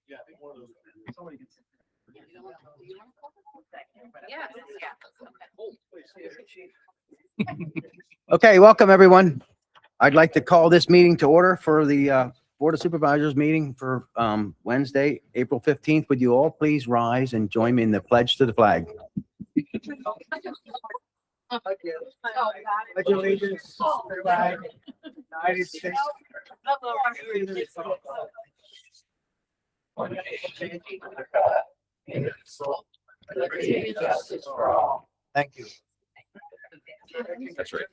Yeah, I think one of those. Somebody gets. Okay, welcome everyone. I'd like to call this meeting to order for the Board of Supervisors meeting for Wednesday, April 15th. Would you all please rise and join me in the pledge to the flag? Pledge allegiance to the flag, United States. Thank you. That's right.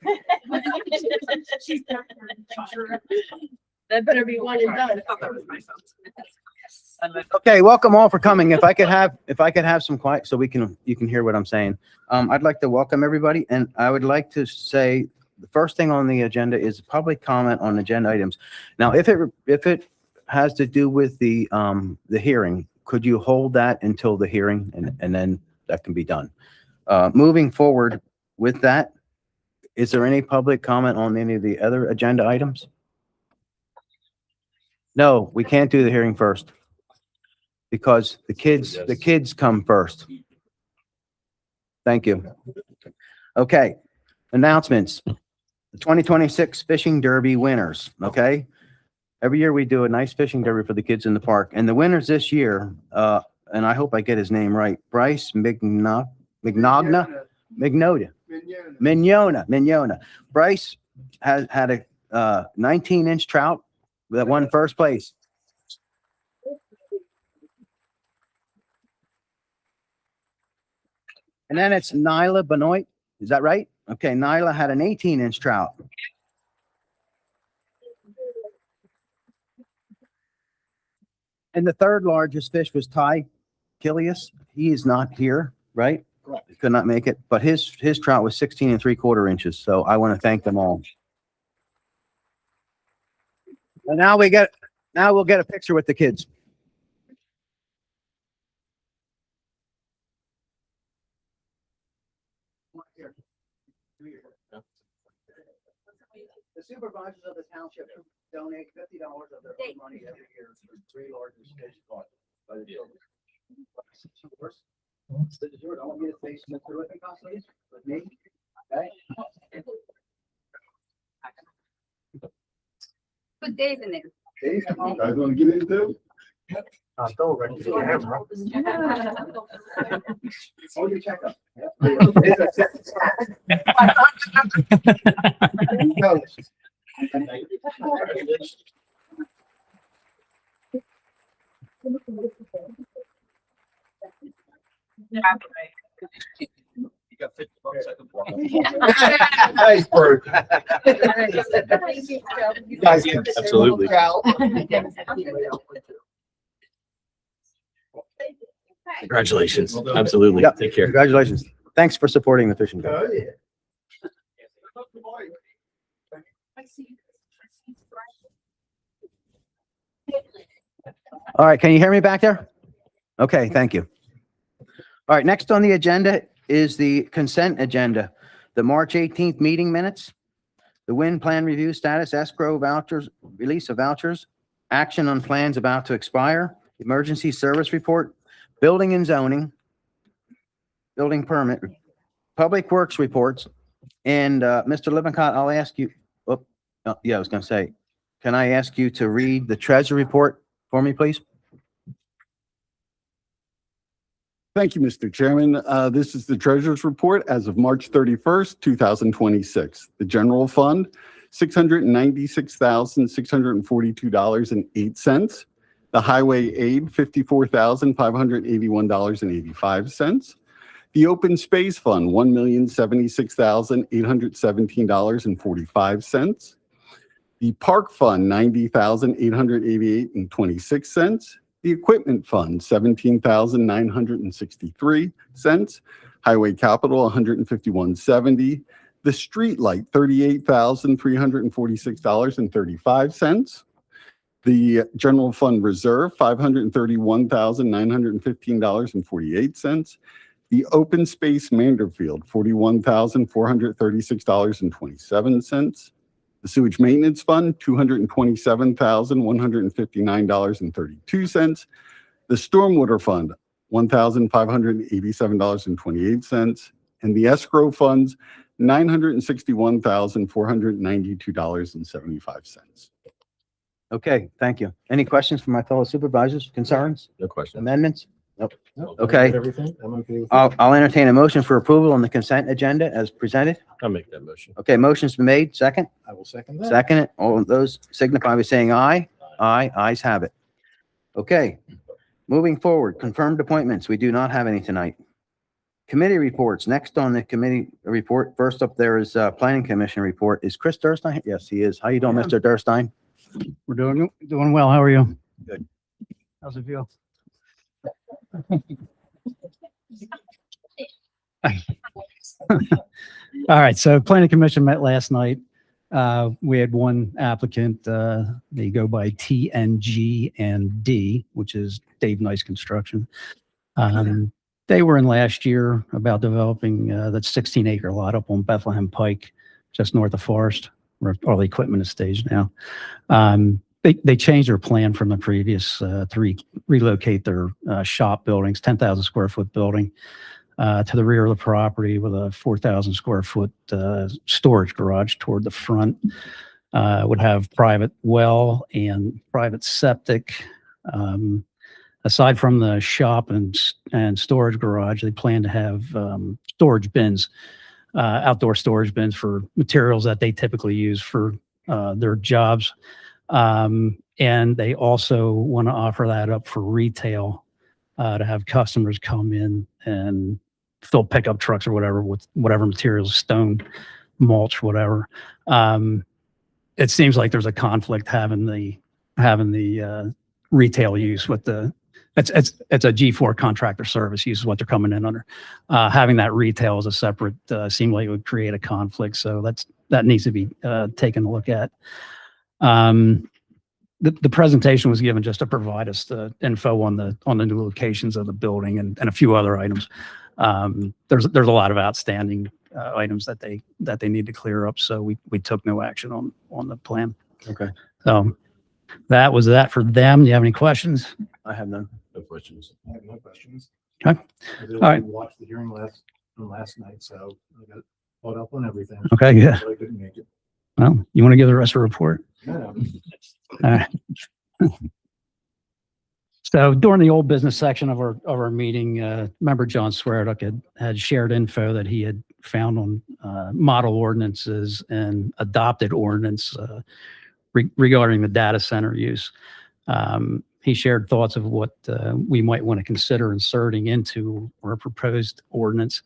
That better be one and done. Okay, welcome all for coming. If I could have some quiet so you can hear what I'm saying. I'd like to welcome everybody, and I would like to say the first thing on the agenda is public comment on agenda items. Now, if it has to do with the hearing, could you hold that until the hearing and then that can be done? Moving forward with that, is there any public comment on any of the other agenda items? No, we can't do the hearing first because the kids come first. Thank you. Okay, announcements. The 2026 Fishing Derby winners, okay? Every year we do a nice fishing derby for the kids in the park. And the winners this year, and I hope I get his name right, Bryce Mignogna. Bryce has had a 19-inch trout that won first place. And then it's Nyla Benoit. Is that right? Okay, Nyla had an 18-inch trout. And the third largest fish was Ty Kilius. He is not here, right? He could not make it, but his trout was 16 3/4 inches. So I want to thank them all. And now we'll get a picture with the kids. The supervisors of the township donate $50 of their own money every year for 3 largest fish caught by the children. This is yours. I want you to face Mr. Lippincott, please, with me. Okay. Put Dave in there. Dave, come on. Guys want to get into Go right to the camera. Oh, your checkup. You got 50 bucks, I can walk up. Nice bird. Absolutely. Congratulations. Absolutely. Yep. Take care. Congratulations. Thanks for supporting the fishing derby. Oh, yeah. All right, can you hear me back there? Okay, thank you. All right, next on the agenda is the consent agenda. The March 18th meeting minutes, the wind plan review status, escrow vouchers, release of vouchers, action on plans about to expire, emergency service report, building and zoning, building permit, public works reports, and Mr. Lippincott, I'll ask you, I was going to say, can I ask you to read the treasury report for me, please? Thank you, Mr. Chairman. This is the Treasurer's Report as of March 31st, 2026. The General Fund, $696,642.08. The Highway Aid, $54,581.85. The Open Space Fund, $1,076,817.45. The Park Fund, $90,888.26. The Equipment Fund, $17,963. Highway Capital, $151.70. The Street Light, $38,346.35. The General Fund Reserve, $531,915.48. The open space Manderfield, $41,436.27. The sewage maintenance fund, $227,159.32. The stormwater fund, $1,587.28. And the escrow funds, $961,492.75. Okay, thank you. Any questions from my fellow supervisors, concerns, No question. amendments? Nope. No, Okay. Everything, I'm okay with it. I'll entertain a motion for approval on the consent agenda as presented. I'll make that motion. Okay, motion's been made. Second? I will second that. Second it. All of those signify by saying aye. Aye, ayes have it. Okay, moving forward, confirmed appointments. We do not have any tonight. Committee reports. Next on the committee report, first up there is Planning Commission report. Is Chris Durstein? Yes, he is. How you doing, Mr. Durstein? We're doing well. How are you? Good. How's it feel? All right, so Planning Commission met last night. We had one applicant, they go by TNG and D, which is Dave Nice Construction. They were in last year about developing that 16-acre lot up on Bethlehem Pike, just north of Forest, where all the equipment is staged now. They changed their plan from the previous to relocate their shop buildings, 10,000 square foot building, to the rear of the property with a 4,000 square foot storage garage toward the front. Would have private well and private septic. Aside from the shop and storage garage, they plan to have storage bins, outdoor storage bins for materials that they typically use for their jobs. And they also want to offer that up for retail, to have customers come in and fill pickup trucks or whatever with whatever materials, stone, mulch, whatever. It seems like there's a conflict having the retail use with the, it's a G4 contractor service use is what they're coming in under. Having that retail as a separate, seemed like it would create a conflict. So that needs to be taken a look at. The presentation was given just to provide us the info on the new locations of the building and a few other items. There's a lot of outstanding items that they need to clear up. So we took no action on the plan. Okay. So that was that for them. Do you have any questions? I have none. No questions. I have no questions. Okay. I did All right. watch the hearing last night, so I got caught up on everything. Okay, good. So I couldn't make it. Well, you want to give the rest of the report? No. All right. So during the old business section of our meeting, member John Swearduck had shared info that he had found on model ordinances and adopted ordinance regarding the data center use. He shared thoughts of what we might want to consider inserting into our proposed ordinance,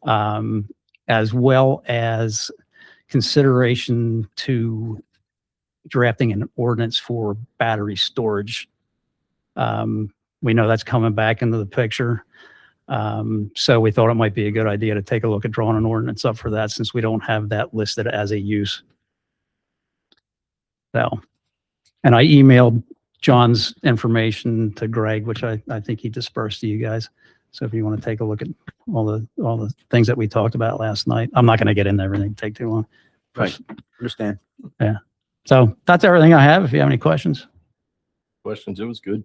as well as consideration to drafting an ordinance for battery storage. We know that's coming back into the picture. So we thought it might be a good idea to take a look at drawing an ordinance up for that since we don't have that listed as a use. So, and I emailed John's information to Greg, which I think he dispersed to you guys. So if you want to take a look at all the things that we talked about last night, I'm not going to get into everything, take too long. Right. Understand. So that's everything I have. If you have any questions. Questions? It was good.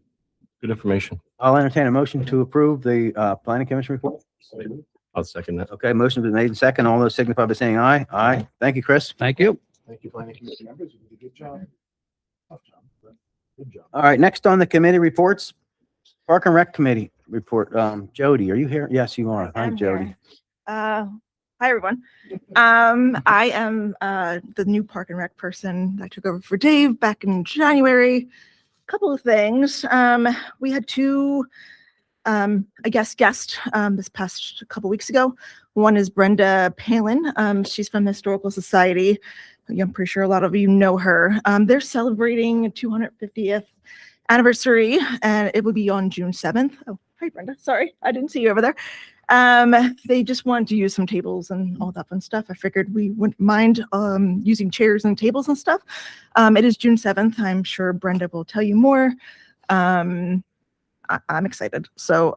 Good information. I'll entertain a motion to approve the Planning Commission report. I'll second that. Okay, motion been made and second. All those signify by saying aye. Aye. Thank you, Chris. Thank you. Thank you, Planning Commission members. You did a good job. Tough job, but good job. All right, next on the committee reports, Park and Rec Committee report. Jody, are you here? Yes, you are. Hi, I'm Jody. here. Hi, everyone. I am the new Park and Rec person. I took over for Dave back in January. Couple of things. We had two, guest this past couple weeks ago. One is Brenda Palin. She's from the Historical Society. I'm pretty sure a lot of you know her. They're celebrating 250th anniversary, and it will be on June 7th. Oh, hi, Brenda. Sorry, I didn't see you over there. They just wanted to use some tables and all that fun stuff. I figured we wouldn't mind using chairs and tables and stuff. It is June 7th. I'm sure Brenda will tell you more. I'm excited. So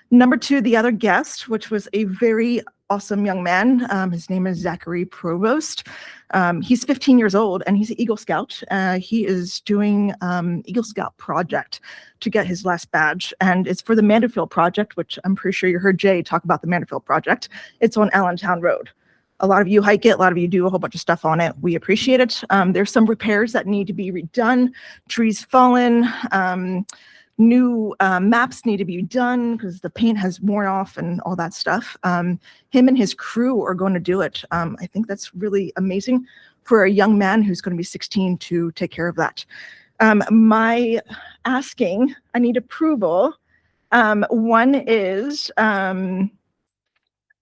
Number two, the other guest, which was a very awesome young man. His name is Zachary Provost. He's 15 years old and he's an Eagle Scout. He is doing Eagle Scout project to get his last badge, and it's for the Manderfield project, which I'm pretty sure you heard Jay talk about the Manderfield project. It's on Allentown Road. A lot of you hike it, a lot of you do a whole bunch of stuff on it. We appreciate it. There's some repairs that need to be redone, trees fallen, new maps need to be done because the paint has worn off and all that stuff. Him and his crew are going to do it. I think that's really amazing for a young man who's going to be 16 to take care of that. My asking, I need approval. One is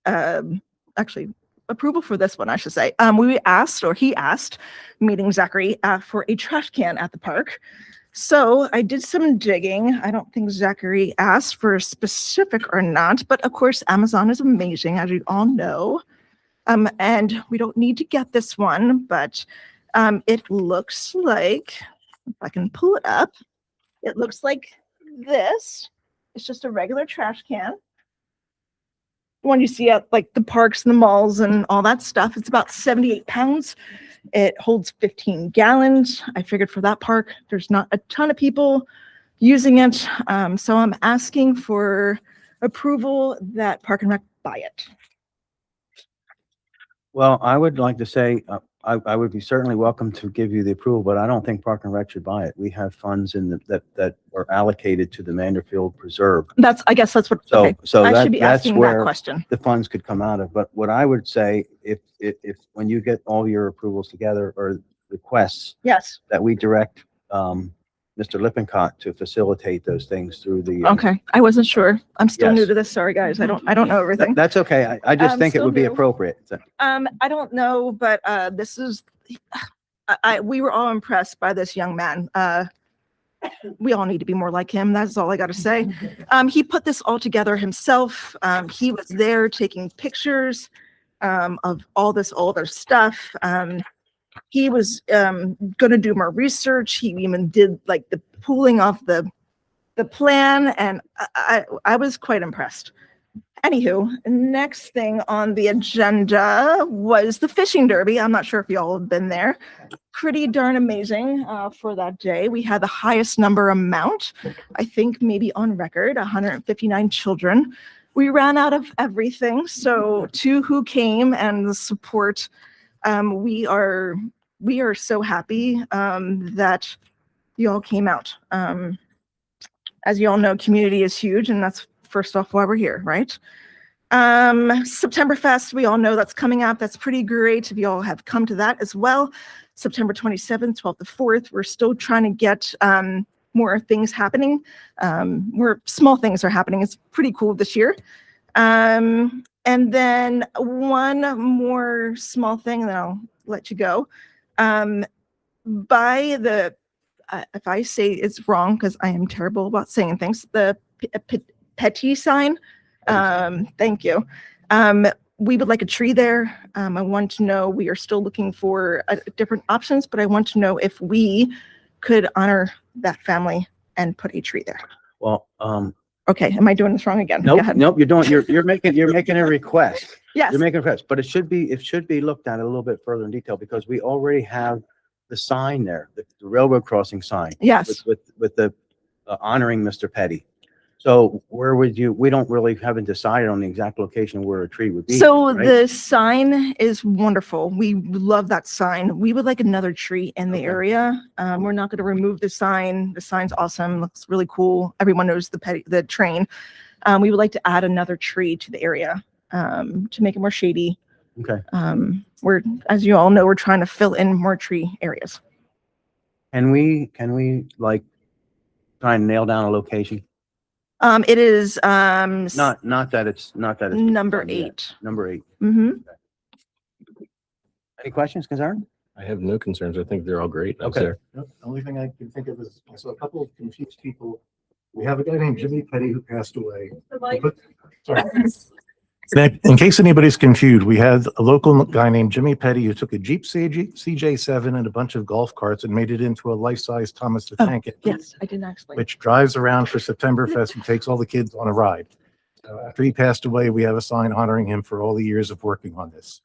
actually approval for this one, I should say. We asked, or he asked, meeting Zachary, for a trash can at the park. So I did some digging. I don't think Zachary asked for a specific or not, but of course, Amazon is amazing, as you all know. And we don't need to get this one, but it looks like, if I can pull it up, it looks like this. It's just a regular trash can. One you see at like the parks and the malls and all that stuff. It's about 78 pounds. It holds 15 gallons. I figured for that park, there's not a ton of people using it. So I'm asking for approval that Park and Rec buy it. Well, I would like to say, I would be certainly welcome to give you the approval, but I don't think Park and Rec should buy it. We have funds in that are allocated to the Manderfield Preserve. I guess that's what, So, okay. so I should be that's asking that where question. the funds could come out of. But what I would say, if when you get all your approvals together or requests, Yes. that we direct Mr. Lippincott to facilitate those things through the. Okay. I wasn't sure. I'm still new Yes. to this. Sorry, guys. I don't know everything. That's okay. I just think it still would be new. appropriate. So- I don't know, but this is, we were all impressed by this young man. We all need to be more like him. That's all I got to say. He put this all together himself. He was there taking pictures of all this older stuff. He was going to do more research. He even did like the pooling of the plan, and I was quite impressed. Anywho, next thing on the agenda was the fishing derby. I'm not sure if y'all have been there. Pretty darn amazing for that day. We had the highest number amount, I think maybe on record, 159 children. We ran out of everything. So to who came and the support, we are so happy that you all came out. As you all know, community is huge, and that's first off why we're here, right? Septemberfest, we all know that's coming up. That's pretty great if you all have come to that as well. September 27th, 12th to 4th. We're still trying to get more things happening. More small things are happening. It's pretty cool this year. And then one more small thing, and then I'll let you go. By the, if I say it's wrong, because I am terrible about saying things, the Petit sign. Thank you. We would like a tree there. I want to know, we are still looking for different options, but I want to know if we could honor that family and put a tree there. Well, Okay, am I doing this wrong again? Go nope, ahead. nope, you're making a request. Yes. You're making a request, but it should be looked at a little bit further in detail because we already have the sign there, the railroad crossing sign. Yes. With the honoring Mr. Petty. So where would you, we haven't decided on the exact location where a tree would be. So right? the sign is wonderful. We love that sign. We would like another tree in the Okay. area. We're not going to remove the sign. The sign's awesome. Looks really cool. Everyone knows the train. We would like to add another tree to the area to make it more shady. Okay. We're, as you all know, we're trying to fill in more tree areas. Can we like try and nail down a location? It is Not that it's number done yet. 8. Number 8. Mm-hmm. Any questions, concerns? I have no concerns. I think they're all great. I'm Okay. there. The only thing I can think of is, I saw a couple of confused people. We have a guy named Jimmy Petty who passed away. Sorry. In case anybody's confused, we had a local guy named Jimmy Petty who took a Jeep CJ7 and a bunch of golf carts and made it into a life-size Thomas the Oh, Tank, Yes, I didn't explain. which drives around for Septemberfest and takes all the kids on a ride. After he passed away, we have a sign honoring him for all the years of working on this.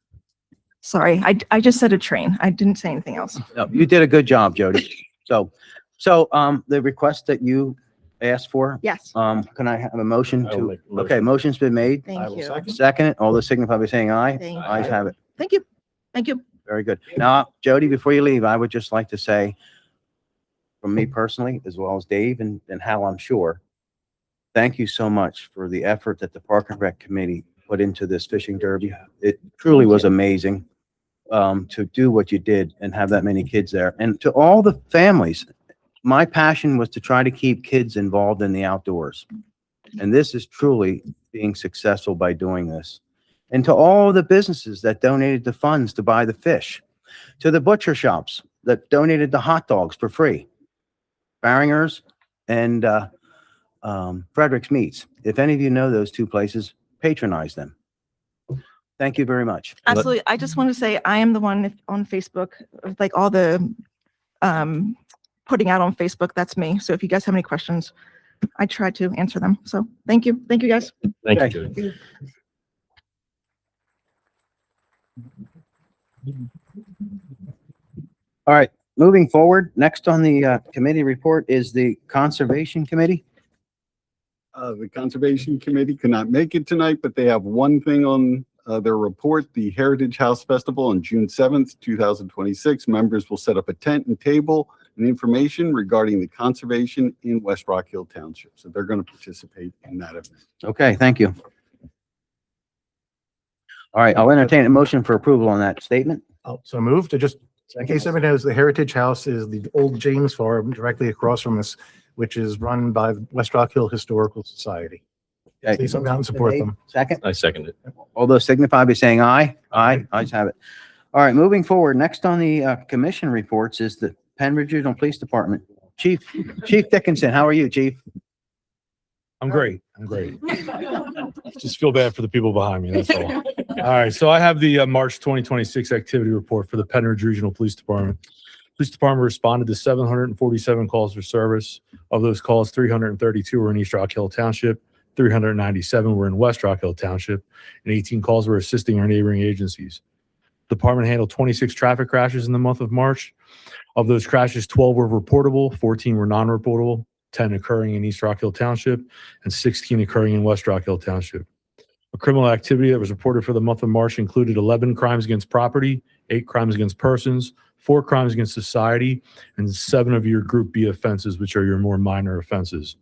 Sorry, I just said a train. I didn't say anything else. No, you did a good job, Jody. So, the request that you asked for, Yes, can I have a motion I will to, make a motion. okay, motion's been made. I thank will you. second. Second, all those signify by saying aye. Thank you. Ayes have it. Thank you. Thank you. Very good. Now, Jody, before you leave, I would just like to say, from me personally, as well as Dave and Hal, I'm sure, thank you so much for the effort that the Park and Rec Committee put into this fishing derby. It truly was amazing to do what you did and have that many kids there. And to all the families, my passion was to try to keep kids involved in the outdoors. And this is truly being successful by doing this. And to all the businesses that donated the funds to buy the fish, to the butcher shops that donated the hot dogs for free, Barringer's and Frederick's Meats. If any of you know those two places, patronize them. Thank you very much. Absolutely. I just want to say I am the one on Facebook, like all the putting out on Facebook. That's me. So if you guys have any questions, I try to answer them. So thank you. Thank you, guys. Thank Okay. you, Jody. All right, moving forward, next on the committee report is the Conservation Committee. The Conservation Committee could not make it tonight, but they have one thing on their report, the Heritage House Festival on June 7th, 2026. Members will set up a tent and table and information regarding the conservation in West Rock Hill Township. So they're going to participate in that event. Okay, thank you. All right, I'll entertain a motion for approval on that statement. Oh, so moved to just, in case everyone knows, the Heritage House is the old James Farm directly across from us, which is run by the West Rock Hill Historical Society. Okay. Please come out and support them. Second, I second it. all those signify by saying aye. Aye, ayes have it. All right, moving forward, next on the commission reports is the Penn Regional Police Department. Chief Dickinson, how are you, Chief? I'm great. I'm great. Just feel bad for the people behind me. That's all. All right. So I have the March 2026 activity report for the Penn Ridge Regional Police Department. Police Department responded to 747 calls for service. Of those calls, 332 were in East Rock Hill Township, 397 were in West Rock Hill Township, and 18 calls were assisting our neighboring agencies. Department handled 26 traffic crashes in the month of March. Of those crashes, 12 were reportable, 14 were non-reportable, 10 occurring in East Rock Hill Township, and 16 occurring in West Rock Hill Township. A criminal activity that was reported for the month of March included 11 crimes against property, 8 crimes against persons, 4 crimes against society, and 7 of your Group B offenses, which are your more minor offenses.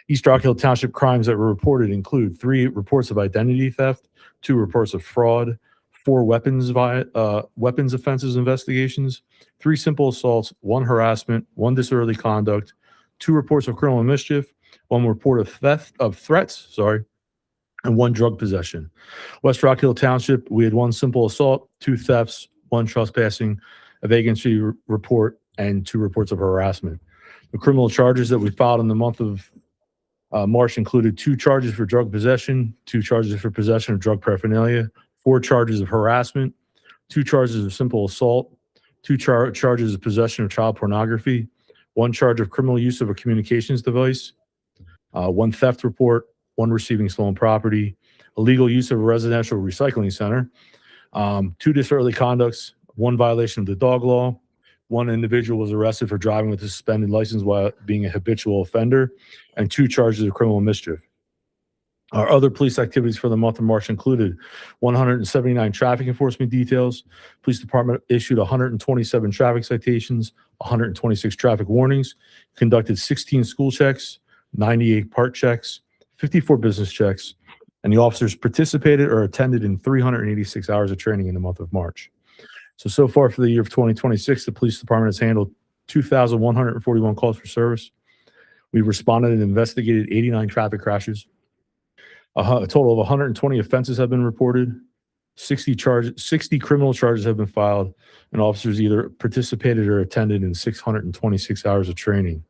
East Rock Hill Township crimes that were reported include 3 reports of identity theft, 2 reports of fraud, 4 weapons offenses investigations, 3 simple assaults, 1 harassment, 1 disorderly conduct, 2 reports of criminal mischief, 1 report of threats, and 1 drug possession. West Rock Hill Township, we had 1 simple assault, 2 thefts, 1 trespassing, a vacancy report, and 2 reports of harassment. The criminal charges that we filed in the month of March included 2 charges for drug possession, 2 charges for possession of drug paraphernalia, 4 charges of harassment, 2 charges of simple assault, 2 charges of possession of child pornography, 1 charge of criminal use of a communications device, 1 theft report, 1 receiving stolen property, illegal use of a residential recycling center, 2 disorderly conducts, 1 violation of the dog law, 1 individual was arrested for driving with a suspended license while being a habitual offender, and 2 charges of criminal mischief. Our other police activities for the month of March included 179 traffic enforcement details. Police Department issued 127 traffic citations, 126 traffic warnings, conducted 16 school checks, 98 part checks, 54 business checks, and the officers participated or attended in 386 hours of training in the month of March. So far for the year of 2026, the Police Department has handled 2,141 calls for service. We've responded and investigated 89 traffic crashes. A total of 120 offenses have been reported. 60 criminal charges have been filed, and officers either participated or attended in 626 hours of training.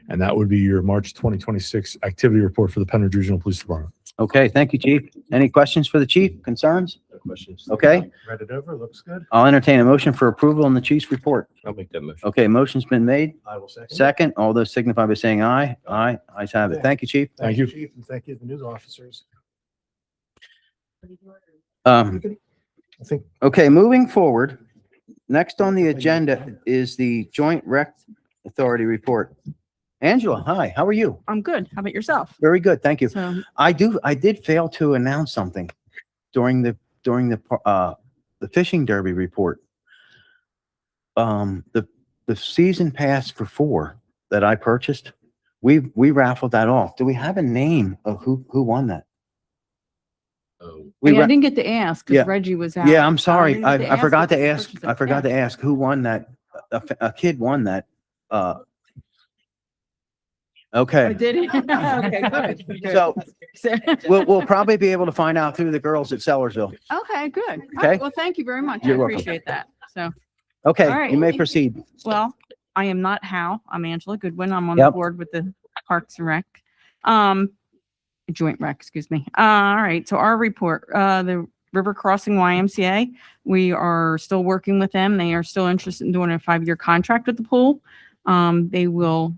And that would be your March 2026 activity report for the Penn Ridge Regional Police Department. Okay, thank you, Chief. Any questions for the chief? Concerns? No questions. Okay, Read it over, looks good. I'll entertain a motion for approval on the chief's report. I'll make that motion. Okay, motion's been made. I will second. Second, all those signify by saying aye. Aye, ayes have it. Thank you, Chief. Thank you. Chief, and thank you to the news officers. Um, I think okay, moving forward, next on the agenda is the Joint Rec Authority report. Angela, hi, how are you? I'm good. How about yourself? Very good, thank you. So, I did fail to announce something during the fishing derby report. The season pass for 4 that I purchased, we raffled that off. Do we have a name of who won that? We I ra- didn't get to ask Yeah. because Reggie was out. Yeah, I'm sorry. didn't get I forgot to if you ask, purchased it. I forgot Yeah. to ask who won that. A kid won that. Oh, Okay, did he? Okay, good. good. so So- we'll probably be able to find out through the girls at Sellersville. Okay, good. All Okay. right, well, thank you very much. I You're welcome. appreciate that. So, Okay, All right. you may proceed. well, I am not Hal. I'm Angela Goodwin. I'm on the Yep. board with the Parks and Rec. Joint Rec, excuse me. All right, so our report, the River Crossing YMCA, we are still working with them. They are still interested in doing a 5-year contract with the pool. They will,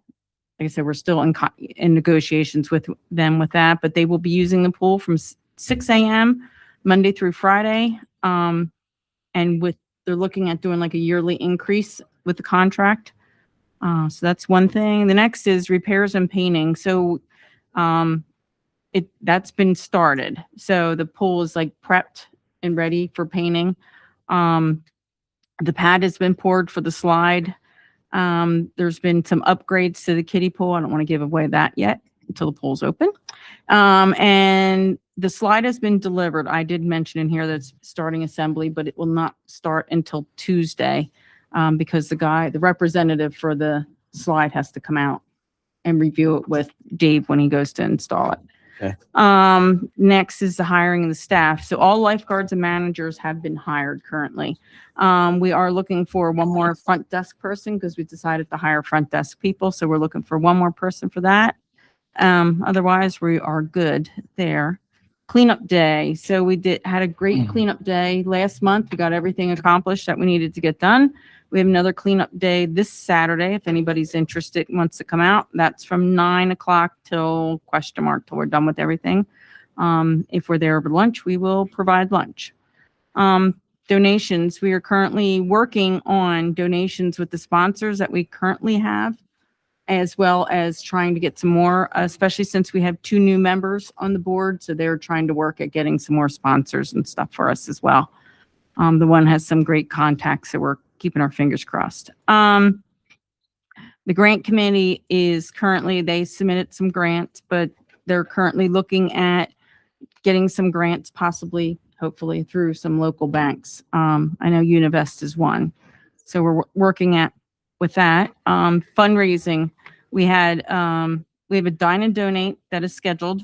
like I said, we're still in negotiations with them with that, but they will be using the pool from 6 a.m. Monday through Friday. And they're looking at doing like a yearly increase with the contract. So that's one thing. The next is repairs and painting. So, that's been started. So the pool is like prepped and ready for painting. The pad has been poured for the slide. There's been some upgrades to the kiddie pool. I don't want to give away that yet until the pool's open. And the slide has been delivered. I did mention in here that it's starting assembly, but it will not start until Tuesday, because the representative for the slide has to come out and review it with Dave when he goes to install it. Okay. Next is the hiring of the staff. So all lifeguards and managers have been hired currently. We are looking for one more front desk person because we decided to hire front desk people. So we're looking for one more person for that. Otherwise we are good there. Cleanup day. So we had a great cleanup day last month. We got everything accomplished that we needed to get done. We have another cleanup day this Saturday. If anybody's interested, wants to come out, that's from 9 o'clock till till we're done with everything. If we're there for lunch, we will provide lunch. Donations. We are currently working on donations with the sponsors that we currently have, as well as trying to get some more, especially since we have 2 new members on the board. So they're trying to work at getting some more sponsors and stuff for us as well. The one has some great contacts, so we're keeping our fingers crossed. The grant committee is currently, they submitted some grants, but they're currently looking at getting some grants, possibly, hopefully through some local banks. I know Univest is one. So we're working with that. Fundraising, we have a dine and donate that is scheduled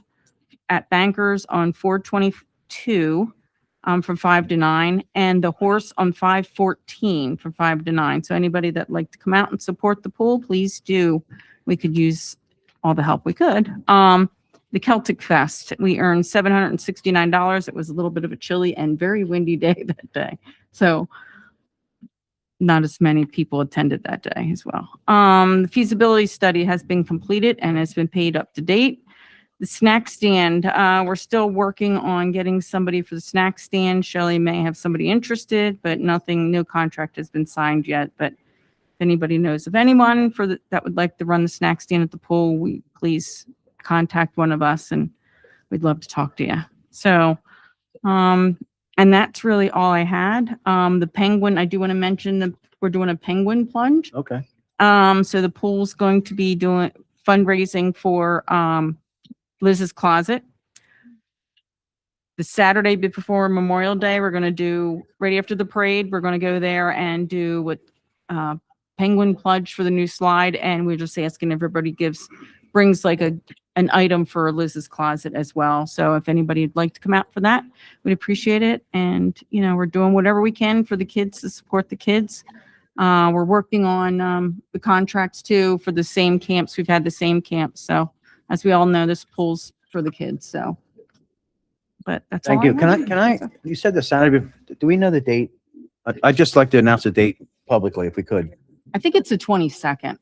at Bankers on 4/22 from 5 to 9, and the horse on 5/14 from 5 to 9. So anybody that'd like to come out and support the pool, please do. We could use all the help we could. The Celtic Fest, we earned $769. It was a little bit of a chilly and very windy day that day. So not as many people attended that day as well. The feasibility study has been completed and has been paid up to date. The snack stand, we're still working on getting somebody for the snack stand. Shelley may have somebody interested, but no contract has been signed yet. But if anybody knows of anyone that would like to run the snack stand at the pool, please contact one of us and we'd love to talk to you. So, and that's really all I had. The penguin, I do want to mention that we're doing a penguin plunge. Okay. So the pool's going to be doing fundraising for, Liz's Closet. The Saturday before Memorial Day, we're going to do, right after the parade, we're going to go there and do what penguin plunge for the new slide. And we're just asking everybody brings like an item for Liz's Closet as well. So if anybody would like to come out for that, we'd appreciate it. And, we're doing whatever we can for the kids to support the kids. We're working on the contracts too for the same camps. We've had the same camps. So as we all know, this pool's for the kids. So, but that's all. Thank you. Can I, you said the Saturday, do we know the date? I'd just like to announce the date publicly if we could. I think it's the 22nd.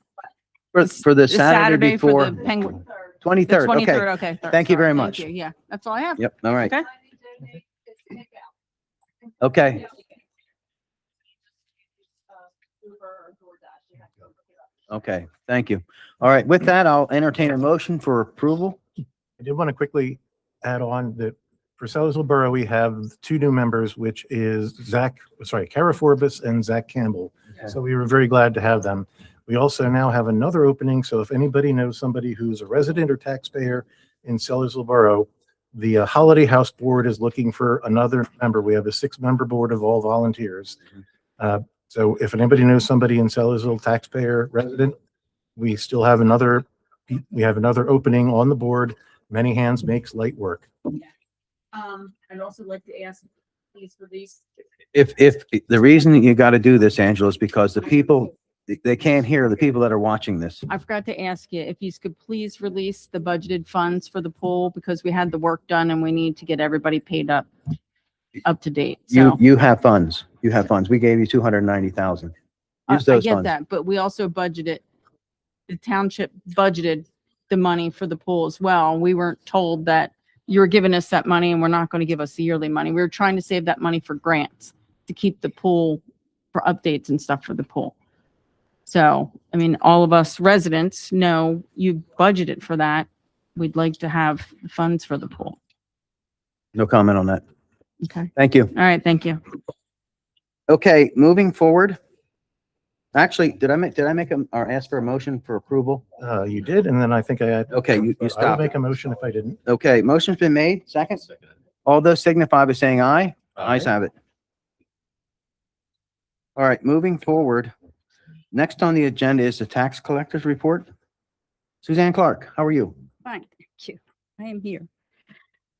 For the Saturday for before, the penguin. 23rd. 23rd. Okay. Okay. Thank you very Sorry. much. Thank you. Yeah, that's all I have. Yep. All right. Okay. Okay, okay, thank you. All right, with that, I'll entertain a motion for approval. I did want to quickly add on that for Sellersville Borough, we have two new members, which is Kara Forbes and Zach Campbell. So we were very glad to have them. We also now have another opening. So if anybody knows somebody who's a resident or taxpayer in Sellersville Borough, the Holiday House Board is looking for another member. We have a 6-member board of all volunteers. So if anybody knows somebody in Sellersville, taxpayer, resident, we still have another opening on the board. Many hands makes light work. I'd also like to ask, please, for these. If the reason you got to do this, Angela, is because the people, they can't hear the people that are watching this. I forgot to ask you if you could please release the budgeted funds for the pool because we had the work done and we need to get everybody paid up to date. So You have funds. You have funds. We gave you 290,000. Use I those get funds. that, but we also budgeted, the township budgeted the money for the pool as well. We weren't told that you were giving us that money and we're not going to give us the yearly money. We were trying to save that money for grants to keep the pool for updates and stuff for the pool. So, I mean, all of us residents know you budgeted for that. We'd like to have funds for the pool. No comment on that. Okay. Thank you. All right. Thank you. Okay, moving forward. Actually, did I make or ask for a motion for approval? You did, and then I think I had. Okay, you I would stopped. make a motion if I didn't. Okay, motion's been made. Second. All those signify by saying aye. Ayes have it. All right, moving forward. Next on the agenda is the tax collector's report. Suzanne Clark, how are you? Fine, thank you. I am here.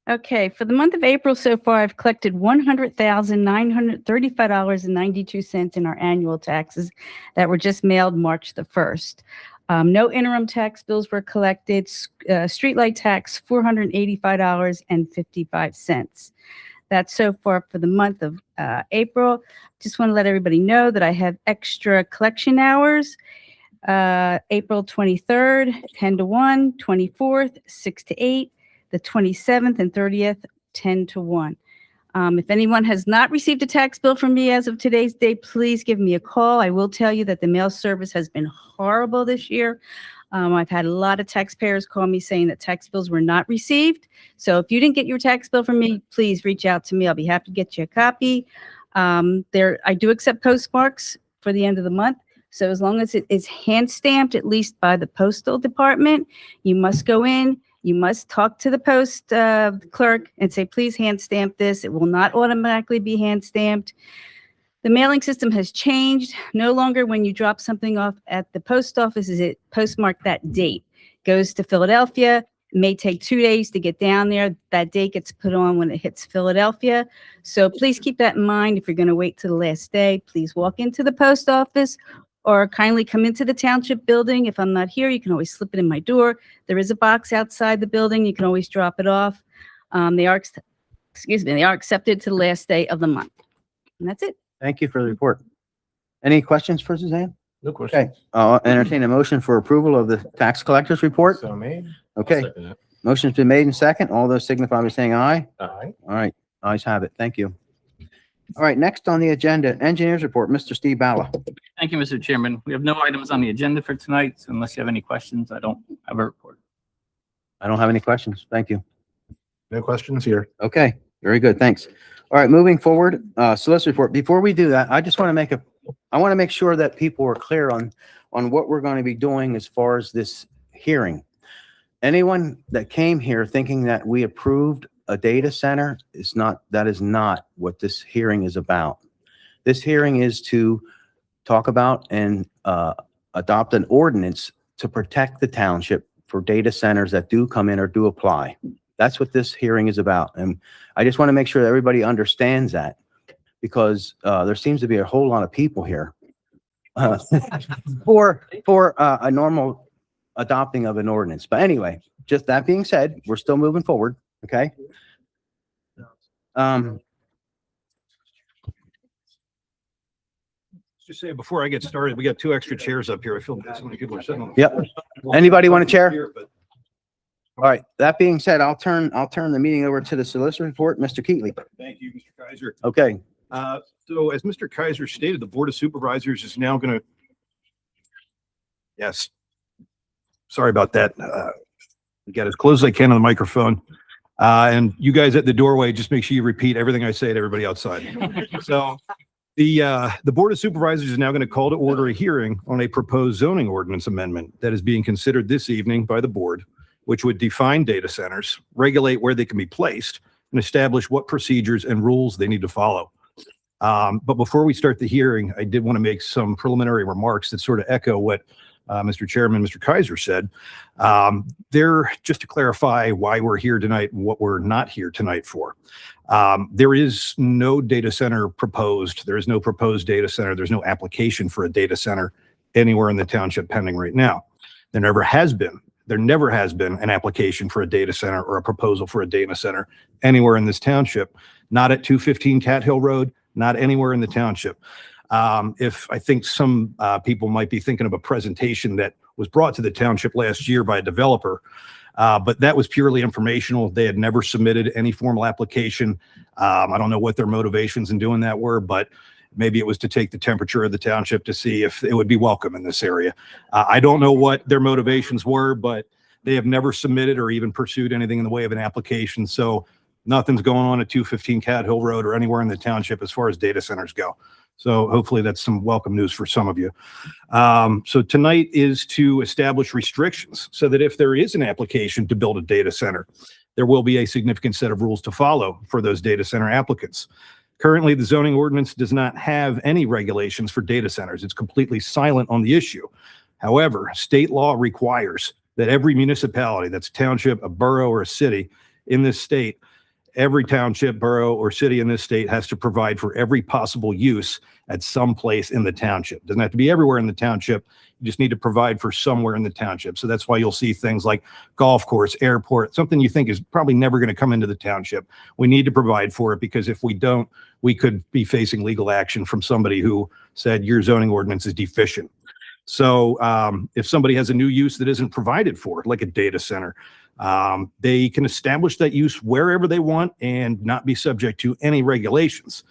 Okay, for the month of April so far, I've collected $100,935.92 in our annual taxes that were just mailed March the 1st. No interim tax bills were collected. Streetlight tax, $485.55. That's so far for the month of April. Just want to let everybody know that I have extra collection hours. April 23rd, 10 to 1, 24th, 6 to 8, the 27th and 30th, 10 to 1. If anyone has not received a tax bill from me as of today's date, please give me a call. I will tell you that the mail service has been horrible this year. I've had a lot of taxpayers call me saying that tax bills were not received. So if you didn't get your tax bill from me, please reach out to me. I'll be happy to get you a copy. I do accept postmarks for the end of the month. So as long as it is hand stamped, at least by the postal department, you must go in, you must talk to the post clerk and say, please hand stamp this. It will not automatically be hand stamped. The mailing system has changed. No longer when you drop something off at the post office is it postmarked that date. Goes to Philadelphia. It may take 2 days to get down there. That date gets put on when it hits Philadelphia. So please keep that in mind. If you're going to wait to the last day, please walk into the post office or kindly come into the township building. If I'm not here, you can always slip it in my door. There is a box outside the building. You can always drop it off. They are accepted to the last day of the month. And that's it. Thank you for the report. Any questions for Suzanne? No question. Okay, I'll entertain a motion for approval of the tax collector's report. So made. Okay, motion's been made and second. All those signify by saying aye. Aye. All right, ayes have it. Thank you. All right, next on the agenda, engineers report, Mr. Steve Balla. Thank you, Mr. Chairman. We have no items on the agenda for tonight, so unless you have any questions, I don't have a report. I don't have any questions. Thank you. No questions here. Okay, very good. Thanks. All right, moving forward, solicitor report. Before we do that, I just want to I want to make sure that people are clear on what we're going to be doing as far as this hearing. Anyone that came here thinking that we approved a data center that is not what this hearing is about. This hearing is to talk about and adopt an ordinance to protect the township for data centers that do come in or do apply. That's what this hearing is about. And I just want to make sure that everybody understands that because there seems to be a whole lot of people here for a normal adopting of an ordinance. But anyway, just that being said, we're still moving forward. Okay. Just say before I get started, we got 2 extra chairs up here. I feel bad so many people are sitting on. Yep. Anybody want a chair? Here, but All right. That being said, I'll turn the meeting over to the solicitor report, Mr. Keatley. Thank you, Mr. Kaiser. Okay. So as Mr. Kaiser stated, the Board of Supervisors is now going to, yes, sorry about that. Get as close as I can on the microphone. And you guys at the doorway, just make sure you repeat everything I say to everybody outside. So the Board of Supervisors is now going to call to order a hearing on a proposed zoning ordinance amendment that is being considered this evening by the board, which would define data centers, regulate where they can be placed, and establish what procedures and rules they need to follow. But before we start the hearing, I did want to make some preliminary remarks that sort of echo what Mr. Chairman, Mr. Kaiser said. Just to clarify why we're here tonight and what we're not here tonight for. There is no data center proposed. There is no proposed data center. There's no application for a data center anywhere in the township pending right now. There never has been an application for a data center or a proposal for a data center anywhere in this township, not at 215 Cat Hill Road, not anywhere in the township. If I think some people might be thinking of a presentation that was brought to the township last year by a developer, but that was purely informational. They had never submitted any formal application. I don't know what their motivations in doing that were, but maybe it was to take the temperature of the township to see if it would be welcome in this area. I don't know what their motivations were, but they have never submitted or even pursued anything in the way of an application. So nothing's going on at 215 Cat Hill Road or anywhere in the township as far as data centers go. So hopefully that's some welcome news for some of you. So tonight is to establish restrictions so that if there is an application to build a data center, there will be a significant set of rules to follow for those data center applicants. Currently, the zoning ordinance does not have any regulations for data centers. It's completely silent on the issue. However, state law requires that every municipality, that's a township, a borough, or a city in this state, every township, borough, or city in this state has to provide for every possible use at some place in the township. Doesn't have to be everywhere in the township. You just need to provide for somewhere in the township. So that's why you'll see things like golf course, airport, something you think is probably never going to come into the township. We need to provide for it because if we don't, we could be facing legal action from somebody who said your zoning ordinance is deficient. So if somebody has a new use that isn't provided for, like a data center, they can establish that use wherever they want and not be subject to any regulations.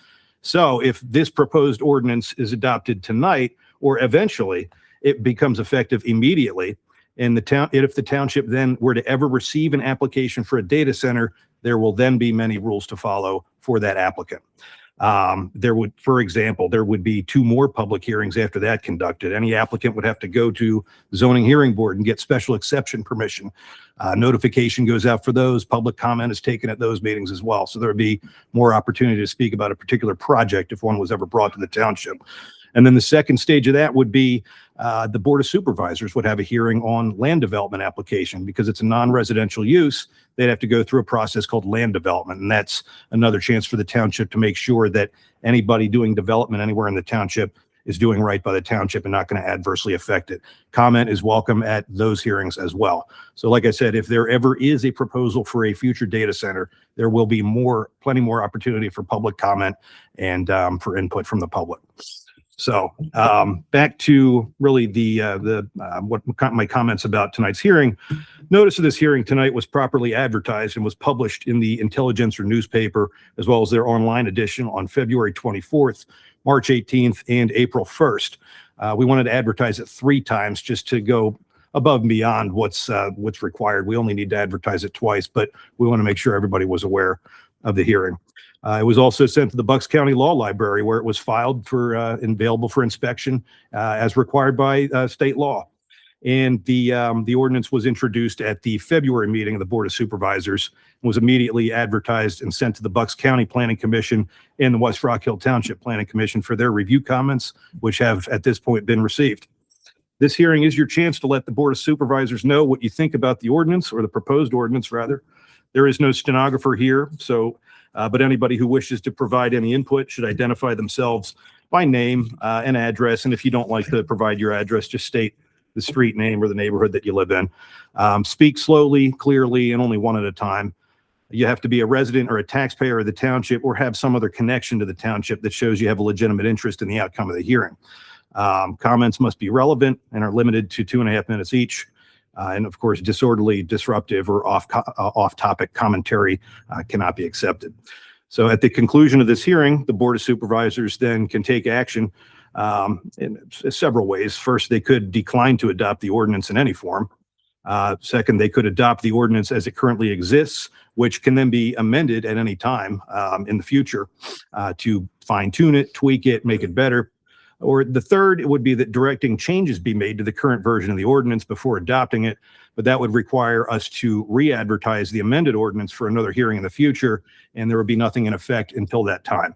So if this proposed ordinance is adopted tonight or eventually, it becomes effective immediately. And if the township then were to ever receive an application for a data center, there will then be many rules to follow for that applicant. For example, there would be 2 more public hearings after that conducted. Any applicant would have to go to zoning hearing board and get special exception permission. Notification goes out for those. Public comment is taken at those meetings as well. So there would be more opportunity to speak about a particular project if one was ever brought to the township. And then the second stage of that would be the Board of Supervisors would have a hearing on land development application because it's a non-residential use. They'd have to go through a process called land development. And that's another chance for the township to make sure that anybody doing development anywhere in the township is doing right by the township and not going to adversely affect it. Comment is welcome at those hearings as well. So like I said, if there ever is a proposal for a future data center, there will be plenty more opportunity for public comment and for input from the public. So back to really what my comments about tonight's hearing. Notice of this hearing tonight was properly advertised and was published in the Intelligencer newspaper, as well as their online edition on February 24th, March 18th, and April 1st. We wanted to advertise it 3 times just to go above and beyond what's required. We only need to advertise it twice, but we want to make sure everybody was aware of the hearing. It was also sent to the Bucks County Law Library where it was filed for and available for inspection as required by state law. And the ordinance was introduced at the February meeting of the Board of Supervisors and was immediately advertised and sent to the Bucks County Planning Commission and the West Rock Hill Township Planning Commission for their review comments, which have at this point been received. This hearing is your chance to let the Board of Supervisors know what you think about the ordinance, or the proposed ordinance rather. There is no stenographer here, so but anybody who wishes to provide any input should identify themselves by name and address. And if you don't like to provide your address, just state the street name or the neighborhood that you live in. Speak slowly, clearly, and only one at a time. You have to be a resident or a taxpayer of the township or have some other connection to the township that shows you have a legitimate interest in the outcome of the hearing. Comments must be relevant and are limited to 2.5 minutes each. And of course, disorderly, disruptive, or off-topic commentary cannot be accepted. So at the conclusion of this hearing, the Board of Supervisors then can take action in several ways. First, they could decline to adopt the ordinance in any form. Second, they could adopt the ordinance as it currently exists, which can then be amended at any time in the future to fine tune it, tweak it, make it better. Or the third, it would be that directing changes be made to the current version of the ordinance before adopting it, but that would require us to re-advertise the amended ordinance for another hearing in the future, and there would be nothing in effect until that time.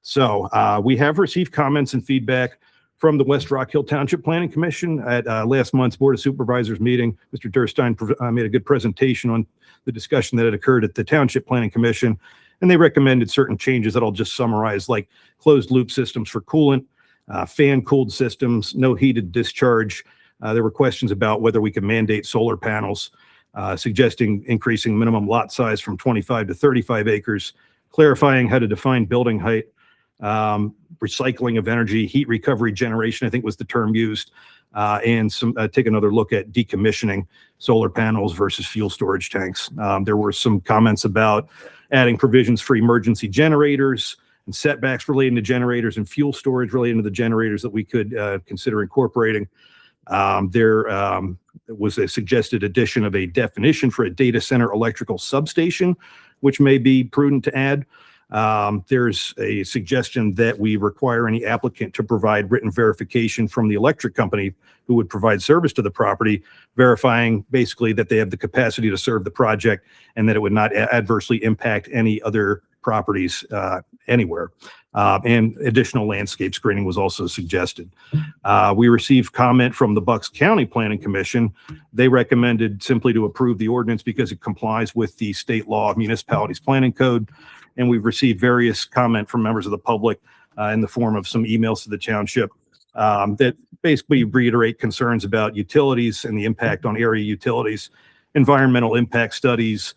So we have received comments and feedback from the West Rock Hill Township Planning Commission at last month's Board of Supervisors meeting. Mr. Durstein made a good presentation on the discussion that had occurred at the Township Planning Commission, and they recommended certain changes that I'll just summarize, like closed loop systems for coolant, fan-cooled systems, no heated discharge. There were questions about whether we could mandate solar panels, suggesting increasing minimum lot size from 25 to 35 acres, clarifying how to define building height, recycling of energy, heat recovery generation, I think was the term used, and take another look at decommissioning solar panels versus fuel storage tanks. There were some comments about adding provisions for emergency generators and setbacks relating to generators and fuel storage relating to the generators that we could consider incorporating. There was a suggested addition of a definition for a data center electrical substation, which may be prudent to add. There's a suggestion that we require any applicant to provide written verification from the electric company who would provide service to the property, verifying basically that they have the capacity to serve the project and that it would not adversely impact any other properties anywhere. And additional landscape screening was also suggested. We received comment from the Bucks County Planning Commission. They recommended simply to approve the ordinance because it complies with the state law of municipalities planning code. And we've received various comment from members of the public in the form of some emails to the township that basically reiterate concerns about utilities and the impact on area utilities, environmental impact studies,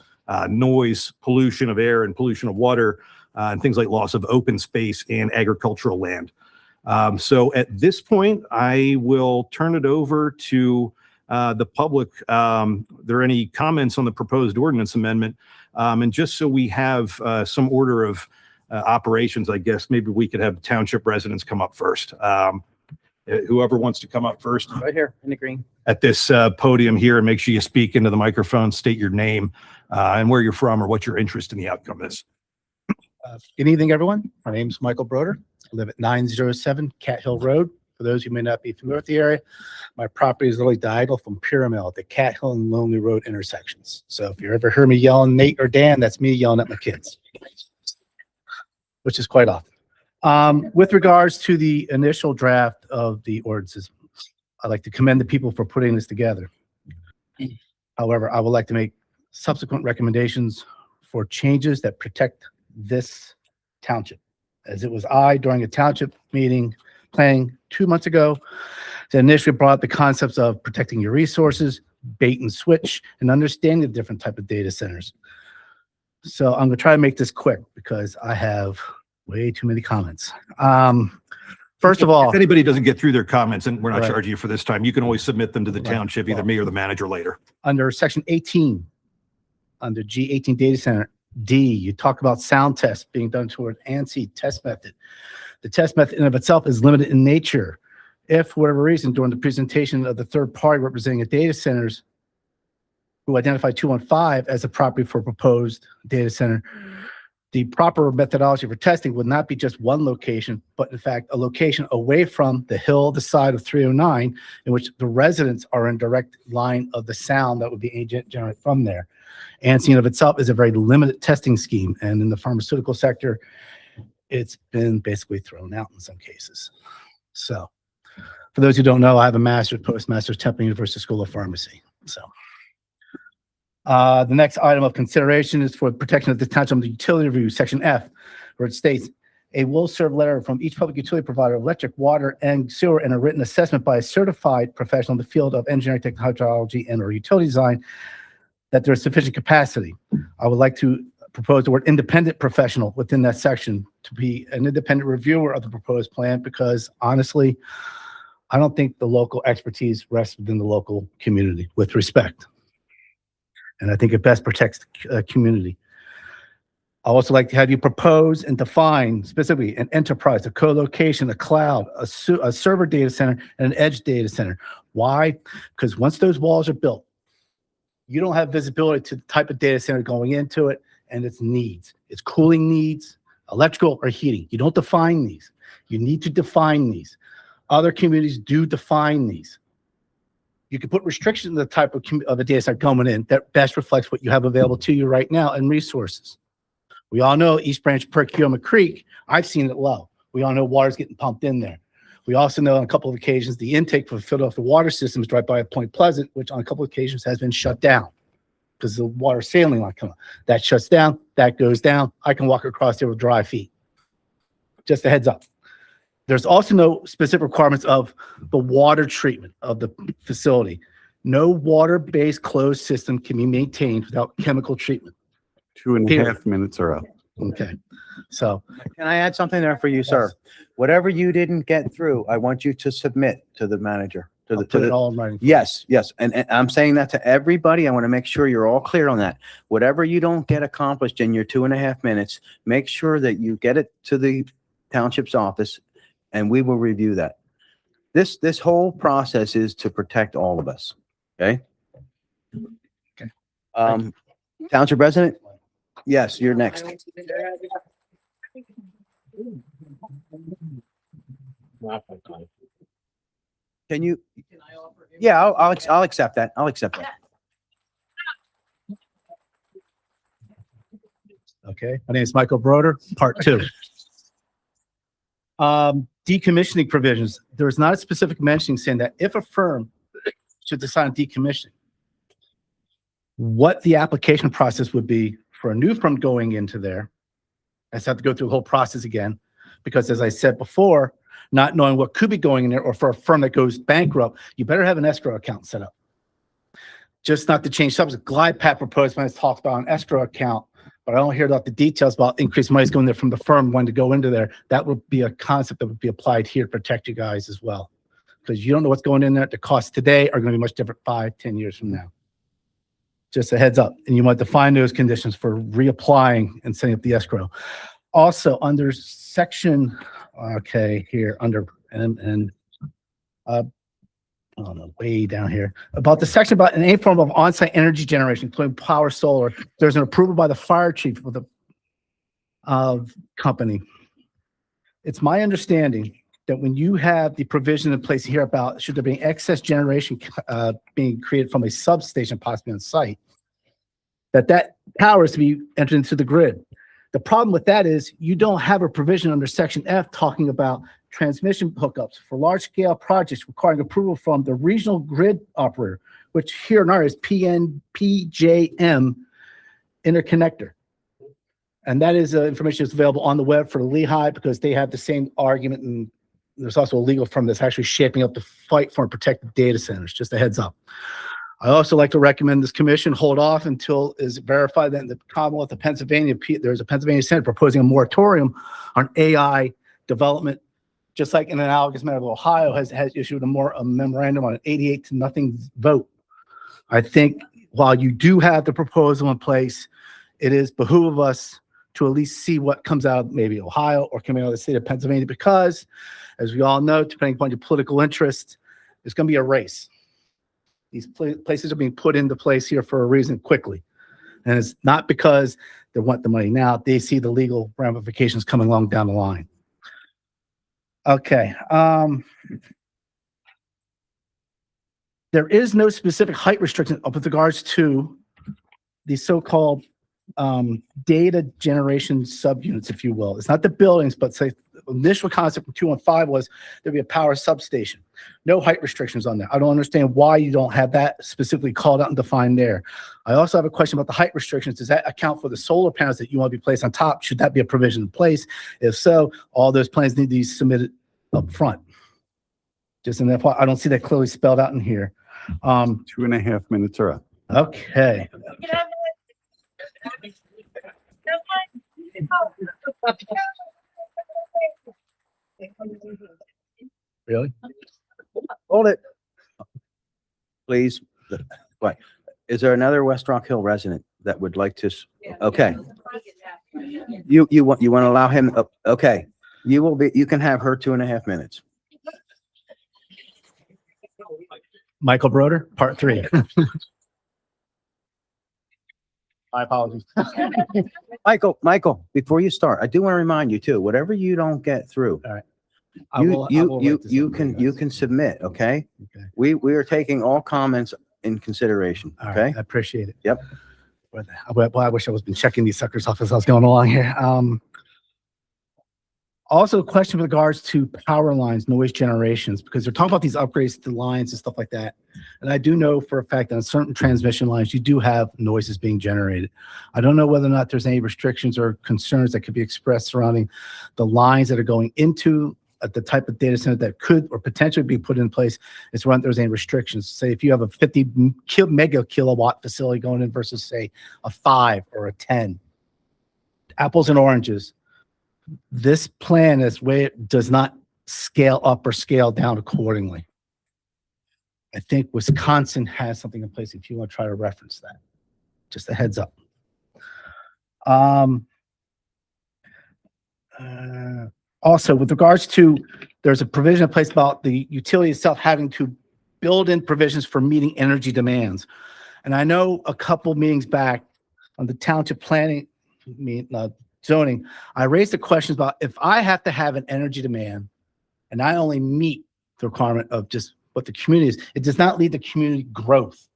noise, pollution of air and pollution of water, and things like loss of open space and agricultural land. So at this point, I will turn it over to the public. Are there any comments on the proposed ordinance amendment? And just so we have some order of operations, I guess maybe we could have township residents come up first. Whoever wants to come up first. Right here in the green. At this podium here, and make sure you speak into the microphone, state your name and where you're from or what your interest in the outcome is. Good evening, everyone. My name is Michael Broder. I live at 907 Cat Hill Road. For those who may not be familiar with the area, my property is literally diagonal from Pyramid at the Cat Hill and Lonely Road intersections. So if you ever hear me yelling Nate or Dan, that's me yelling at my kids, which is quite often. With regards to the initial draft of the ordinances, I'd like to commend the people for putting this together. However, I would like to make subsequent recommendations for changes that protect this township. As it was I, during a township meeting planning 2 months ago, that initially brought up the concepts of protecting your resources, bait and switch, and understanding the different type of data centers. So I'm going to try to make this quick because I have way too many comments. First of all, if anybody doesn't get through their comments, and we're not Right. charging you for this time, you can always submit them to the Right. township, either me or the manager later. under section 18, under G18 data center D, you talk about sound tests being done toward ANSI test method. The test method in of itself is limited in nature. If for whatever reason during the presentation of the third party representing the data centers who identified 215 as a property for proposed data center, the proper methodology for testing would not be just one location, but in fact, a location away from the hill, the side of 309, in which the residents are in direct line of the sound that would be generated from there. ANSI in of itself is a very limited testing scheme. And in the pharmaceutical sector, it's been basically thrown out in some cases. So for those who don't know, I have a master's, postmaster's, Temple University School of Pharmacy. So the next item of consideration is for protection of the township of the utility review, section F, where it states a will serve letter from each public utility provider of electric, water, and sewer, and a written assessment by a certified professional in the field of engineering, technology, hydrology, and or utility design that there is sufficient capacity. I would like to propose the word independent professional within that section to be an independent reviewer of the proposed plan, because honestly, I don't think the local expertise rests within the local community, with respect. And I think it best protects the community. I also like to have you propose and define specifically an enterprise, a co-location, a cloud, a server data center, and an edge data center. Why? Because once those walls are built, you don't have visibility to the type of data center going into it and its needs. Its cooling needs, electrical or heating. You don't define these. You need to define these. Other communities do define these. You can put restrictions on the type of a data center coming in that best reflects what you have available to you right now and resources. We all know East Branch, Perkioma Creek, I've seen it low. We all know water's getting pumped in there. We also know on a couple of occasions, the intake for Philadelphia water system is right by Point Pleasant, which on a couple of occasions has been shut down because the water sailing line come up. That shuts down, that goes down. I can walk across there with dry feet. Just a heads up. There's also no specific requirements of the water treatment of the facility. No water-based closed system can be maintained without chemical treatment. 2.5 minutes are up. Okay, so. Can I add something there for you, sir? Whatever you didn't get through, I want you to submit to the manager, to I'll the, put to it the, all in writing. yes, yes. And I'm saying that to everybody. I want to make sure you're all clear on that. Whatever you don't get accomplished in your 2.5 minutes, make sure that you get it to the township's office and we will review that. This whole process is to protect all of us. Okay? Okay. Township resident? Yes, you're next. Can you? Yeah, I'll accept that. I'll accept that. Okay, my name is Michael Broder, part 2. Decommissioning provisions. There is not a specific mentioning saying that if a firm should decide on decommissioning, what the application process would be for a new firm going into there. I just have to go through the whole process again, because as I said before, not knowing what could be going in there, or for a firm that goes bankrupt, you better have an escrow account set up. Just not to change subject, glide path proposed when it talks about an escrow account, but I don't hear about the details about increased monies going there from the firm when to go into there. That would be a concept that would be applied here to protect you guys as well. Because you don't know what's going in there. The costs today are going to be much different 5-10 years from now. Just a heads up. And you might define those conditions for reapplying and setting up the escrow. Also under section, okay, here under, I don't know, way down here, about the section about any form of on-site energy generation, including power, solar. There's an approval by the fire chief of the company. It's my understanding that when you have the provision in place here about should there be excess generation being created from a substation possibly on site, that power is to be entered into the grid. The problem with that is you don't have a provision under section F talking about transmission hookups for large-scale projects requiring approval from the regional grid operator, which here in our is PJM interconnector. And that is information that's available on the web for the Lehigh, because they have the same argument, and there's also a legal firm that's actually shaping up the fight for protected data centers. Just a heads up. I also like to recommend this commission hold off until is verified that in the Commonwealth of Pennsylvania, there's a Pennsylvania Senate proposing a moratorium on AI development, just like in an analogous matter of Ohio has issued a memorandum on an 88-0 vote. I think while you do have the proposal in place, it is behoove of us to at least see what comes out of maybe Ohio or coming out of the state of Pennsylvania, because as we all know, depending upon your political interest, there's going to be a race. These places are being put into place here for a reason quickly. And it's not because they want the money now. They see the legal ramifications coming along down the line. Okay. There is no specific height restriction with regards to the so-called data generation subunits, if you will. It's not the buildings, but say initial concept from 215 was there'd be a power substation. No height restrictions on that. I don't understand why you don't have that specifically called out and defined there. I also have a question about the height restrictions. Does that account for the solar panels that you want to be placed on top? Should that be a provision in place? If so, all those plans need to be submitted up front. Just in that part, I don't see that clearly spelled out in here. 2.5 minutes are up. Okay. Really? Hold it. Please. What? Is there another West Rock Hill resident that would like to? Okay. You want to allow him, okay. You can have her 2.5 minutes. Michael Broder, part 3. My apologies. Michael, before you start, I do want to remind you too, whatever you don't get through, I will write this you up for can guys. submit, okay? Okay. We are taking all comments in consideration, All okay? right, I appreciate it. Yep. Well, I wish I was been checking these suckers off as I was going along here. Also, a question with regards to power lines, noise generations, because they're talking about these upgrades to lines and stuff like that. And I do know for a fact that on certain transmission lines, you do have noises being generated. I don't know whether or not there's any restrictions or concerns that could be expressed surrounding the lines that are going into the type of data center that could or potentially be put in place. It's when there's any restrictions. Say if you have a 50 mega kilowatt facility going in versus say a 5 or a 10. Apples and oranges. This plan is where it does not scale up or scale down accordingly. I think Wisconsin has something in place if you want to try to reference that. Just a heads up. Also, with regards to, there's a provision in place about the utility itself having to build in provisions for meeting energy demands. And I know a couple meetings back on the township planning zoning, I raised the questions about if I have to have an energy demand and I only meet the requirement of just what the community is, it does not lead to community growth.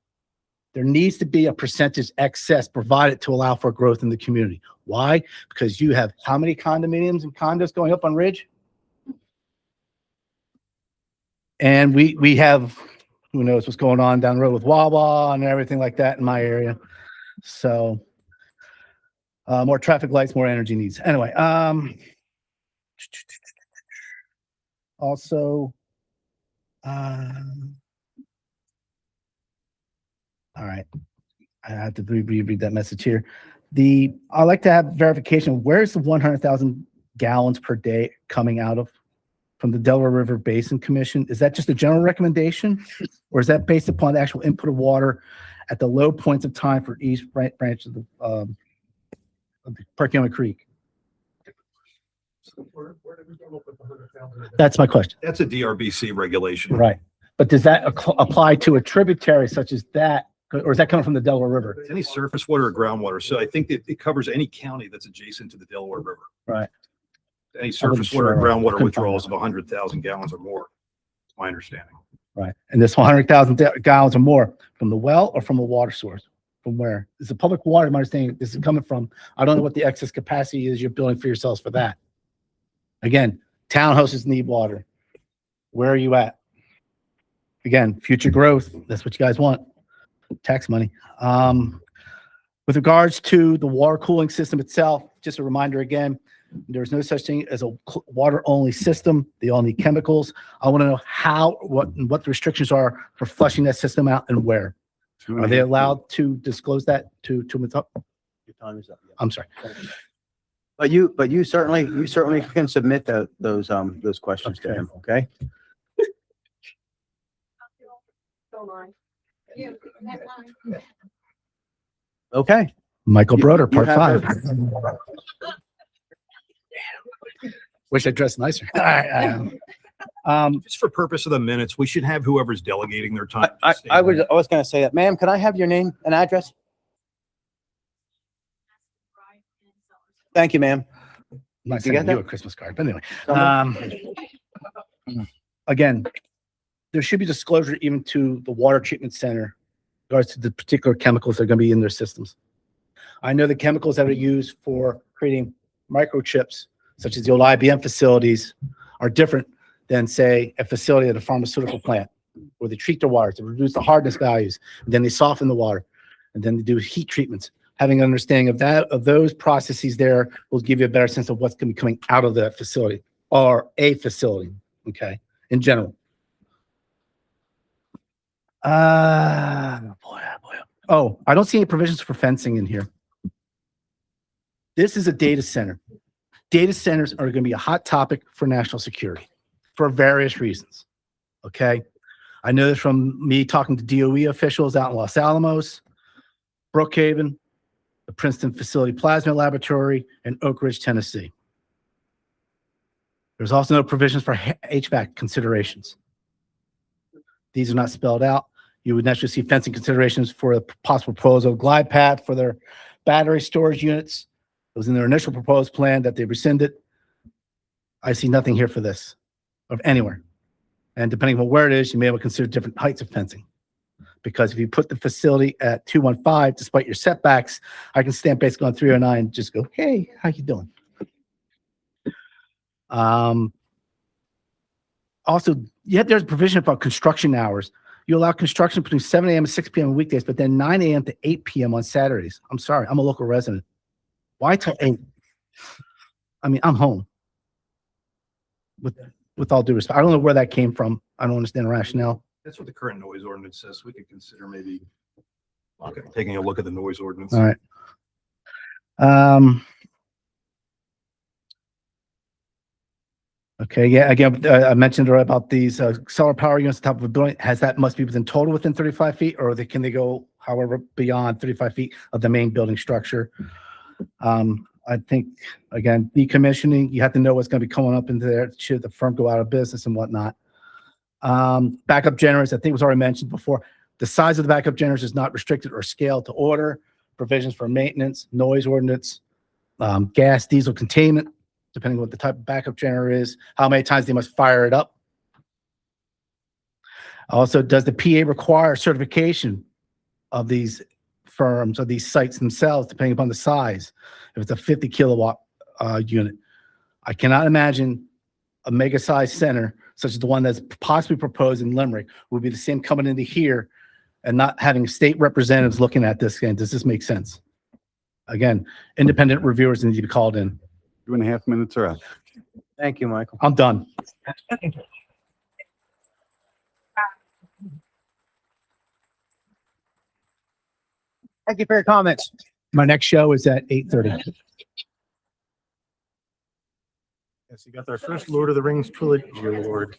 There needs to be a percentage excess provided to allow for growth in the community. Why? Because you have how many condominiums and condos going up on Ridge? And we have, who knows what's going on down the road with Wawa and everything like that in my area. So more traffic lights, more energy needs. Anyway, also, all right, I have to reread that message here. I like to have verification. Where's the 100,000 gallons per day coming out of from the Delaware River Basin Commission? Is that just a general recommendation, or is that based upon the actual input of water at the low points of time for each branch of the Perkiomen Creek? That's my question. That's a DRBC regulation. Right. But does that apply to a tributary such as that, or is that coming from the Delaware River? It's any surface water or groundwater. So I think that it covers any county that's adjacent to the Delaware River. Right. Any surface water or groundwater withdrawals of 100,000 gallons or more. That's my understanding. Right. And this 100,000 gallons or more from the well or from a water source? From where? Is the public water, my understanding, this is coming from, I don't know what the excess capacity is you're building for yourselves for that. Again, townhouses need water. Where are you at? Again, future growth. That's what you guys want. Tax money. With regards to the water cooling system itself, just a reminder again, there's no such thing as a water only system. They all need chemicals. I want to know what the restrictions are for flushing that system out and where. Are they allowed to disclose that to Your time is up. I'm sorry. But you certainly can submit those questions to him, okay? Okay. Michael Broder, You part have 5. Wish I dressed nicer. All right, Just for purpose of the minutes, we should have whoever's delegating their time. I was going to say that. Ma'am, can I have your name and address? Thank you, ma'am. I'm not You sending got you that? a Christmas card, but anyway. Again, there should be disclosure even to the water treatment center in regards to the particular chemicals that are going to be in their systems. I know the chemicals that are used for creating microchips, such as the old IBM facilities, are different than, say, a facility at a pharmaceutical plant, where they treat their water to reduce the hardness values, and then they soften the water, and then they do heat treatments. Having an understanding of that, of those processes there, will give you a better sense of what's going to be coming out of that facility or a facility, okay, in general. Oh, I don't see any provisions for fencing in here. This is a data center. Data centers are going to be a hot topic for national security for various reasons. Okay. I know this from me talking to DOE officials out in Los Alamos, Brookhaven, the Princeton Facility Plasma Laboratory, and Oak Ridge, Tennessee. There's also no provisions for HVAC considerations. These are not spelled out. You would naturally see fencing considerations for a possible proposal glide path for their battery storage units. It was in their initial proposed plan that they rescinded. I see nothing here for this, of anywhere. And depending on where it is, you may have to consider different heights of fencing. Because if you put the facility at 215, despite your setbacks, I can stand basically on 309 and just go, hey, how you doing? Also, there's a provision about construction hours. You allow construction between 7 a.m. and 6 p.m. on weekdays, but then 9 a.m. to 8 p.m. on Saturdays. I'm sorry, I'm a local resident. Why till 8? I mean, I'm home. With all due respect, I don't know where that came from. I don't understand the rationale. That's what the current noise ordinance says. We could consider maybe taking a look at the noise ordinance. All right. Okay, yeah, again, I mentioned about these solar power units on top of a building. Must be within 35 feet, or can they go however beyond 35 feet of the main building structure? I think, again, decommissioning, you have to know what's going to be coming up into there should the firm go out of business and whatnot. Backup generators, I think was already mentioned before. The size of the backup generators is not restricted or scaled to order. Provisions for maintenance, noise ordinance, gas, diesel containment, depending on what the type of backup generator is, how many times they must fire it up. Also, does the PA require certification of these firms or these sites themselves, depending upon the size? If it's a 50 kilowatt unit, I cannot imagine a mega size center such as the one that's possibly proposed in Limerick would be the same coming into here and not having state representatives looking at this. And does this make sense? Again, independent reviewers need to be called in. 2.5 minutes are up. Thank you, Michael. I'm done. Thank you for your comments. My next show is at 8:30. Yes, you got our first Lord of the Rings trilogy award.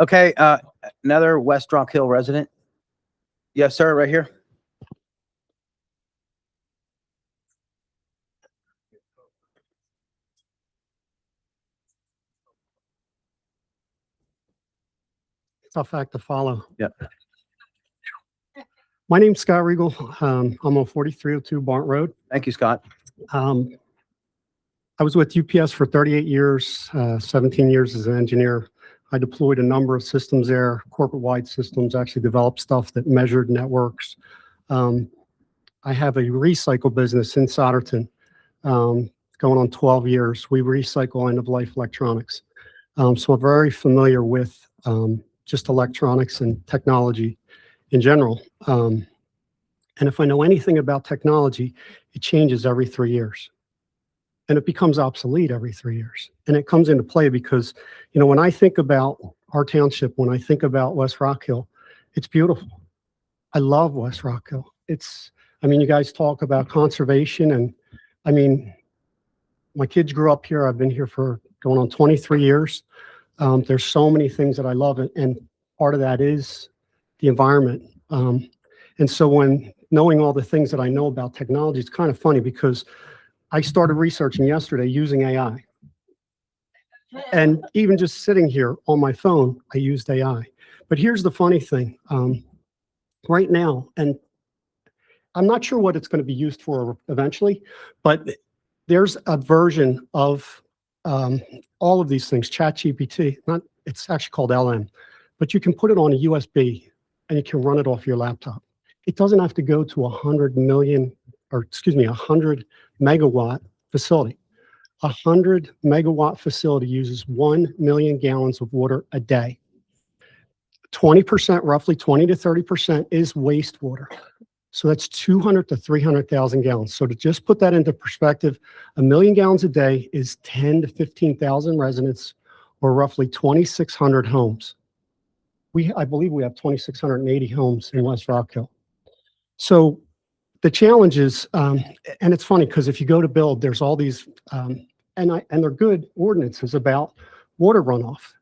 Okay, another West Rock Hill resident. Yes, sir, right here. Tough act to follow. Yeah. My name's Scott Riegel. I'm on 4302 Barnt Road. Thank you, Scott. I was with UPS for 38 years, 17 years as an engineer. I deployed a number of systems there, corporate-wide systems, actually developed stuff that measured networks. I have a recycle business in Solderton, going on 12 years. We recycle end-of-life electronics. So I'm very familiar with just electronics and technology in general. And if I know anything about technology, it changes every 3 years. And it becomes obsolete every 3 years. And it comes into play because, you know, when I think about our township, when I think about West Rock Hill, it's beautiful. I love West Rock Hill. I mean, you guys talk about conservation, and I mean, my kids grew up here. I've been here for going on 23 years. There's so many things that I love, and part of that is the environment. And so when knowing all the things that I know about technology, it's kind of funny because I started researching yesterday using AI. And even just sitting here on my phone, I used AI. But here's the funny thing. Right now, and I'm not sure what it's going to be used for eventually, but there's a version of all of these things, ChatGPT, it's actually called LM, but you can put it on a USB and you can run it off your laptop. It doesn't have to go to 100 megawatt facility. 100 megawatt facility uses 1 million gallons of water a day. 20%, roughly 20 to 30% is wastewater. So that's 200 to 300,000 gallons. So to just put that into perspective, 1 million gallons a day is 10 to 15,000 residents, or roughly 2,600 homes. I believe we have 2,680 homes in West Rock Hill. So the challenge is, and it's funny because if you go to build, there's all these, and they're good ordinances about water runoff.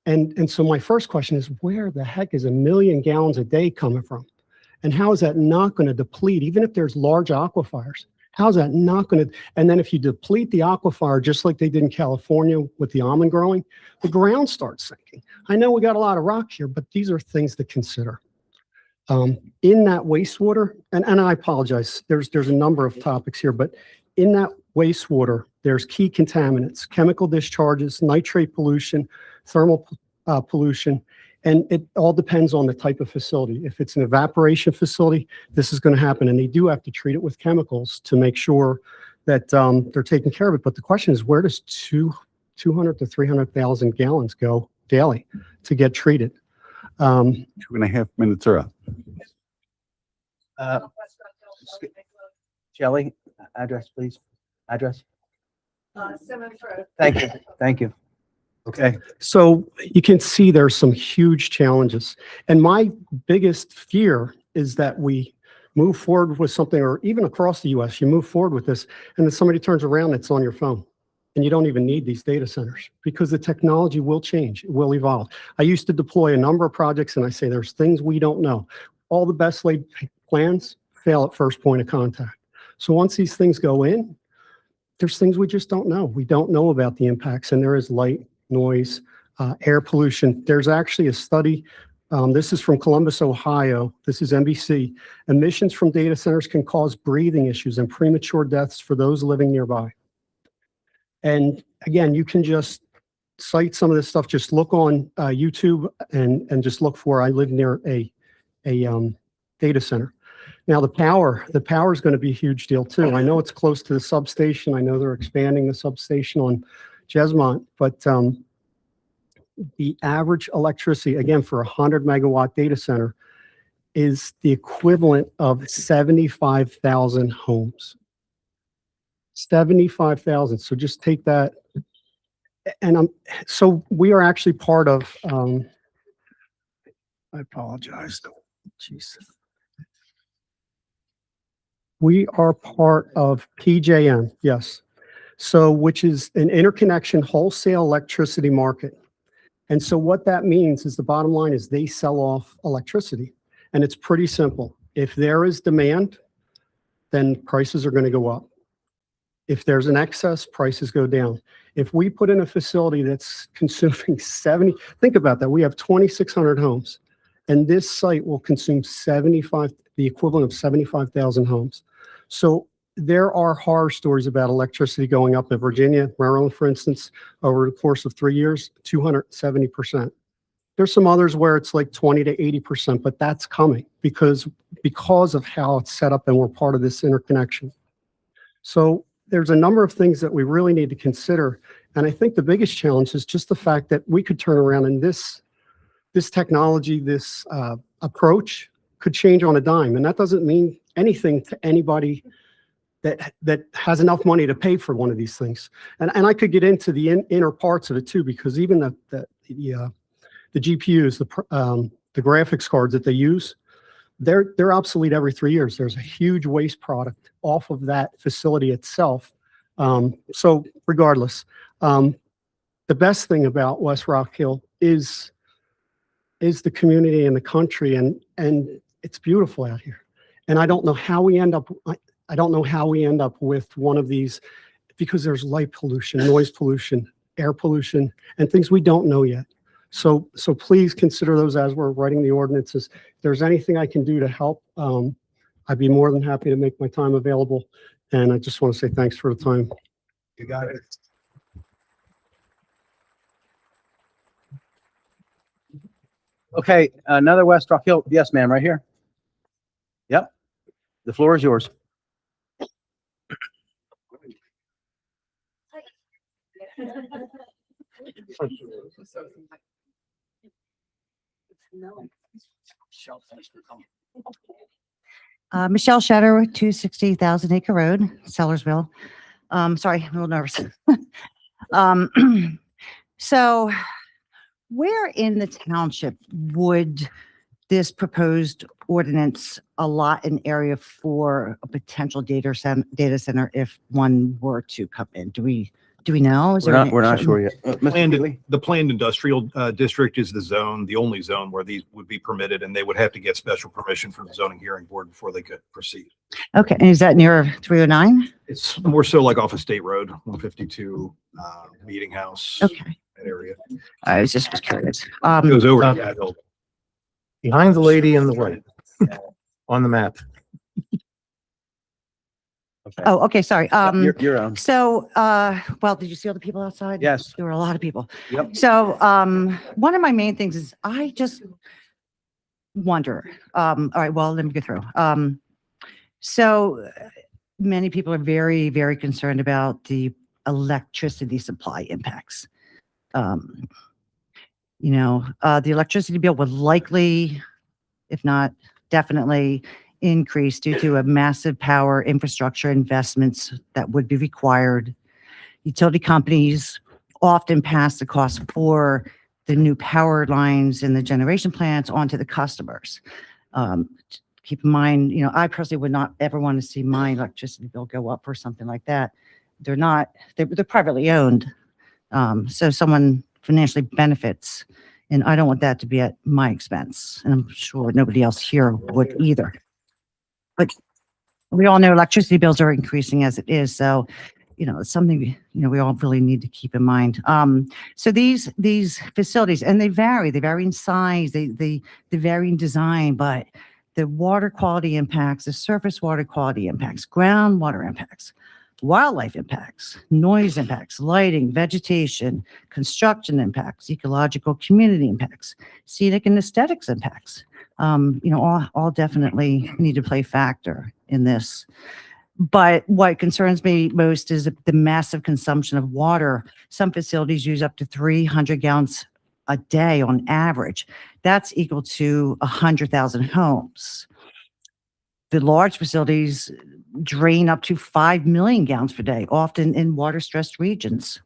And so my first question is, where the heck is 1 million gallons a day coming from? And how is that not going to deplete, even if there's large aquifers? How's that not going to, and then if you deplete the aquifer, just like they did in California with the almond growing, the ground starts sinking. I know we got a lot of rock here, but these are things to consider. In that wastewater, and I apologize, there's a number of topics here, but in that wastewater, there's key contaminants, chemical discharges, nitrate pollution, thermal pollution, and it all depends on the type of facility. If it's an evaporation facility, this is going to happen, and they do have to treat it with chemicals to make sure that they're taking care of it. But the question is, where does 200 to 300,000 gallons go daily to get treated? 2.5 minutes are up. Shelley, address, please. Address. Thank you. Thank you. Okay. So you can see there's some huge challenges. And my biggest fear is that we move forward with something, or even across the US, you move forward with this, and then somebody turns around, it's on your phone. And you don't even need these data centers because the technology will change, it will evolve. I used to deploy a number of projects, and I say there's things we don't know. All the best laid plans fail at first point of contact. So once these things go in, there's things we just don't know. We don't know about the impacts, and there is light, noise, air pollution. There's actually a study, this is from Columbus, Ohio. This is NBC. Emissions from data centers can cause breathing issues and premature deaths for those living nearby. And again, you can just cite some of this stuff. Just look on YouTube and just look for, I live near a data center. Now the power is going to be a huge deal too. I know it's close to the substation. I know they're expanding the substation on Jesmont, but the average electricity, again, for a 100 megawatt data center is the equivalent of 75,000 homes. 75,000. So just take that. And so we are actually part of, I apologize. Jesus. We are part of PJM, yes. So, which is an interconnection wholesale electricity market. And so what that means is the bottom line is they sell off electricity. And it's pretty simple. If there is demand, then prices are going to go up. If there's an excess, prices go down. If we put in a facility that's consuming 70, think about that. We have 2,600 homes, and this site will consume the equivalent of 75,000 homes. So there are horror stories about electricity going up in Virginia, Maryland, for instance, over the course of 3 years, 270%. There's some others where it's like 20 to 80%, but that's coming because of how it's set up and we're part of this interconnection. So there's a number of things that we really need to consider. And I think the biggest challenge is just the fact that we could turn around and this technology, this approach could change on a dime. And that doesn't mean anything to anybody that has enough money to pay for one of these things. And I could get into the inner parts of it too, because even the GPUs, the graphics cards that they use, they're obsolete every 3 years. There's a huge waste product off of that facility itself. So regardless, the best thing about West Rock Hill is the community and the country, and it's beautiful out here. And I don't know how we end up. I don't know how we end up with one of these, because there's light pollution, noise pollution, air pollution, and things we don't know yet. So please consider those as we're writing the ordinances. If there's anything I can do to help, I'd be more than happy to make my time available. And I just want to say thanks for the time. You got it. Okay, another West Rock Hill. Yes, ma'am, right here. Yep. The floor is yours. Michelle Shutter, 260 Thousand Acre Road, Sellersville. Sorry, I'm a little nervous. So where in the township would this proposed ordinance allot an area for a potential data center if one were to come in? Do Do we know? Is We're there not, we're not sure yet. Mr. Planned, Keeley? the planned industrial district is the zone, the only zone where these would be permitted, and they would have to get special permission from the zoning hearing board before they could proceed. Okay, and is that near 309? It's more so like off of State Road, 152, Meeting House, Okay, that area. I was just curious. Goes over. Uh, Yeah, they'll- Behind the lady in the white on the map. Oh, okay, sorry. Your own. So, well, did you see all the people outside? Yes. There were a lot of people. Yep. So, one of my main things is I just wonder, all right, well, let me go through. So many people are very, very concerned about the electricity supply impacts. The electricity bill would likely, if not definitely, increase due to a massive power infrastructure investments that would be required. Utility companies often pass the cost for the new power lines and the generation plants onto the customers. Keep in mind, I personally would not ever want to see my electricity bill go up or something like that. They're privately owned. So someone financially benefits, and I don't want that to be at my expense. And I'm sure nobody else here would either. But we all know electricity bills are increasing as it is. So, it's something, we all really need to keep in mind. So these facilities, and they vary in size, they vary in design, but the water quality impacts, the surface water quality impacts, groundwater impacts, wildlife impacts, noise impacts, lighting, vegetation, construction impacts, ecological community impacts, scenic and aesthetics impacts. All definitely need to play factor in this. But what concerns me most is the massive consumption of water. Some facilities use up to 300 gallons a day on average. That's equal to 100,000 homes. The large facilities drain up to 5 million gallons per day, often in water-stressed regions.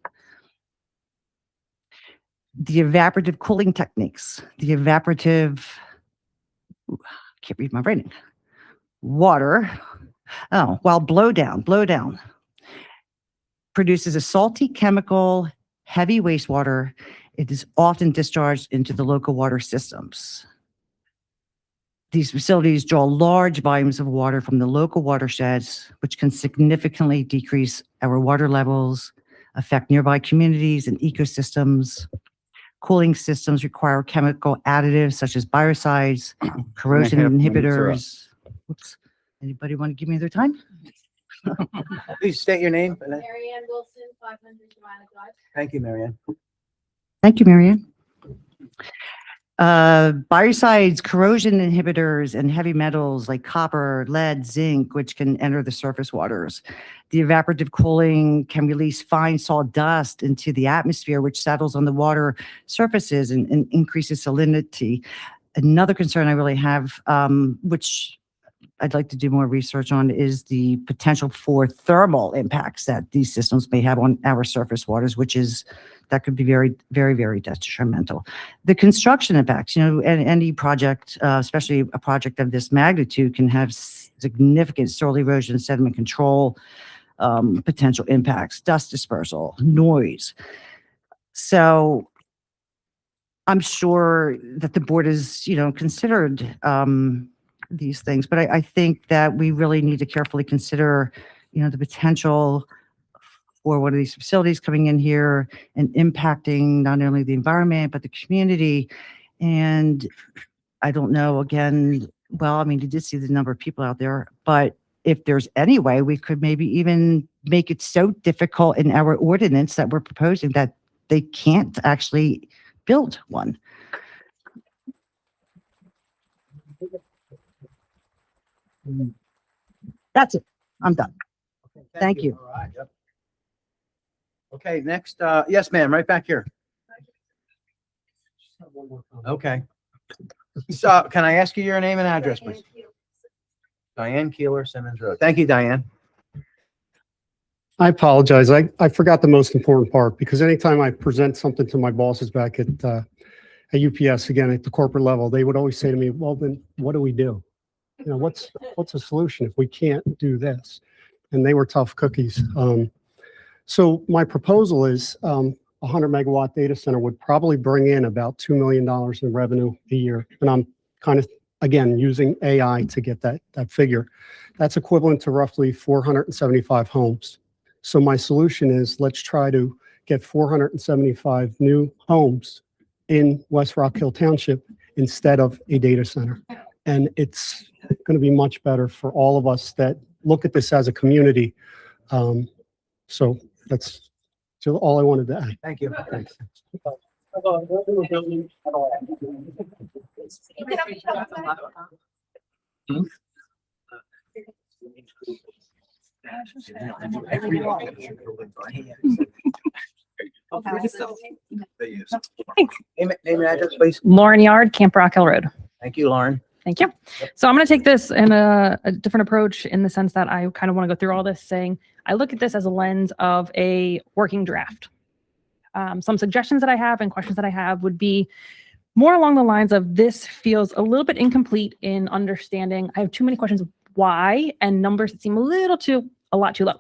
The evaporative cooling techniques, can't read my writing. Blowdown produces a salty chemical, heavy wastewater. It is often discharged into the local water systems. These facilities draw large volumes of water from the local watersheds, which can significantly decrease our water levels, affect nearby communities and ecosystems. Cooling systems require chemical additives such as biocides, corrosion inhibitors. Oops. Anybody want to give me their time? Please state your name. Marianne Wilson, 500 Joanna Drive. Thank you, Marianne. Thank you, Marianne. Biocides, corrosion inhibitors, and heavy metals like copper, lead, zinc, which can enter the surface waters. The evaporative cooling can release fine sawdust into the atmosphere, which settles on the water surfaces and increases salinity. Another concern I really have, which I'd like to do more research on, is the potential for thermal impacts that these systems may have on our surface waters, that could be very, very, very detrimental. The construction impacts, any project, especially a project of this magnitude, can have significant soil erosion, sediment control, potential impacts, dust dispersal, noise. So I'm sure that the board has, considered these things, but I think that we really need to carefully consider, the potential for one of these facilities coming in here and impacting not only the environment, but the community. And I don't know, again, you did see the number of people out there, but if there's any way we could maybe even make it so difficult in our ordinance that we're proposing that they can't actually build one. That's it. I'm done. Thank you. All right, yep. Okay, next, yes, ma'am, right back here. Okay. So can I ask you your name and address, please? Diane Keeler, Simmons Road. Thank you, Diane. I apologize. I forgot the most important part, because anytime I present something to my bosses back at UPS, again, at the corporate level, they would always say to me, well, then what do we do? What's a solution if we can't do this? And they were tough cookies. So my proposal is a 100 megawatt data center would probably bring in about $2 million in revenue a year. And I'm kind of, again, using AI to get that figure. That's equivalent to roughly 475 homes. So my solution is let's try to get 475 new homes in West Rock Hill Township instead of a data center. And it's going to be much better for all of us that look at this as a community. So that's all I wanted to add. Thank you. Thanks. Name and address, please. Lauren Yard, Camp Rock Hill Road. Thank you, Lauren. Thank you. So I'm going to take this in a different approach in the sense that I kind of want to go through all this saying, I look at this as a lens of a working draft. Some suggestions that I have and questions that I have would be more along the lines of this feels a little bit incomplete in understanding. I have too many questions of why and numbers that seem a lot too low.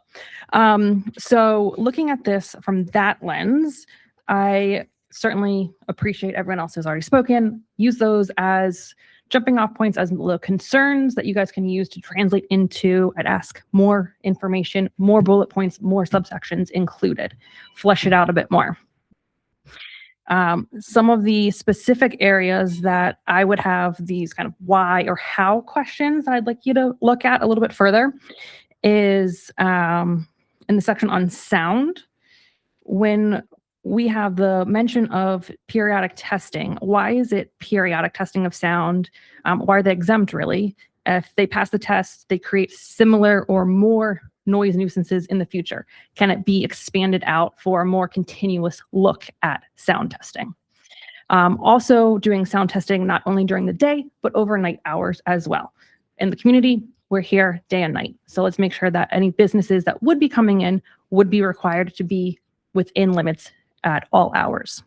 So looking at this from that lens, I certainly appreciate everyone else who's already spoken. Use those as jumping off points, as little concerns that you guys can use to translate into. I'd ask more information, more bullet points, more subsections included. Flesh it out a bit more. Some of the specific areas that I would have these kind of why or how questions that I'd like you to look at a little bit further is in the section on sound. When we have the mention of periodic testing, why is it periodic testing of sound? Why are they exempt really? If they pass the test, they create similar or more noise nuisances in the future. Can it be expanded out for a more continuous look at sound testing? Also doing sound testing not only during the day, but overnight hours as well. In the community, we're here day and night. So let's make sure that any businesses that would be coming in would be required to be within limits at all hours.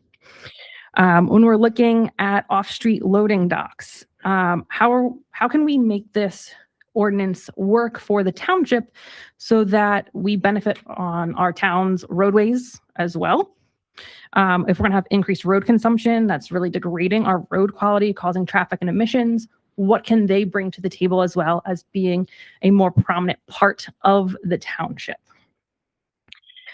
When we're looking at off-street loading docks, how can we make this ordinance work for the township so that we benefit on our town's roadways as well? If we're gonna have increased road consumption, that's really degrading our road quality, causing traffic and emissions. What can they bring to the table as well as being a more prominent part of the township?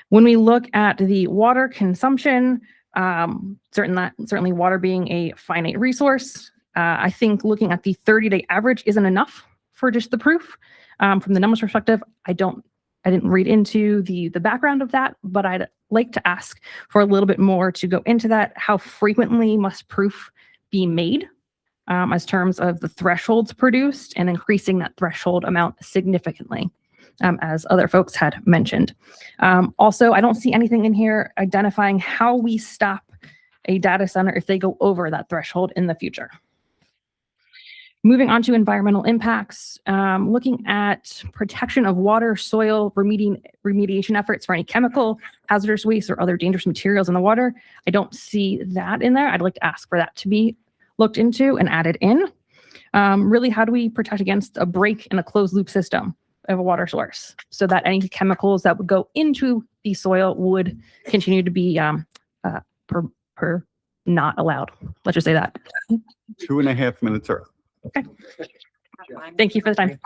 When we look at the water consumption, certainly water being a finite resource, I think looking at the 30-day average isn't enough for just the proof. From the numbers perspective, I didn't read into the background of that, but I'd like to ask for a little bit more to go into that. How frequently must proof be made as terms of the thresholds produced and increasing that threshold amount significantly, as other folks had mentioned. Also, I don't see anything in here identifying how we stop a data center if they go over that threshold in the future. Moving on to environmental impacts, looking at protection of water, soil, remediation efforts for any chemical, hazardous waste, or other dangerous materials in the water. I don't see that in there. I'd like to ask for that to be looked into and added in. Really, how do we protect against a break in a closed loop system of a water source so that any chemicals that would go into the soil would continue to be not allowed? Let's just say that. 2.5 minutes are up. Okay. Thank you for the time.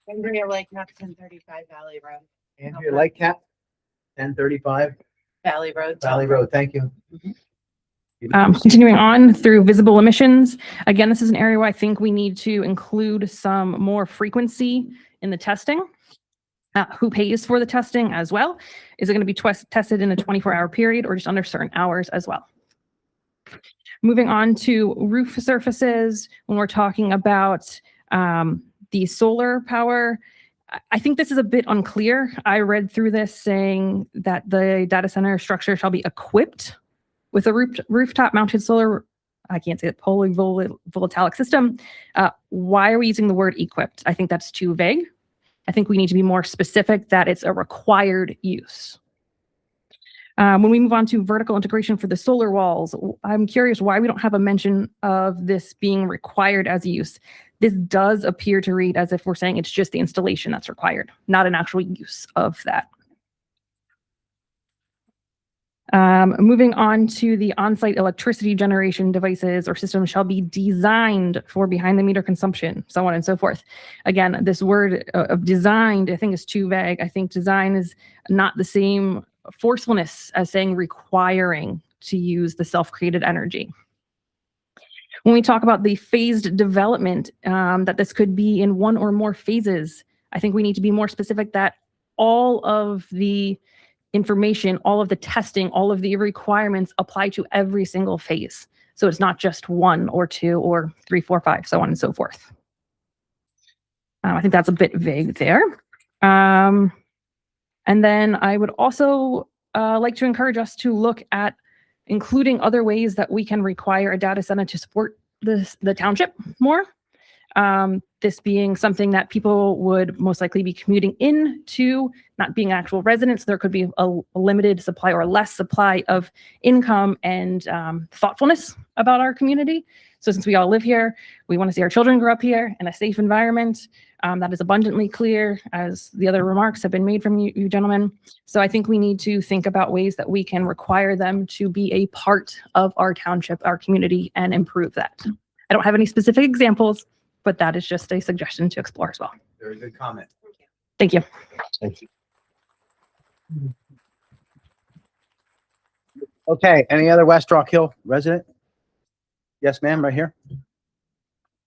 Andrea Lightcap, 1035 Valley Road. Andrea Lightcap, 1035 Valley Road. Valley Road. Thank you. Continuing on through visible emissions. Again, this is an area where I think we need to include some more frequency in the testing. Who pays for the testing as well? Is it going to be tested in a 24-hour period or just under certain hours as well? Moving on to roof surfaces, when we're talking about the solar power, I think this is a bit unclear. I read through this saying that the data center structure shall be equipped with a rooftop mounted solar, I can't say it, polyvoltaic system. Why are we using the word equipped? I think that's too vague. I think we need to be more specific that it's a required use. When we move on to vertical integration for the solar walls, I'm curious why we don't have a mention of this being required as a use. this does appear to read as if we're saying it's just the installation that's required, not an actual use of that. Moving on to the on-site electricity generation devices or systems shall be designed for behind the meter consumption, so on and so forth. Again, this word of designed, I think is too vague. I think design is not the same forcefulness as saying requiring to use the self-created energy. When we talk about the phased development, that this could be in one or more phases, I think we need to be more specific that all of the information, all of the testing, all of the requirements apply to every single phase. So it's not just 1 or 2 or 3, 4, 5, so on and so forth. I think that's a bit vague there. And then I would also like to encourage us to look at including other ways that we can require a data center to support the township more. This being something that people would most likely be commuting into, not being actual residents. There could be a limited supply or less supply of income and thoughtfulness about our community. So since we all live here, we want to see our children grow up here in a safe environment. That is abundantly clear, as the other remarks have been made from you gentlemen. So I think we need to think about ways that we can require them to be a part of our township, our community, and improve that. I don't have any specific examples, but that is just a suggestion to explore as well. Very good comment. Thank you. Thank you. Okay, any other West Rock Hill resident? Yes, ma'am, right here.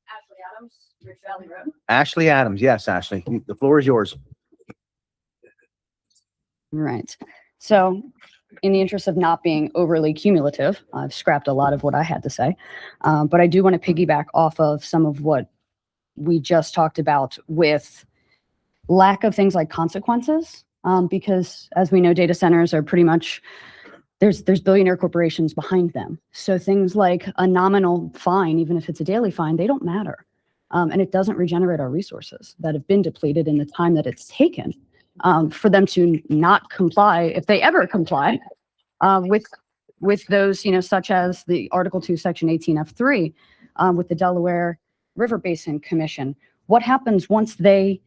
Ashley Adams, Ridge Valley Road. Ashley Adams. Yes, Ashley, the floor is yours. Right. So in the interest of not being overly cumulative, I've scrapped a lot of what I had to say. But I do want to piggyback off of some of what we just talked about with lack of things like consequences. Because as we know, data centers are pretty much, there's billionaire corporations behind them. So things like a nominal fine, even if it's a daily fine, they don't matter. And it doesn't regenerate our resources that have been depleted in the time that it's taken for them to not comply, if they ever comply, with those, such as the Article 2, Section 18F3, with the Delaware River Basin Commission. What happens once they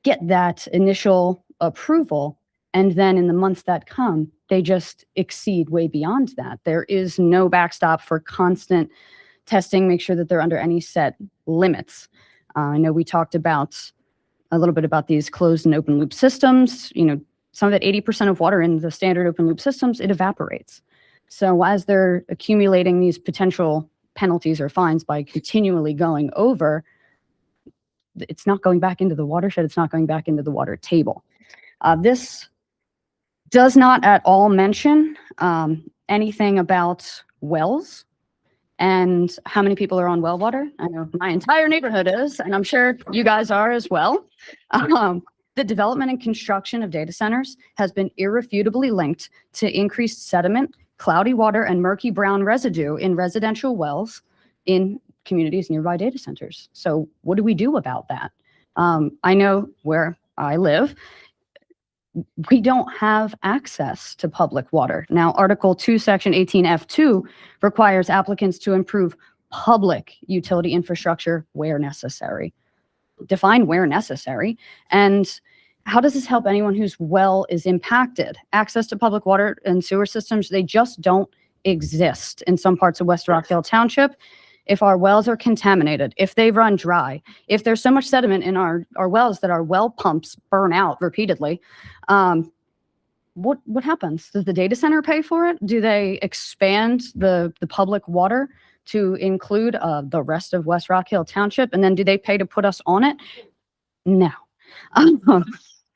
get that initial approval, and then in the months that come, they just exceed way beyond that? There is no backstop for constant testing, make sure that they're under any set limits. I know we talked about a little bit about these closed and open loop systems. Some of that 80% of water in the standard open loop systems, it evaporates. So as they're accumulating these potential penalties or fines by continually going over, it's not going back into the watershed. It's not going back into the water table. This does not at all mention anything about wells and how many people are on well water. I know my entire neighborhood is, and I'm sure you guys are as well. The development and construction of data centers has been irrefutably linked to increased sediment, cloudy water, and murky brown residue in residential wells in communities nearby data centers. So what do we do about that? I know where I live, we don't have access to public water. Now, Article 2, Section 18F2 requires applicants to improve public utility infrastructure where necessary. Define where necessary. And how does this help anyone whose well is impacted? Access to public water and sewer systems, they just don't exist in some parts of West Rock Hill Township. If our wells are contaminated, if they run dry, if there's so much sediment in our wells that our well pumps burn out repeatedly, what happens? Does the data center pay for it? Do they expand the public water to include the rest of West Rock Hill Township? And then do they pay to put us on it? No.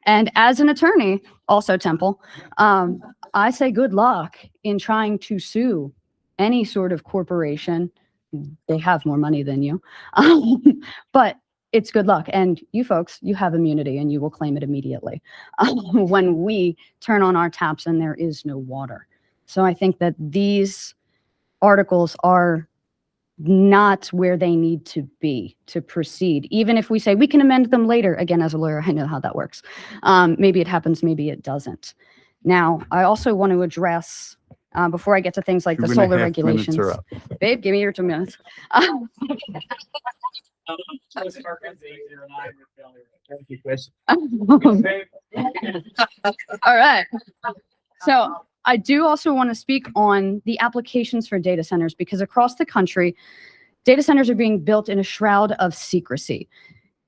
And as an attorney, also Temple, I say good luck in trying to sue any sort of corporation. They have more money than you, but it's good luck. And you folks, you have immunity and you will claim it immediately when we turn on our taps and there is no water. So I think that these articles are not where they need to be to proceed. Even if we say we can amend them later, again, as a lawyer, I know how that works. Maybe it happens, maybe it doesn't. Now, I also want to address before I get to things like the solar regulations. Babe, give me your 2 minutes. Thank you, Chris. All right. So I do also want to speak on the applications for data centers because across the country, data centers are being built in a shroud of secrecy.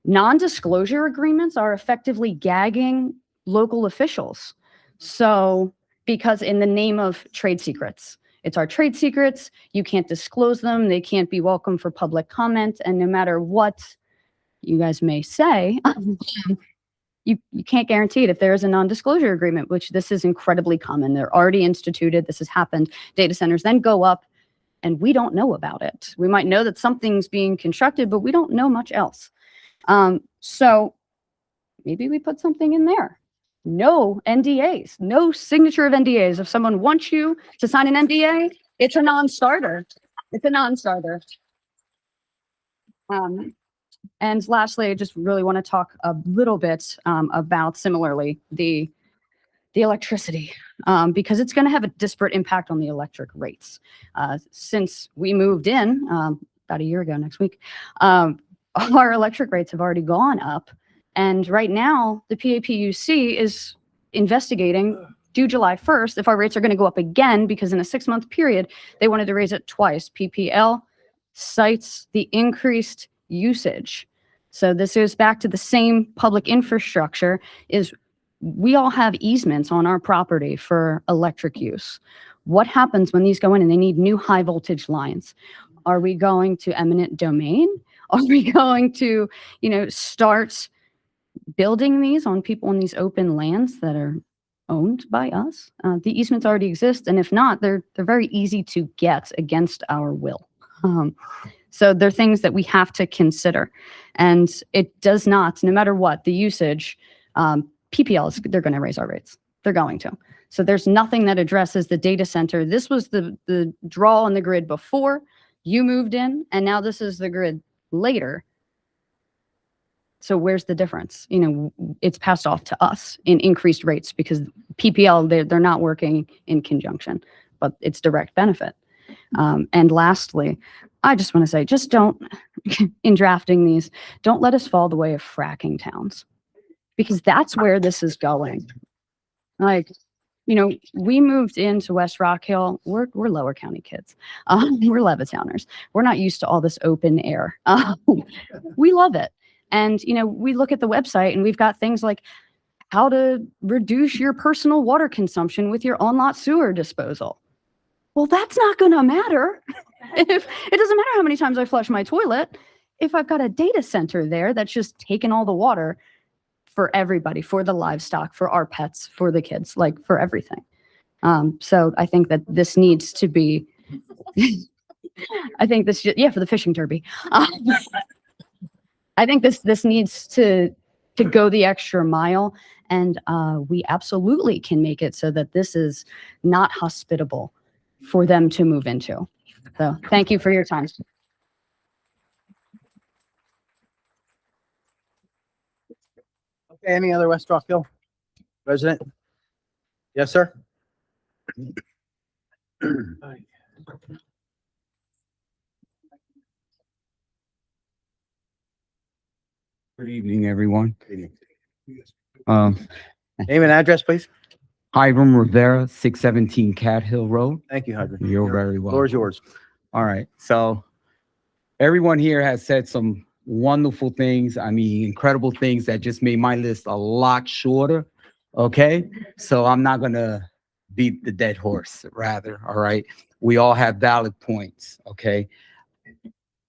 Non-disclosure agreements are effectively gagging local officials. So, because in the name of trade secrets, it's our trade secrets, you can't disclose them, they can't be welcome for public comment, and no matter what you guys may say, you can't guarantee it if there is a non-disclosure agreement, which this is incredibly common. They're already instituted, this has happened. Data centers then go up and we don't know about it. We might know that something's being constructed, but we don't know much else. So maybe we put something in there. No NDAs, no signature of NDAs. If someone wants you to sign an NDA, it's a non-starter. It's a non-starter. And lastly, I just really want to talk a little bit about similarly the electricity, because it's going to have a disparate impact on the electric rates. Since we moved in about a year ago next week, our electric rates have already gone up. And right now, the PAPUC is investigating due July 1st if our rates are going to go up again, because in a 6-month period, they wanted to raise it twice. PPL cites the increased usage. So this goes back to the same public infrastructure is we all have easements on our property for electric use. What happens when these go in and they need new high voltage lines? Are we going to eminent domain? Are we going to, start building these on people on these open lands that are owned by us? The easements already exist, and if not, they're very easy to get against our will. So they're things that we have to consider, and it does not, no matter what the usage, PPLs, they're going to raise our rates. They're going to. So there's nothing that addresses the data center. This was the draw on the grid before you moved in, and now this is the grid later. So where's the difference? It's passed off to us in increased rates because PPL, they're not working in conjunction, but it's direct benefit. And lastly, I just want to say, just don't, in drafting these, don't let us fall the way of fracking towns, because that's where this is going. Like, we moved into West Rock Hill. We're Lower County kids. We're Levittowners. We're not used to all this open air. We love it. And, we look at the website and we've got things like how to reduce your personal water consumption with your on-lot sewer disposal. Well, that's not going to matter. If it doesn't matter how many times I flush my toilet, if I've got a data center there that's just taking all the water for everybody, for the livestock, for our pets, for the kids, like for everything. So I think that this needs to be, I think this, for the fishing derby. I think this needs to go the extra mile, and we absolutely can make it so that this is not hospitable for them to move into. So thank you for your time. Okay, any other West Rock Hill resident? Yes, sir. Good evening, everyone. Name and address, please. Hiram Rivera, 617 Cat Hill Road. Thank you, Hydra. You're very well. Floor is yours. All right. So everyone here has said some wonderful things. I mean, incredible things that just made my list a lot shorter. Okay. So I'm not going to beat the dead horse, rather. All right. We all have valid points. Okay.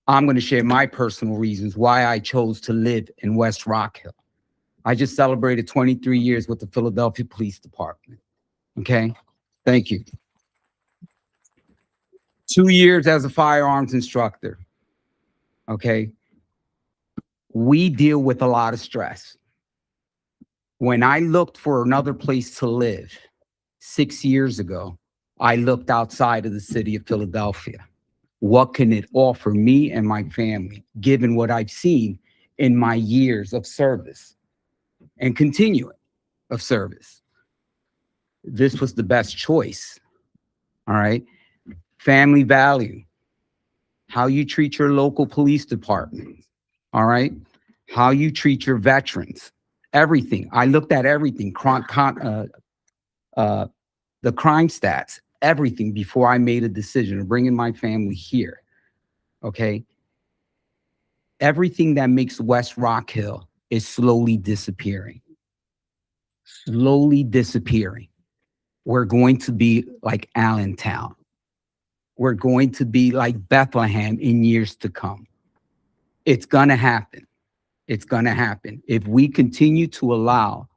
I'm going to share my personal reasons why I chose to live in West Rock Hill. I just celebrated 23 years with the Philadelphia Police Department. Okay. Thank you. 2 years as a firearms instructor. Okay. We deal with a lot of stress. When I looked for another place to live 6 years ago, I looked outside of the city of Philadelphia. What can it offer me and my family, given what I've seen in my years of service and continuing of service? This was the best choice. All right. Family value, how you treat your local police department. all right? How you treat your veterans, everything. I looked at everything, the crime stats, everything before I made a decision of bringing my family here, okay? Everything that makes West Rock Hill is slowly disappearing. Slowly disappearing. We're going to be like Allentown. We're going to be like Bethlehem in years to come. It's going to happen. It's going to happen. If we continue to allow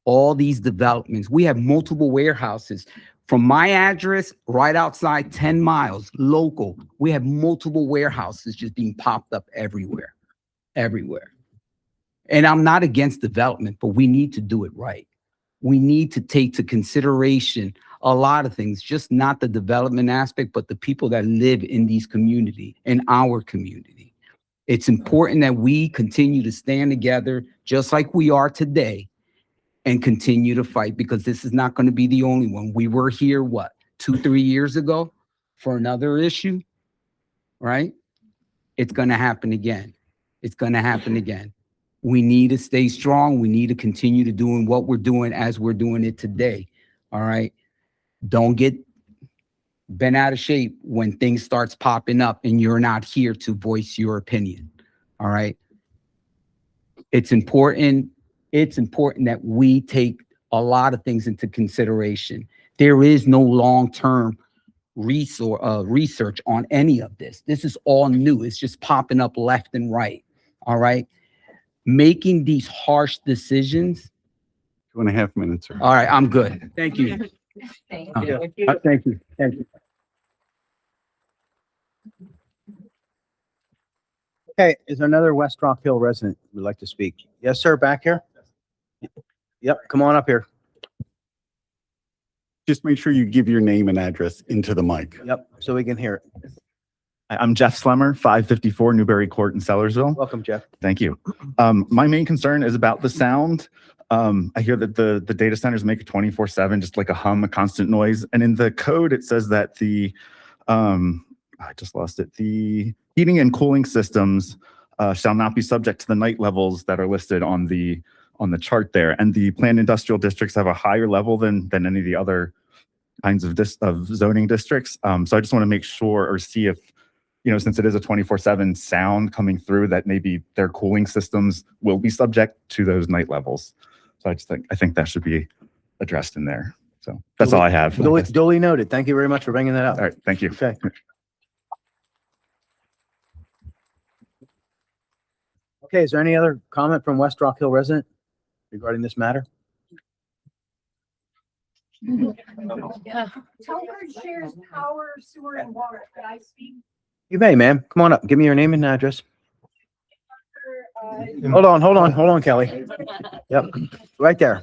all these developments, we have multiple warehouses. From my address, right outside 10 miles, local, we have multiple warehouses just being popped up everywhere, everywhere. And I'm not against development, but we need to do it right. We need to take to consideration a lot of things, just not the development aspect, but the people that live in these community, in our community. It's important that we continue to stand together just like we are today and continue to fight, because this is not going to be the only one. We were here, what, 2-3 years ago for another issue, right? It's going to happen again. It's going to happen again. We need to stay strong. We need to continue to doing what we're doing as we're doing it today. All right. Don't get bent out of shape when things starts popping up and you're not here to voice your opinion. All right. It's important. It's important that we take a lot of things into consideration. There is no long-term research on any of this. This is all new. It's just popping up left and right. All right. Making these harsh decisions. 2.5 minutes. Sir. All right, I'm good. Thank you. Thank you. Thank you. Thank you. Okay, is there another West Rock Hill resident who would like to speak? Yes, sir, back here. Yep, come on up here. Just make sure you give your name and address into the mic. Yep, so we can hear it. I'm Jeff Slemmer, 554 Newberry Court in Sellersville. Welcome, Jeff. Thank you. My main concern is about the sound. I hear that the data centers make it 24/7, just like a hum, a constant noise. And in the code, it says that the, I just lost it, the heating and cooling systems shall not be subject to the night levels that are listed on the chart there. And the planned industrial districts have a higher level than any of the other kinds of zoning districts. So I just want to make sure or see if, you know, since it is a 24/7 sound coming through, that maybe their cooling systems will be subject to those night levels. So I think that should be addressed in there. So that's all I have. Duly noted. Thank you very much for bringing that up. All right. Thank you. Okay. Okay, is there any other comment from West Rock Hill resident regarding this matter? Yeah. Telford shares power, sewer, and water. Could I speak? You may, ma'am. Come on up. Give me your name and address. Hold on, Kelly. Yep, right there.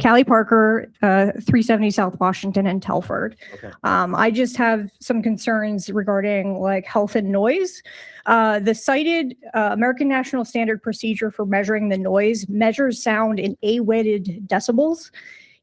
Callie Parker, 370 South Washington in Telford. Okay. I just have some concerns regarding like health and noise. The cited American National Standard Procedure for measuring the noise measures sound in A-weighted decibels.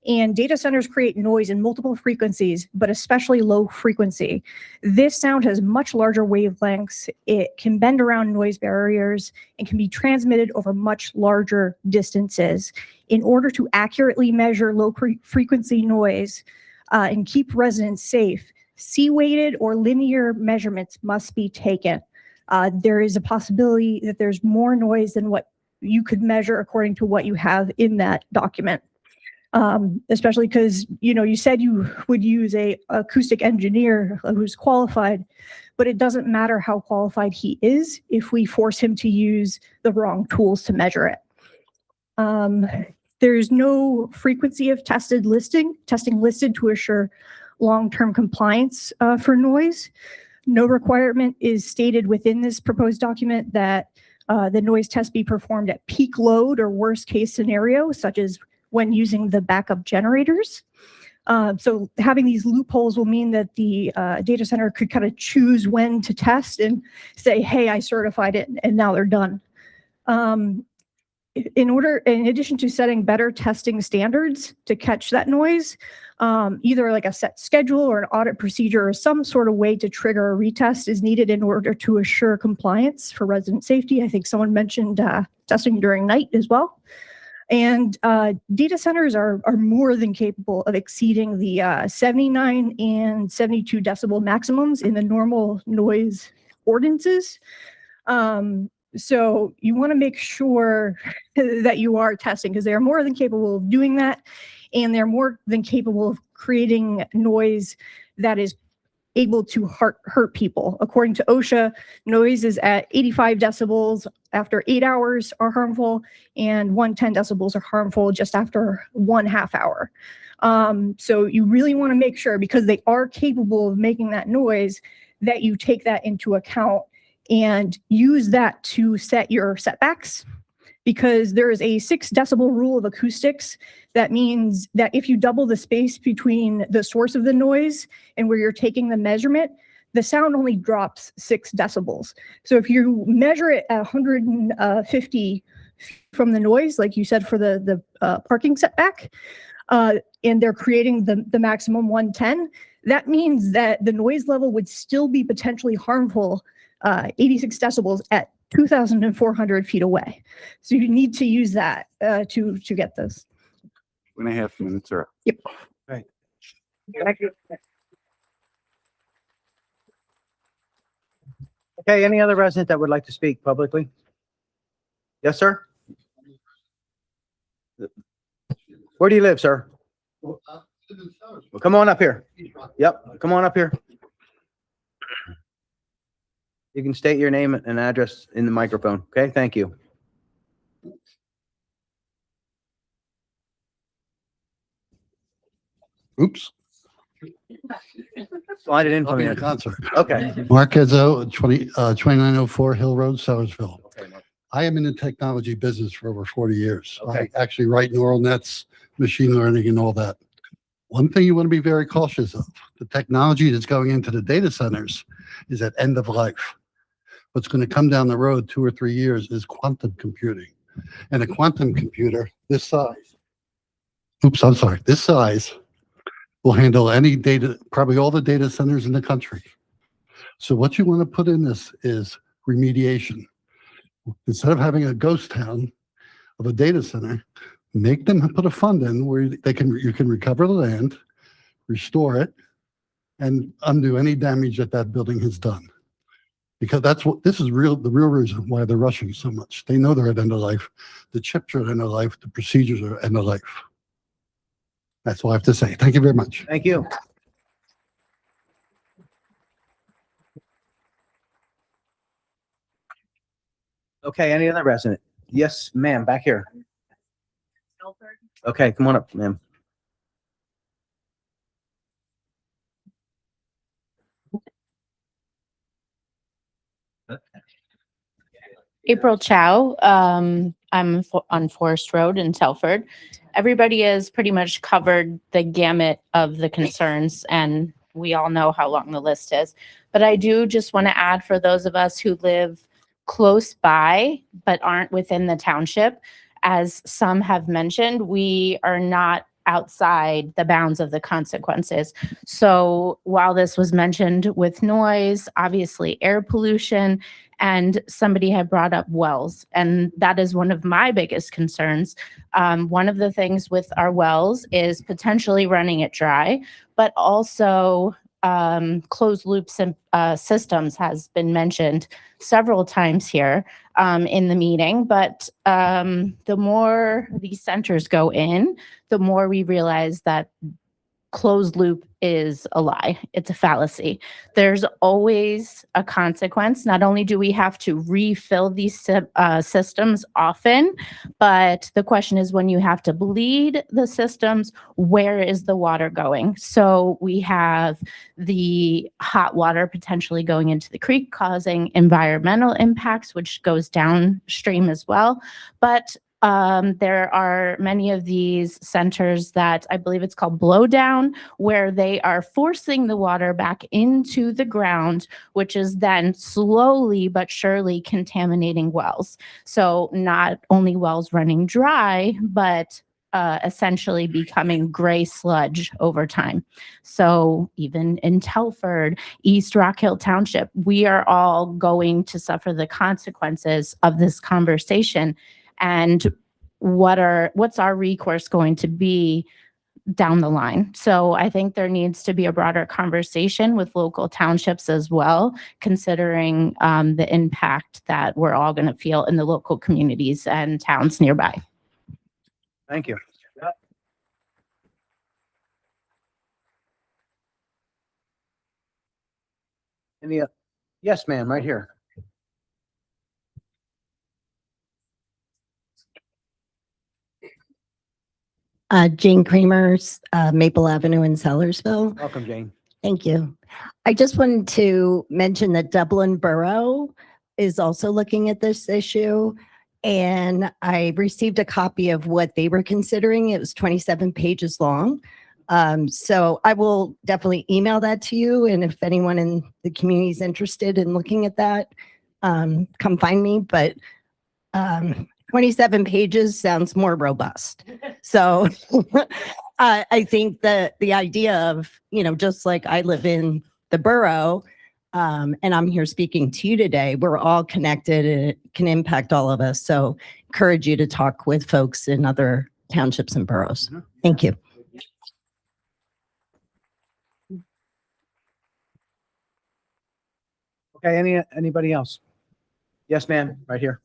And data centers create noise in multiple frequencies, but especially low frequency. This sound has much larger wavelengths. It can bend around noise barriers and can be transmitted over much larger distances. In order to accurately measure low frequency noise and keep residents safe, C-weighted or linear measurements must be taken. There is a possibility that there's more noise than what you could measure according to what you have in that document. Especially because, you know, you said you would use a acoustic engineer who's qualified, but it doesn't matter how qualified he is if we force him to use the wrong tools to measure it. There's no frequency of testing listed to assure long-term compliance for noise. No requirement is stated within this proposed document that the noise test be performed at peak load or worst case scenario, such as when using the backup generators. So having these loopholes will mean that the data center could kind of choose when to test and say, hey, I certified it, and now they're done. in addition to setting better testing standards to catch that noise, either like a set schedule or an audit procedure or some sort of way to trigger a retest is needed in order to assure compliance for resident safety. I think someone mentioned testing during night as well. And data centers are more than capable of exceeding the 79 and 72 decibel maximums in the normal noise ordinances. So you want to make sure that you are testing, because they are more than capable of doing that, and they're more than capable of creating noise that is able to hurt people. According to OSHA, noises at 85 decibels after 8 hours are harmful, and 110 decibels are harmful just after 1/2 hour. So you really want to make sure, because they are capable of making that noise, that you take that into account and use that to set your setbacks, because there is a 6 decibel rule of acoustics. That means that if you double the space between the source of the noise and where you're taking the measurement, the sound only drops 6 decibels. So if you measure it at 150 from the noise, like you said for the parking setback, and they're creating the maximum 110, that means that the noise level would still be potentially harmful, 86 decibels at 2,400 feet away. So you need to use that to get this. 2.5 minutes are up. Yep. Right. Thank you. Okay, any other resident that would like to speak publicly? Yes, sir? Where do you live, sir? Well, come on up here. Yep, come on up here. You can state your name and address in the microphone. Okay, thank you. Oops. Slide it in for I'll be me. in concert. Okay. Mark Ezzo, 2904 Hill Road, Sellersville. I am in the technology business for over 40 years. Okay. I actually write neural nets, machine learning, and all that. One thing you want to be very cautious of, the technology that's going into the data centers is at end of life. What's going to come down the road 2 or 3 years is quantum computing. And a quantum computer this size, this size will handle any data, probably all the data centers in the country. So what you want to put in this is remediation. Instead of having a ghost town of a data center, make them put a fund in where you can recover the land, restore it, and undo any damage that building has done. Because this is the real reason why they're rushing so much. They know they're at end of life. The chips are at end of life. The procedures are at end of life. That's all I have to say. Thank you very much. Thank you. Okay, any other resident? Yes, ma'am, back here. Okay, come on up, ma'am. April Chow. I'm on Forest Road in Telford. Everybody has pretty much covered the gamut of the concerns, and we all know how long the list is. But I do just want to add, for those of us who live close by but aren't within the township, as some have mentioned, we are not outside the bounds of the consequences. So while this was mentioned with noise, obviously air pollution, and somebody had brought up wells, and that is one of my biggest concerns. One of the things with our wells is potentially running it dry, but also closed loop systems has been mentioned several times here in the meeting. But the more these centers go in, the more we realize that closed loop is a lie. It's a fallacy. There's always a consequence. Not only do we have to refill these systems often, but the question is, when you have to bleed the systems, where is the water going? So we have the hot water potentially going into the creek, causing environmental impacts, which goes downstream as well. But There are many of these centers that I believe it's called blowdown, where they are forcing the water back into the ground, which is then slowly but surely contaminating wells. So not only wells running dry, but essentially becoming gray sludge over time. So even in Telford, East Rock Hill Township, we are all going to suffer the consequences of this conversation. And what's our recourse going to be down the line? So I think there needs to be a broader conversation with local townships as well, considering the impact that we're all going to feel in the local communities and towns nearby. Thank you. Any, yes, ma'am, right here. Jane Kramer's Maple Avenue in Sellersville. Welcome, Jane. Thank you. I just wanted to mention that Dublin Borough is also looking at this issue. And I received a copy of what they were considering. It was 27 pages long. So I will definitely email that to you. And if anyone in the community is interested in looking at that, come find me. But 27 pages sounds more robust. So I think that the idea of, just like I live in the borough, and I'm here speaking to you today, we're all connected and it can impact all of us. So encourage you to talk with folks in other townships and boroughs. Thank you. Okay, anybody else? Yes, ma'am, right here.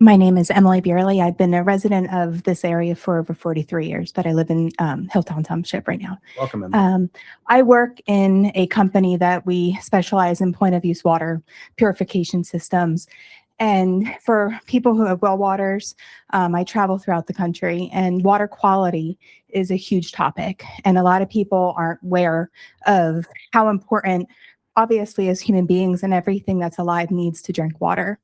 My name is Emily Bierley. I've been a resident of this area for over 43 years, but I live in Hilltown Township right now. Welcome, Emily. I work in a company that we specialize in point of use water purification systems. And for people who have well waters, I travel throughout the country, and water quality is a huge topic. And a lot of people aren't aware of how important, obviously, as human beings and everything that's alive needs to drink water.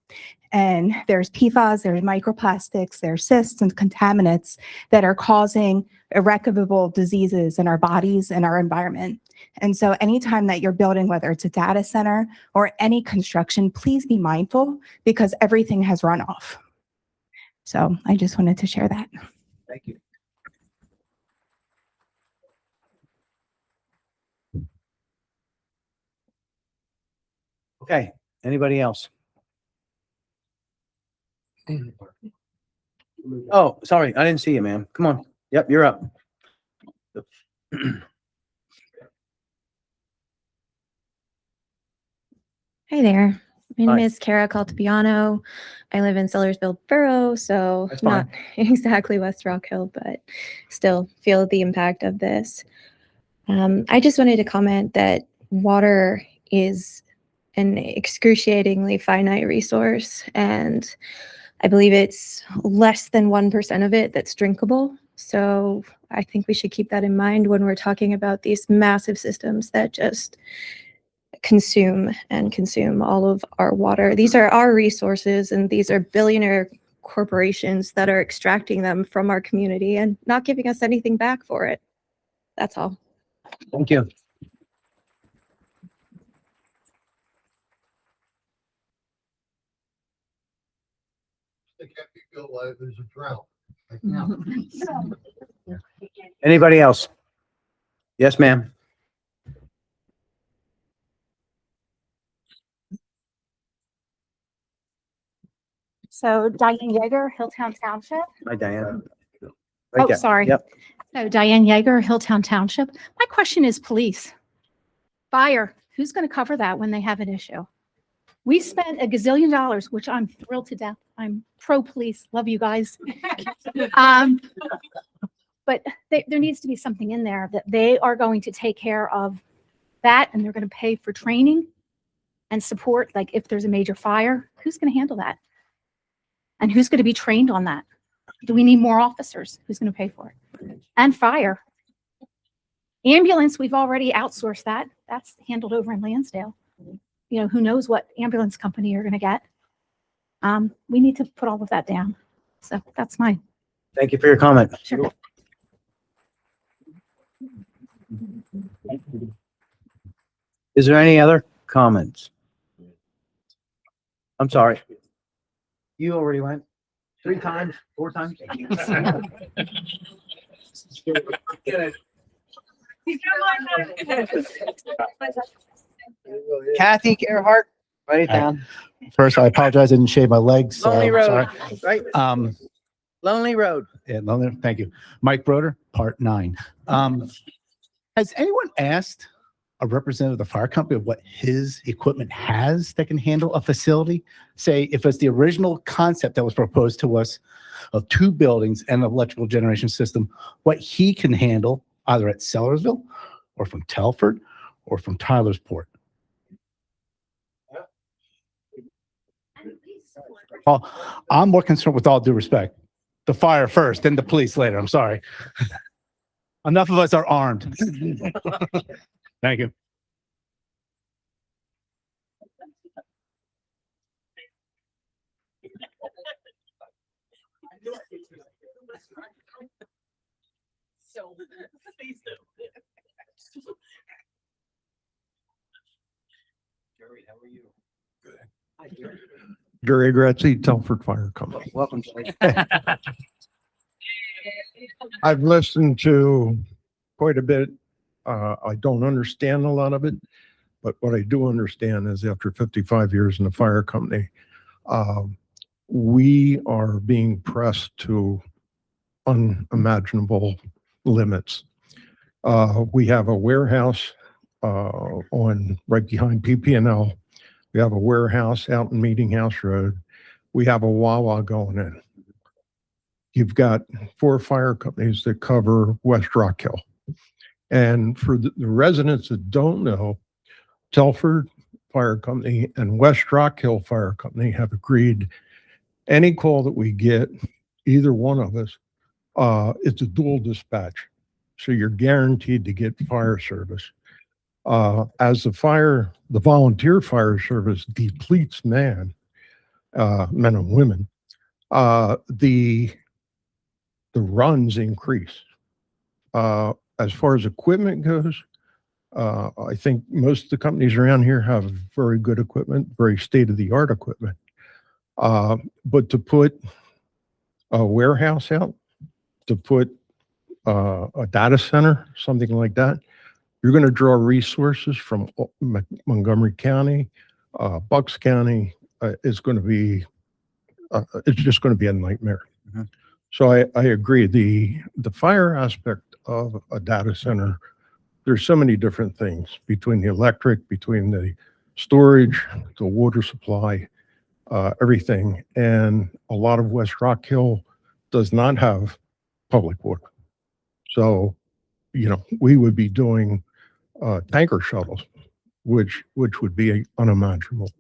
And there's PFAS, there's microplastics, there's cysts and contaminants that are causing irrecoverable diseases in our bodies and our environment. And so anytime that you're building, whether it's a data center or any construction, please be mindful because everything has runoff. So I just wanted to share that. Thank you. Okay, anybody else? Oh, sorry, I didn't see you, ma'am. Come on. Yep, you're up. Hi there. My name Hi. is Kara Caltabiano. I live in Sellersville Borough, so That's not fine. exactly West Rock Hill, but still feel the impact of this. I just wanted to comment that water is an excruciatingly finite resource, and I believe it's less than 1% of it that's drinkable. So I think we should keep that in mind when we're talking about these massive systems that just consume all of our water. These are our resources, and these are billionaire corporations that are extracting them from our community and not giving us anything back for it. That's all. Thank you. They can't be built while there's a drought. Like now. Anybody else? Yes, ma'am. So Diane Yeager, Hilltown Township. Hi, Diane. Oh, there. sorry. Yep. So Diane Yeager, Hilltown Township. My question is police. Fire, who's going to cover that when they have an issue? We spent $1 gazillion, which I'm thrilled to death. I'm pro-police. Love you guys. But there needs to be something in there that they are going to take care of that, and they're going to pay for training and support. Like if there's a major fire, who's going to handle that? And who's going to be trained on that? Do we need more officers? Who's going to pay for it? And fire. Ambulance, we've already outsourced that. That's handled over in Lansdale. You know, who knows what ambulance company you're going to get. We need to put all of that down. So that's mine. Thank you for your comment. Sure. Is there any other comments? I'm sorry. You already went 3 times, 4 times? Kathy Gerhart, write it down. First, I apologize, I didn't shave my legs. So Lonely Road, sorry. right? Lonely Road. Yeah, Lonely, thank you. Mike Broder, part 9. Has anyone asked a representative of the fire company of what his equipment has that can handle a facility? Say, if it's the original concept that was proposed to us of 2 buildings and an electrical generation system, what he can handle either at Sellersville or from Telford or from Tylersport. Well, I'm more concerned, with all due respect, the fire first, then the police later. I'm sorry. Enough of us are armed. Thank you. So, please do. Jerry, how are you? Good. Hi, Jerry. Jerry Grazzi, Telford Fire Company. Welcome, Jerry. I've listened to quite a bit. I don't understand a lot of it, but what I do understand is after 55 years in the fire company, we are being pressed to unimaginable limits. We have a warehouse on right behind PP&L. We have a warehouse out in Meeting House Road. We have a Wawa going in. You've got 4 fire companies that cover West Rock Hill. And for the residents that don't know, Telford Fire Company and West Rock Hill Fire Company have agreed any call that we get, either one of us, it's a dual dispatch. So you're guaranteed to get fire service. As the volunteer fire service depletes men and women, the runs increase. As far as equipment goes, I think most of the companies around here have very good equipment, very state-of-the-art equipment. But to put a warehouse out, to put a data center, something like that, you're going to draw resources from Montgomery County, Bucks County. It's going to be, it's just going to be a nightmare. Mm-hmm. So I agree. The fire aspect of a data center, there's so many different things between the electric, between the storage, the water supply, everything. And a lot of West Rock Hill does not have public water. So, you know, we would be doing tanker shuttles, which would be unimaginable.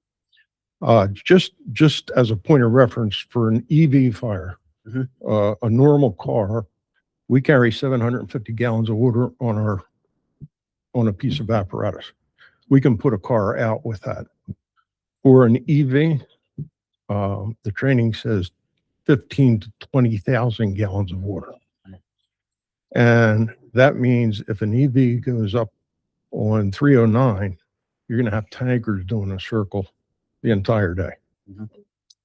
Just as a point of reference for an EV fire, a normal car, we carry 750 gallons of water on a piece of apparatus. We can put a car out with that. For an EV, the training says 15 to 20,000 gallons of water. And that means if an EV goes up on 309, you're going to have tankers doing a circle the entire day. Mm-hmm.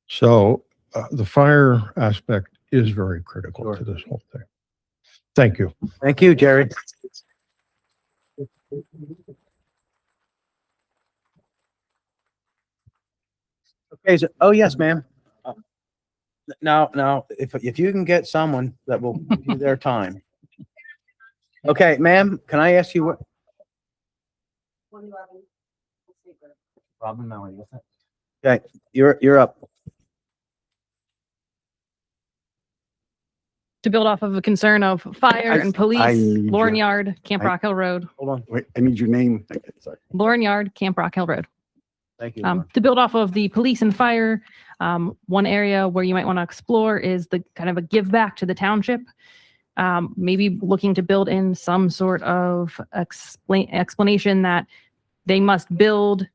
So the fire aspect is very critical to this whole thing. Thank you. Thank you, Jerry. Okay. So, oh, yes, ma'am. Now, if you can get someone that will give you their time. Okay, ma'am, can I ask you what? Robin Melody, what's that? Okay, you're up. To build off of a concern of fire and police, need Lauren your- Yard, Camp I- Rock Hill Road. Hold on. Wait, I need your name. Okay, sorry. Lauren Yard, Camp Rock Hill Road. Thank you. To build off of the police and fire, one area where you might want to explore is the kind of a give back to the township. maybe looking to build in some sort of explanation that they must build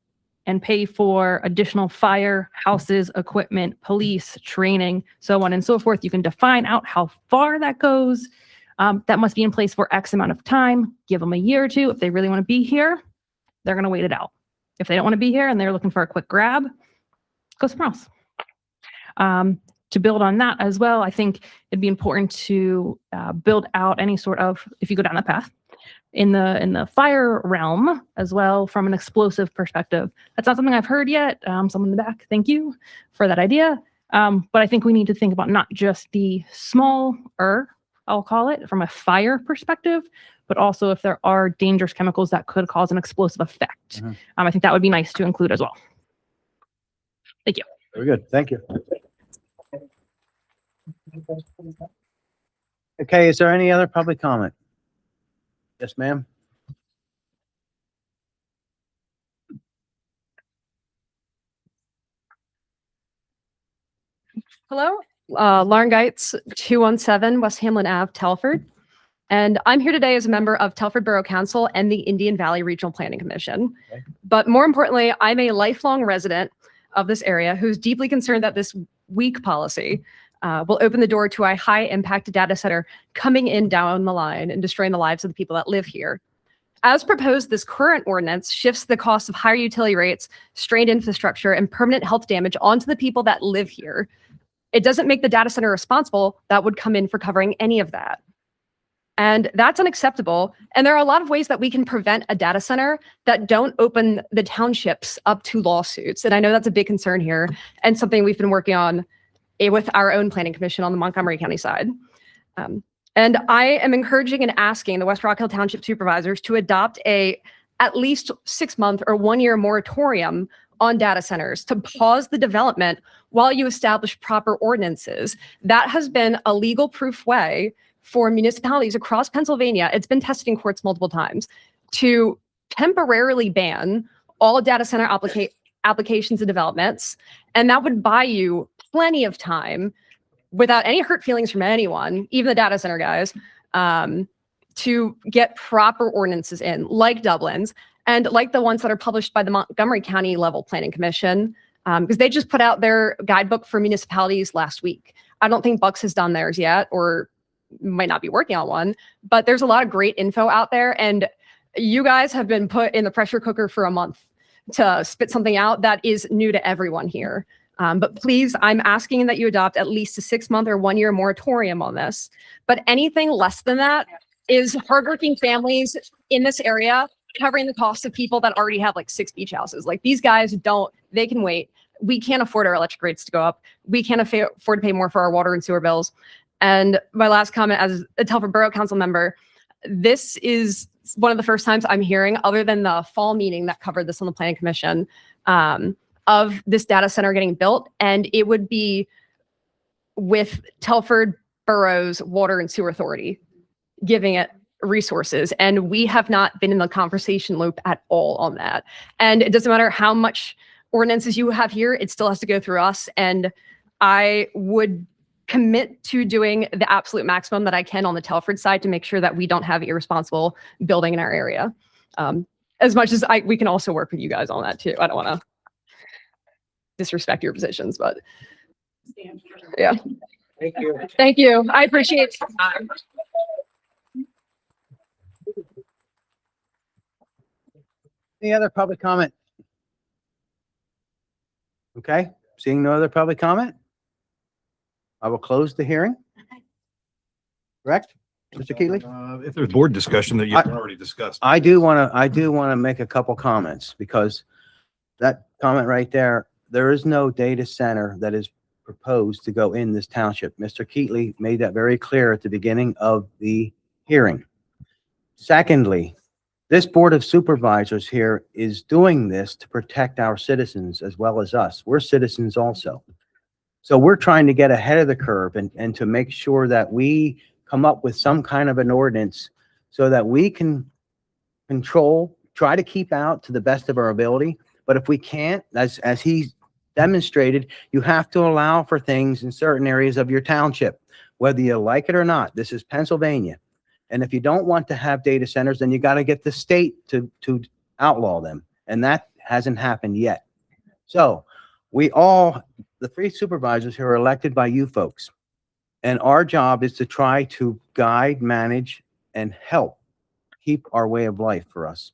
and pay for additional fire, houses, equipment, police, training, so on and so forth. You can define out how far that goes. That must be in place for X amount of time. Give them a year or two. If they really want to be here, they're going to wait it out. If they don't want to be here and they're looking for a quick grab, go somewhere else. To build on that as well, I think it'd be important to build out any sort of, if you go down that path, in the fire realm as well, from an explosive perspective. That's not something I've heard yet. Someone in the back, thank you for that idea. But I think we need to think about not just the smaller, I'll call it, from a fire perspective, but also if there are dangerous chemicals that could cause an explosive effect. I think that would be nice to include as well. Thank you. Very good. Thank you. Okay, is there any other public comment? Yes, ma'am. Hello, Lauren Geitz, 217 West Hamlin Ave, Telford. And I'm here today as a member of Telford Borough Council and the Indian Valley Regional Planning Commission. Okay. But more importantly, I'm a lifelong resident of this area who's deeply concerned that this weak policy will open the door to a high impact data center coming in down the line and destroying the lives of the people that live here. As proposed, this current ordinance shifts the cost of higher utility rates, strained infrastructure, and permanent health damage onto the people that live here. It doesn't make the data center responsible that would come in for covering any of that. And that's unacceptable. And there are a lot of ways that we can prevent a data center that don't open the townships up to lawsuits. And I know that's a big concern here and something we've been working on with our own planning commission on the Montgomery County side. And I am encouraging and asking the West Rock Hill Township Supervisors to adopt at least 6-month or 1-year moratorium on data centers to pause the development while you establish proper ordinances. That has been a legal proof way for municipalities across Pennsylvania. It's been tested in courts multiple times to temporarily ban all data center applications and developments. And that would buy you plenty of time without any hurt feelings from anyone, even the data center guys, to get proper ordinances in, like Dublin's, and like the ones that are published by the Montgomery County Level Planning Commission, because they just put out their guidebook for municipalities last week. I don't think Bucks has done theirs yet, or might not be working on one, but there's a lot of great info out there. And you guys have been put in the pressure cooker for a month to spit something out that is new to everyone here. But please, I'm asking that you adopt at least a 6-month or 1-year moratorium on this. But anything less than that is hardworking families in this area covering the cost of people that already have like 6 beach houses. Like these guys they can wait. We can't afford our electric rates to go up. We can't afford to pay more for our water and sewer bills. And my last comment as a Telford Borough Council member, this is one of the first times I'm hearing, other than the fall meeting that covered this on the Planning Commission, of this data center getting built. And it would be with Telford Borough's Water and Sewer Authority giving it resources. And we have not been in the conversation loop at all on that. And it doesn't matter how much ordinances you have here, it still has to go through us. And I would commit to doing the absolute maximum that I can on the Telford side to make sure that we don't have irresponsible building in our area. As much as we can also work with you guys on that too. I don't want to disrespect your positions, but yeah. Thank you. Thank you. I appreciate your time. Any other public comment? Okay, seeing no other public comment, I will close the hearing. Correct, Mr. Keeley? If there's board discussion that you've already discussed. I do want to make a couple comments, because that comment right there is no data center that is proposed to go in this township. Mr. Keatley made that very clear at the beginning of the hearing. Secondly, this Board of Supervisors here is doing this to protect our citizens as well as us. We're citizens also. So we're trying to get ahead of the curve and to make sure that we come up with some kind of an ordinance so that we can try to keep out to the best of our ability. But if we can't, as he demonstrated, you have to allow for things in certain areas of your township. Whether you like it or not, this is Pennsylvania. And if you don't want to have data centers, then you got to get the state to outlaw them. And that hasn't happened yet. So the three supervisors who are elected by you folks, and our job is to try to guide, manage, and help keep our way of life for us.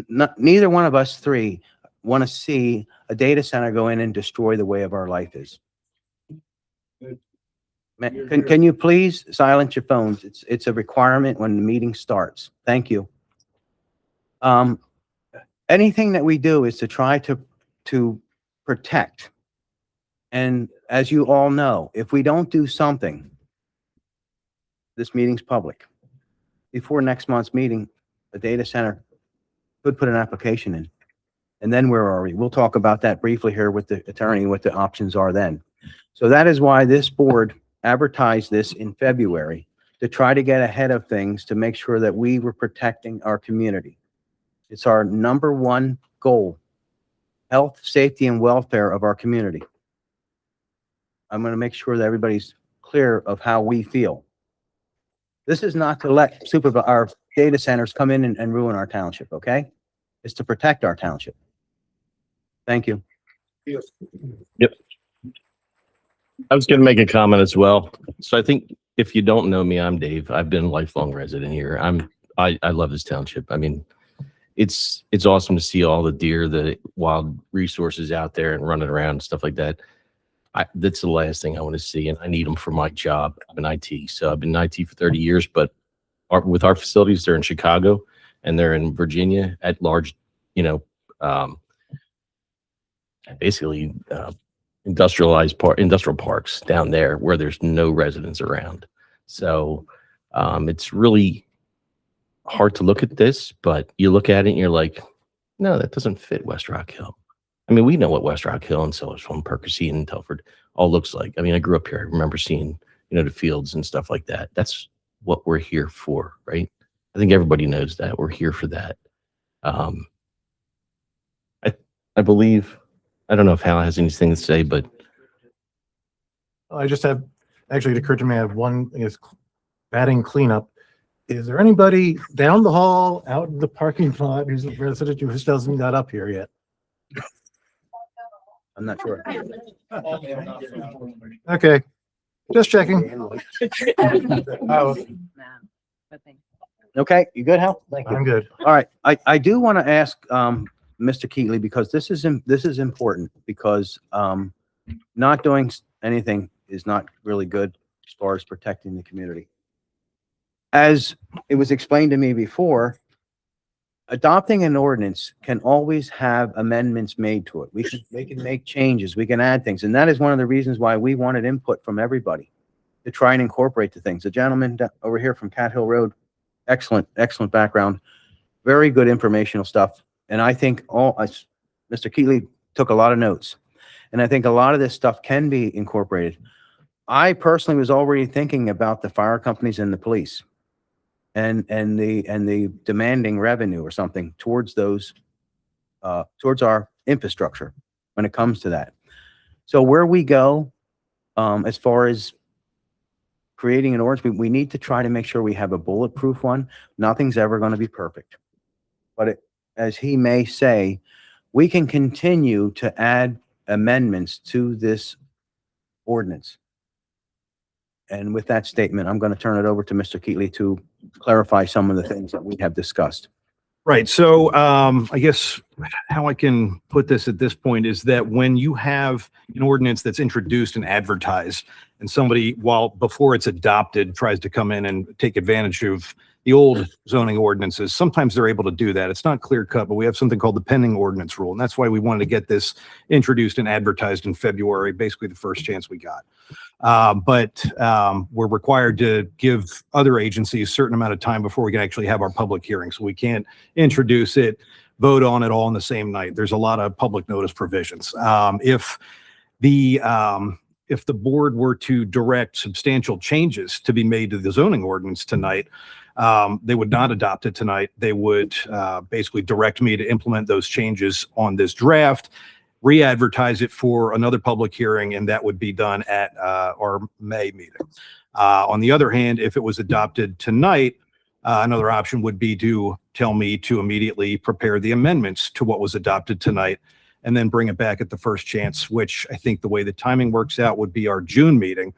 Neither one of us three want to see a data center go in and destroy the way of our life is. Can you please silence your phones? It's a requirement when the meeting starts. Thank you. Anything that we do is to try to protect. And as you all know, if we don't do something, this meeting's public. Before next month's meeting, the data center could put an application in. And then where are we? We'll talk about that briefly here with the attorney and what the options are then. So that is why this board advertised this in February, to try to get ahead of things, to make sure that we were protecting our community. It's our number one goal: health, safety, and welfare of our community. I'm going to make sure that everybody's clear of how we feel. This is not to let our data centers come in and ruin our township, okay? It's to protect our township. Thank you. Yep. I was going to make a comment as well. So I think if you don't know me, I'm Dave. I've been a lifelong resident here. I love this township. I mean, it's awesome to see all the deer, the wild resources out there and running around and stuff like that. That's the last thing I want to see, and I need them for my job. I'm in IT, so I've been in IT for 30 years, but with our facilities, they're in Chicago and they're in Virginia at large, basically industrial parks down there where there's no residents around. So it's really hard to look at this, but you look at it and you're like, no, that doesn't fit West Rock Hill. I mean, we know what West Rock Hill and Sellersville, Percy and Telford all looks like. I mean, I grew up here. I remember seeing, the fields and stuff like that. That's what we're here for, right? I think everybody knows that. We're here for that. I believe, I don't know if Hal has anything to say, but I just have, actually, it occurred to me, I have one, is batting cleanup. Is there anybody down the hall, out in the parking lot, who's a resident who just hasn't got up here yet? I'm not sure. Okay, just checking. Okay, you good, Hal? Thank you. I'm good. All right, I do want to ask Mr. Keatley, because this is important, because not doing anything is not really good as far as protecting the community. As it was explained to me before, adopting an ordinance can always have amendments made to it. We can make changes, we can add things, and that is one of the reasons why we wanted input from everybody to try and incorporate the things. The gentleman over here from Cat Hill Road, excellent background, very good informational stuff. And I think Mr. Keatley took a lot of notes, and I think a lot of this stuff can be incorporated. I personally was already thinking about the fire companies and the police, and the demanding revenue or something towards those, towards our infrastructure when it comes to that. So where we go, as far as creating an ordinance, we need to try to make sure we have a bulletproof one. Nothing's ever going to be perfect, but as he may say, we can continue to add amendments to this ordinance. And with that statement, I'm going to turn it over to Mr. Keatley to clarify some of the things that we have discussed. Right. So I guess how I can put this at this point is that when you have an ordinance that's introduced and advertised, and somebody, before it's adopted, tries to come in and take advantage of the old zoning ordinances, sometimes they're able to do that. It's not clear cut, but we have something called the pending ordinance rule. And that's why we wanted to get this introduced and advertised in February, basically the first chance we got. But we're required to give other agencies a certain amount of time before we can actually have our public hearing. So we can't introduce it, vote on it all in the same night. There's a lot of public notice provisions. If the board were to direct substantial changes to be made to the zoning ordinance tonight, they would not adopt it tonight. They would basically direct me to implement those changes on this draft. re-advertise it for another public hearing, and that would be done at our May meeting. On the other hand, if it was adopted tonight, another option would be to tell me to immediately prepare the amendments to what was adopted tonight and then bring it back at the first chance, which I think the way the timing works out would be our June meeting,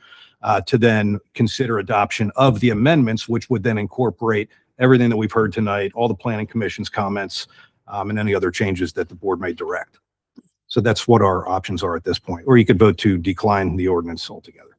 to then consider adoption of the amendments, which would then incorporate everything that we've heard tonight, all the planning commission's comments, and any other changes that the board may direct. So that's what our options are at this point. Or you could vote to decline the ordinance altogether.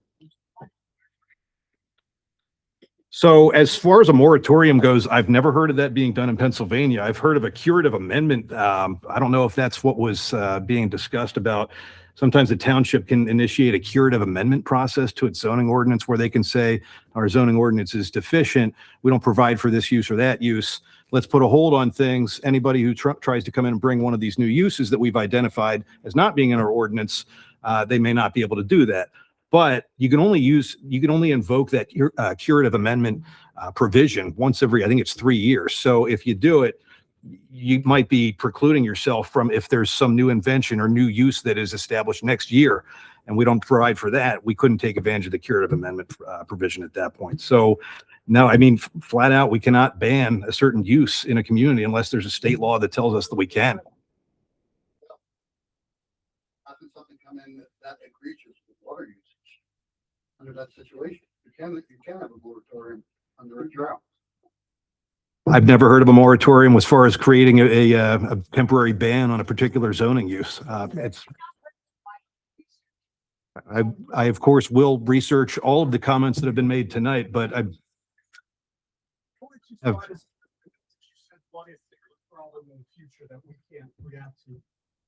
So as far as a moratorium goes, I've never heard of that being done in Pennsylvania. I've heard of a curative amendment. I don't know if that's what was being discussed about. Sometimes the township can initiate a curative amendment process to its zoning ordinance where they can say, our zoning ordinance is deficient. We don't provide for this use or that use. Let's put a hold on things. Anybody who tries to come in and bring one of these new uses that we've identified as not being in our ordinance, they may not be able to do that. But you can only invoke that curative amendment provision once every, I think it's 3 years. So if you do it, you might be precluding yourself from, if there's some new invention or new use that is established next year, and we don't provide for that, we couldn't take advantage of the curative amendment provision at that point. So no, I mean, flat out, we cannot ban a certain use in a community unless there's a state law that tells us that we can. How can something come in that egregious with water usage under that situation? You can have a moratorium under a drought. I've never heard of a moratorium as far as creating a temporary ban on a particular zoning use. I of course will research all of the comments that have been made tonight, but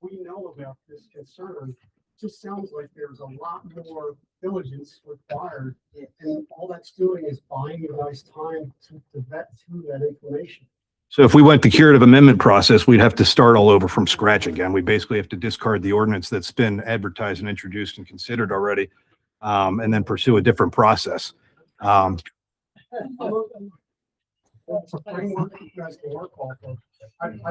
we know about this concern. Just sounds like there's a lot more diligence required, and all that's doing is buying you guys time to vet through that information. So if we went the curative amendment process, we'd have to start all over from scratch again. We basically have to discard the ordinance that's been advertised and introduced and considered already, and then pursue a different process. It's a framework you guys can work off of. I've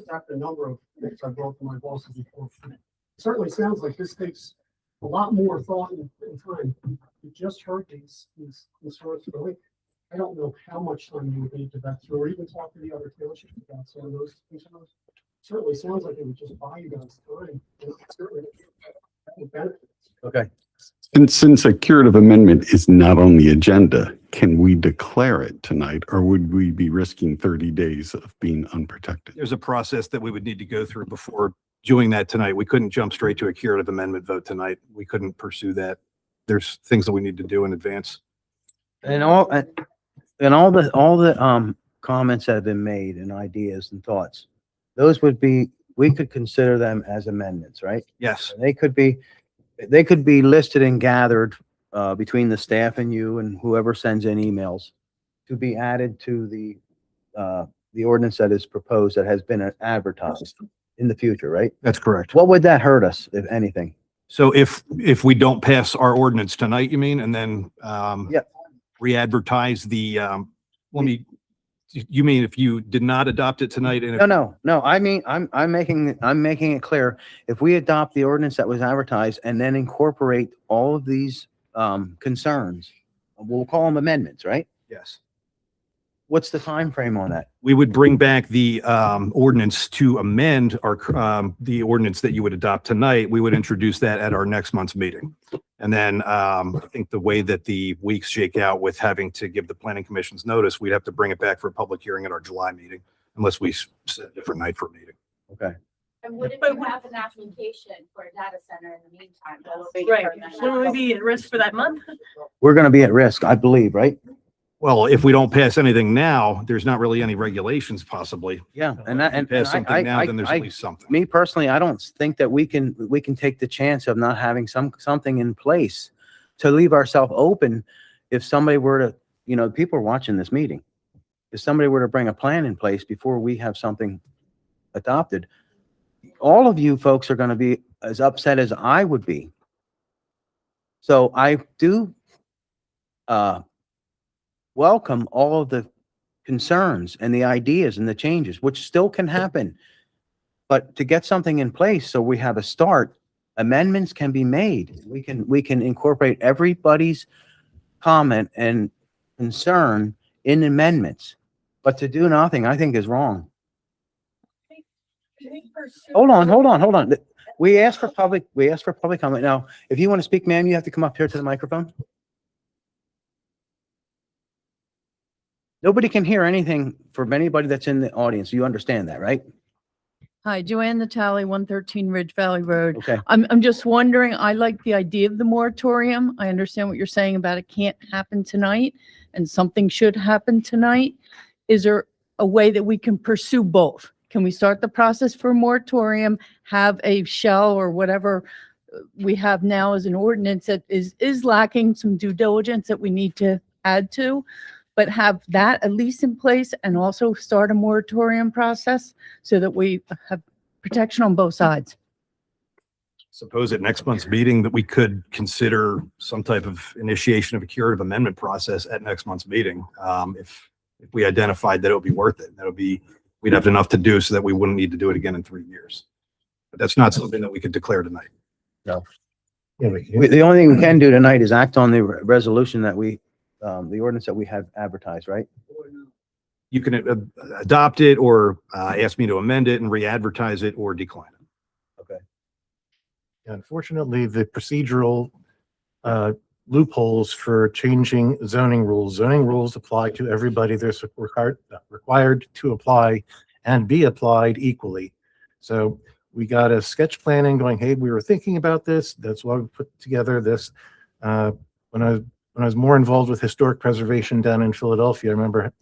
got the number of things I brought to my bosses before. It certainly sounds like this takes a lot more thought and time. You just heard these concerns. Really, I don't know how much time you would need to vet through, or even talk to the other townships about some of those concerns. Certainly sounds like it would just buy you guys time. And certainly that would benefit. Okay. And since a curative amendment is not on the agenda, can we declare it tonight, or would we be risking 30 days of being unprotected? There's a process that we would need to go through before doing that tonight. We couldn't jump straight to a curative amendment vote tonight. We couldn't pursue that. There's things that we need to do in advance. And all the comments that have been made and ideas and thoughts, those would be, we could consider them as amendments, right? Yes. They could be listed and gathered between the staff and you and whoever sends in emails to be added to the ordinance that is proposed, that has been advertised in the future, right? That's correct. What would that hurt us, if anything? So if we don't pass our ordinance tonight, you mean, and then re-advertise the, you mean if you did not adopt it tonight? And No. I mean, I'm making it clear. If we adopt the ordinance that was advertised and then incorporate all of these concerns, we'll call them amendments, right? Yes. What's the time frame on that? We would bring back the ordinance to amend the ordinance that you would adopt tonight. We would introduce that at our next month's meeting. And then I think the way that the weeks shake out with having to give the planning commission's notice, we'd have to bring it back for a public hearing at our July meeting, unless we set a different night for a meeting. Okay. And wouldn't you have an application for a data center in the meantime? Right. Shouldn't we be at risk for that month? We're going to be at risk, I believe, right? Well, if we don't pass anything now, there's not really any regulations possibly. Yeah, If we pass something now, then there's at least something. Me personally, I don't think that we can take the chance of not having something in place to leave ourselves open. If somebody were to, people are watching this meeting. If somebody were to bring a plan in place before we have something adopted, all of you folks are going to be as upset as I would be. So I do welcome all of the concerns and the ideas and the changes, which still can happen. But to get something in place so we have a start, amendments can be made. We can incorporate everybody's comment and concern in amendments. But to do nothing, I think is wrong. Hold on. We asked for public comment. Now, if you want to speak, ma'am, you have to come up here to the microphone. Nobody can hear anything from anybody that's in the audience. You understand that, right? Hi, Joanne Natale, 113 Ridge Valley Road. Okay. I'm just wondering, I like the idea of the moratorium. I understand what you're saying about it can't happen tonight and something should happen tonight. Is there a way that we can pursue both? Can we start the process for a moratorium, have a shell or whatever we have now as an ordinance that is lacking some due diligence that we need to add to, but have that at least in place and also start a moratorium process so that we have protection on both sides? Suppose at next month's meeting that we could consider some type of initiation of a curative amendment process at next month's meeting. If we identified that it would be worth it, we'd have enough to do so that we wouldn't need to do it again in 3 years. But that's not something that we could declare tonight. No. The only thing we can do tonight is act on the resolution that the ordinance that we have advertised, right? You can adopt it or ask me to amend it and re-advertise it or decline it. Okay. Unfortunately, the procedural loopholes for changing zoning rules apply to everybody. They're required to apply and be applied equally. So we got a sketch planning going, hey, we were thinking about this. That's why we put together this. When I was more involved with historic preservation down in Philadelphia, I remember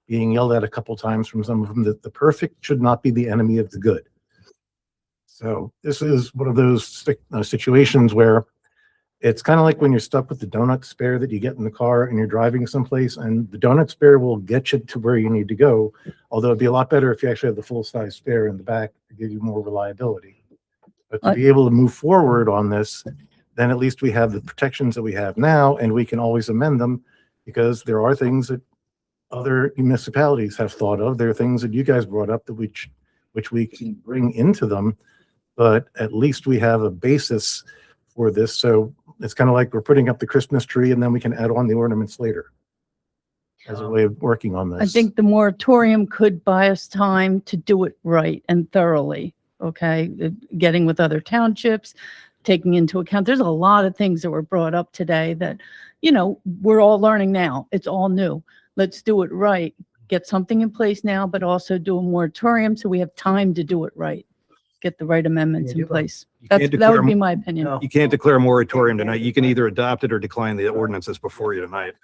being yelled at a couple times from some of them that the perfect should not be the enemy of the good. So this is one of those situations where it's kind of like when you're stuck with the donut spare that you get in the car and you're driving someplace, and the donut spare will get you to where you need to go. Although it'd be a lot better if you actually have the full size spare in the back to give you more reliability. But to be able to move forward on this, then at least we have the protections that we have now, and we can always amend them because there are things that other municipalities have thought of. There are things that you guys brought up that which we can bring into them, but at least we have a basis for this. So it's kind of like we're putting up the Christmas tree and then we can add on the ornaments later as a way of working on this. I think the moratorium could buy us time to do it right and thoroughly. Okay. Getting with other townships, taking into account, there's a lot of things that were brought up today that, we're all learning now. It's all new. Let's do it right. Get something in place now, but also do a moratorium so we have time to do it right. Get the right amendments in place. That would be my opinion. You can't declare a moratorium tonight. You can either adopt it or decline the ordinance that's before you tonight.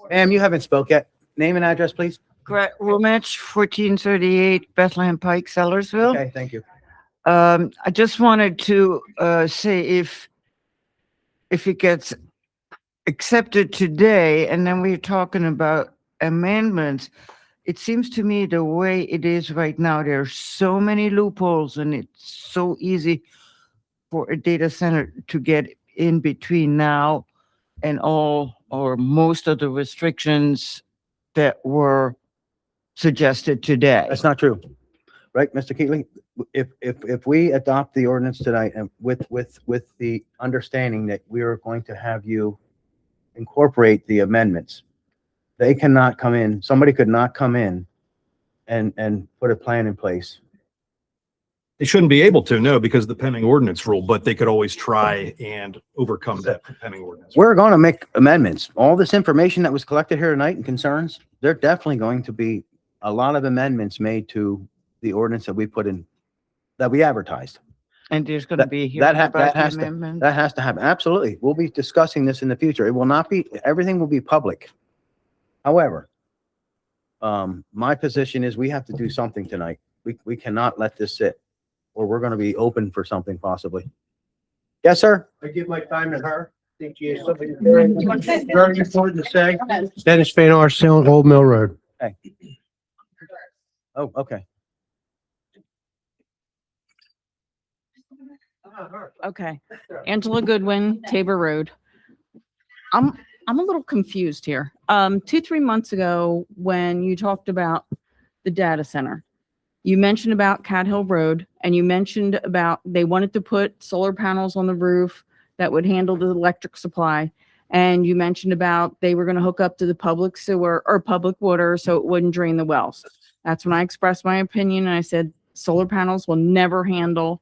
Ma'am, you haven't spoke yet. Name and address, please. Greg Rumich, 1438 Bethlehem Pike, Sellersville. Okay, thank you. I just wanted to say if it gets accepted today, and then we're talking about amendments, it seems to me the way it is right now, there are so many loopholes and it's so easy for a data center to get in between now and all or most of the restrictions that were suggested today. That's not true. Right, Mr. Keatley? If we adopt the ordinance tonight and with the understanding that we are going to have you incorporate the amendments, they cannot come in, somebody could not come in and put a plan in place. They shouldn't be able to, no, because of the pending ordinance rule, but they could always try and overcome that pending ordinance. We're going to make amendments. All this information that was collected here tonight and concerns, there are definitely going to be a lot of amendments made to the ordinance that we put in, that we advertised. And there's going to be a hearing That about the has amendment. that has to happen. Absolutely. We'll be discussing this in the future. It will not be, everything will be public. However, my position is we have to do something tonight. We cannot let this sit, or we're going to be open for something possibly. Yes, sir. I give my time to her. I think she has something very important to say. Dennis Fainor, Salem Old Mill Road. Okay. Oh, okay. Okay. Angela Goodwin, Tabor Road. I'm a little confused here. 2-3 months ago, when you talked about the data center, You mentioned about Cat Hill Road, and you mentioned about they wanted to put solar panels on the roof that would handle the electric supply. And you mentioned about they were going to hook up to the public sewer or public water so it wouldn't drain the wells. That's when I expressed my opinion, and I said solar panels will never handle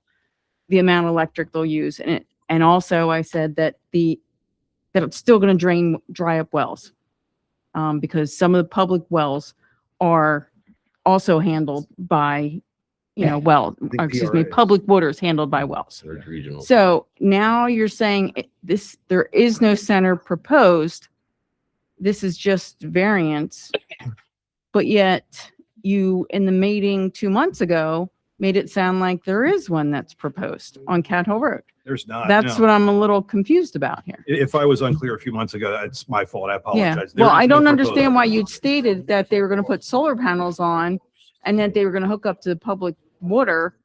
the amount of electric they'll use. And also I said that it's still going to dry up wells, because some of the public wells are also handled by, public water is handled by wells. Regional. So now you're saying there is no center proposed. This is just variance, but yet you, in the meeting 2 months ago, made it sound like there is one that's proposed on Cat Hill Road. There's not. That's no. what I'm a little confused about here. If I was unclear a few months ago, that's my fault. I Yeah. apologize. There Well, is I no don't proposal. understand why you'd stated that they were going to put solar panels on and that they were going to hook up to the public water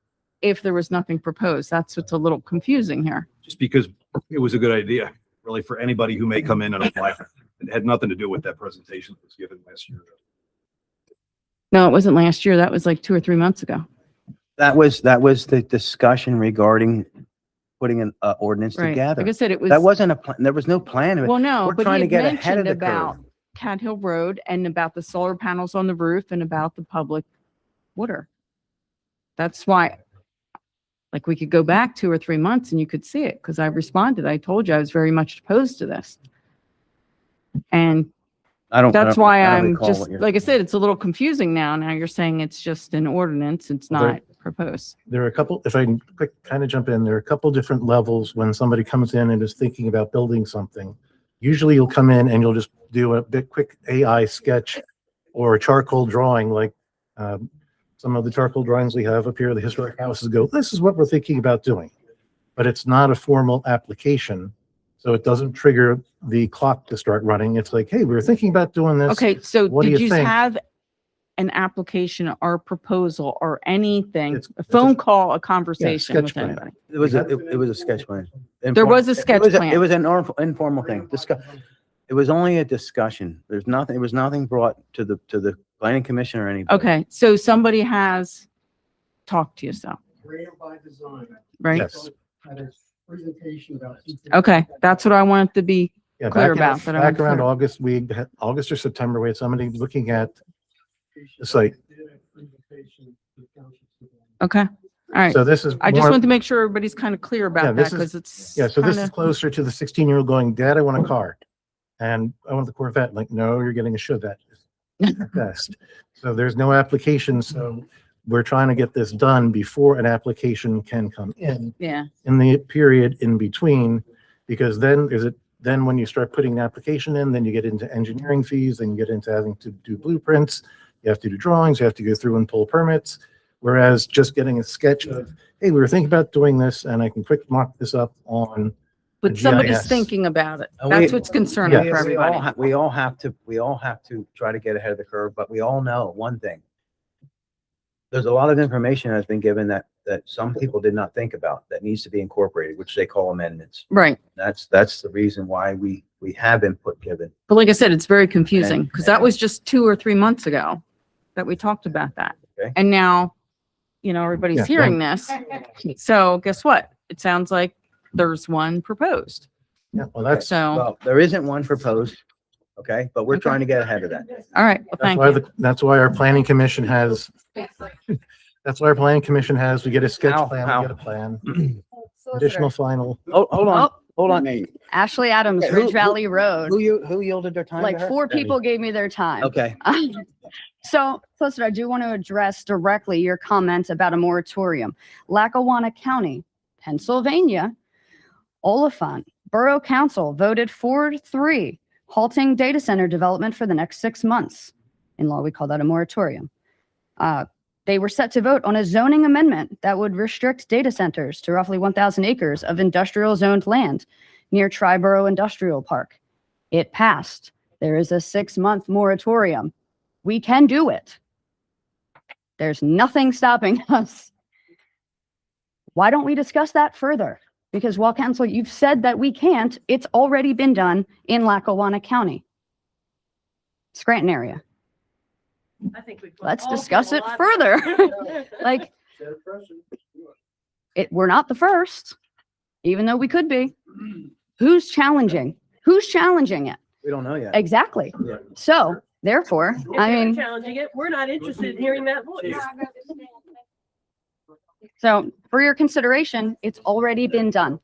if there was nothing proposed. That's what's a little confusing here. Just because it was a good idea, really, for anybody who may come in and apply. It had nothing to do with that presentation that was given last year. No, it wasn't last year. That was like 2 or 3 months ago. That was the discussion regarding putting an ordinance Right. together. Like I said, it was. That wasn't a plan. There was no plan. Well, no, We're but trying he to get had ahead of mentioned the curve. about Cat Hill Road and about the solar panels on the roof and about the public water. That's why, like, we could go back 2 or 3 months and you could see it, because I responded. I told you I was very much opposed to this. And that's why I'm just, like I said, it's a little confusing now. Now you're saying it's just an ordinance. It's Well, not proposed. There are a couple, if I can kind of jump in, there are a couple different levels when somebody comes in and is thinking about building something. Usually you'll come in and you'll just do a bit quick AI sketch or a charcoal drawing, like some of the charcoal drawings we have up here, the historic houses go, this is what we're thinking about doing. But it's not a formal application. So it doesn't trigger the clock to start running. It's like, hey, we were thinking about doing this. Okay, so What do did you you think? have an application or proposal or anything, a phone call, a conversation with plan. anybody? It was a sketch plan. There was a sketch plan. It was an informal thing. It was only a discussion. There was nothing brought to the planning commission or anybody. Okay, so somebody has talked to you, so, Created by design. right? Yes. Had a presentation about. Okay, that's what I wanted to be Yeah, clear back, about. that I back went around through. August, we had August or September, we had somebody looking at the site. Okay, all right. So this is I just more- wanted to make sure everybody's kind of clear Yeah, about that, this is- because it's Yeah, so this is kinda- closer to the 16-year-old going, Dad, I want a car. And I want the Corvette. Like, no, you're getting a Chevette at best. So there's no application. So we're trying to get this done before an application can come in Yeah, the period in between, because then then when you start putting an application in, then you get into engineering fees, then you get into having to do blueprints, you have to do drawings, you have to go through and pull permits. Whereas just getting a sketch of, hey, we were thinking about doing this and I can quick mock this up on but the somebody's GIS. thinking about it. And That's we- what's concerning for everybody. We all have to try to get ahead of the curve, but we all know one thing. There's a lot of information that's been given that some people did not think about that needs to be incorporated, which they call amendments. Right. That's the reason why we have input given. But like I said, it's very confusing, And- because that was just 2 or 3 months ago that we talked about that. Okay. And now, everybody's Yeah, hearing this. So guess what? It sounds like there's one proposed. Yeah, well, that's, So, Well, there isn't one proposed, okay, but we're Okay. trying to get ahead of that. all right, well, thank you. that's why our planning commission has, we get a sketch Ow, plan, ow. we get a plan, additional final. Oh, hold on. Ashley Adams, Okay, Ridge Valley Road. Who yielded their time to Like her? 4 people gave me their time. Okay. So, Solicitor, I do want to address directly your comments about a moratorium. Lackawanna County, Pennsylvania, Oliphant Borough Council voted 4-3, halting data center development for the next 6 months. In law, we call that a moratorium. They were set to vote on a zoning amendment that would restrict data centers to roughly 1,000 acres of industrial zoned land near Triborough Industrial Park. It passed. There is a 6-month moratorium. We can do it. There's nothing stopping us. Why don't we discuss that further? Because while council, you've said that we can't, it's already been done in Lackawanna County, Scranton area. I think we. Let's discuss it further. Like, we're not the first, even though we could be. Who's challenging? Who's challenging it? We don't know yet. Exactly. Yeah. So therefore, If I they're mean, challenging it, we're not interested in hearing that voice. so for your consideration, it's already been done.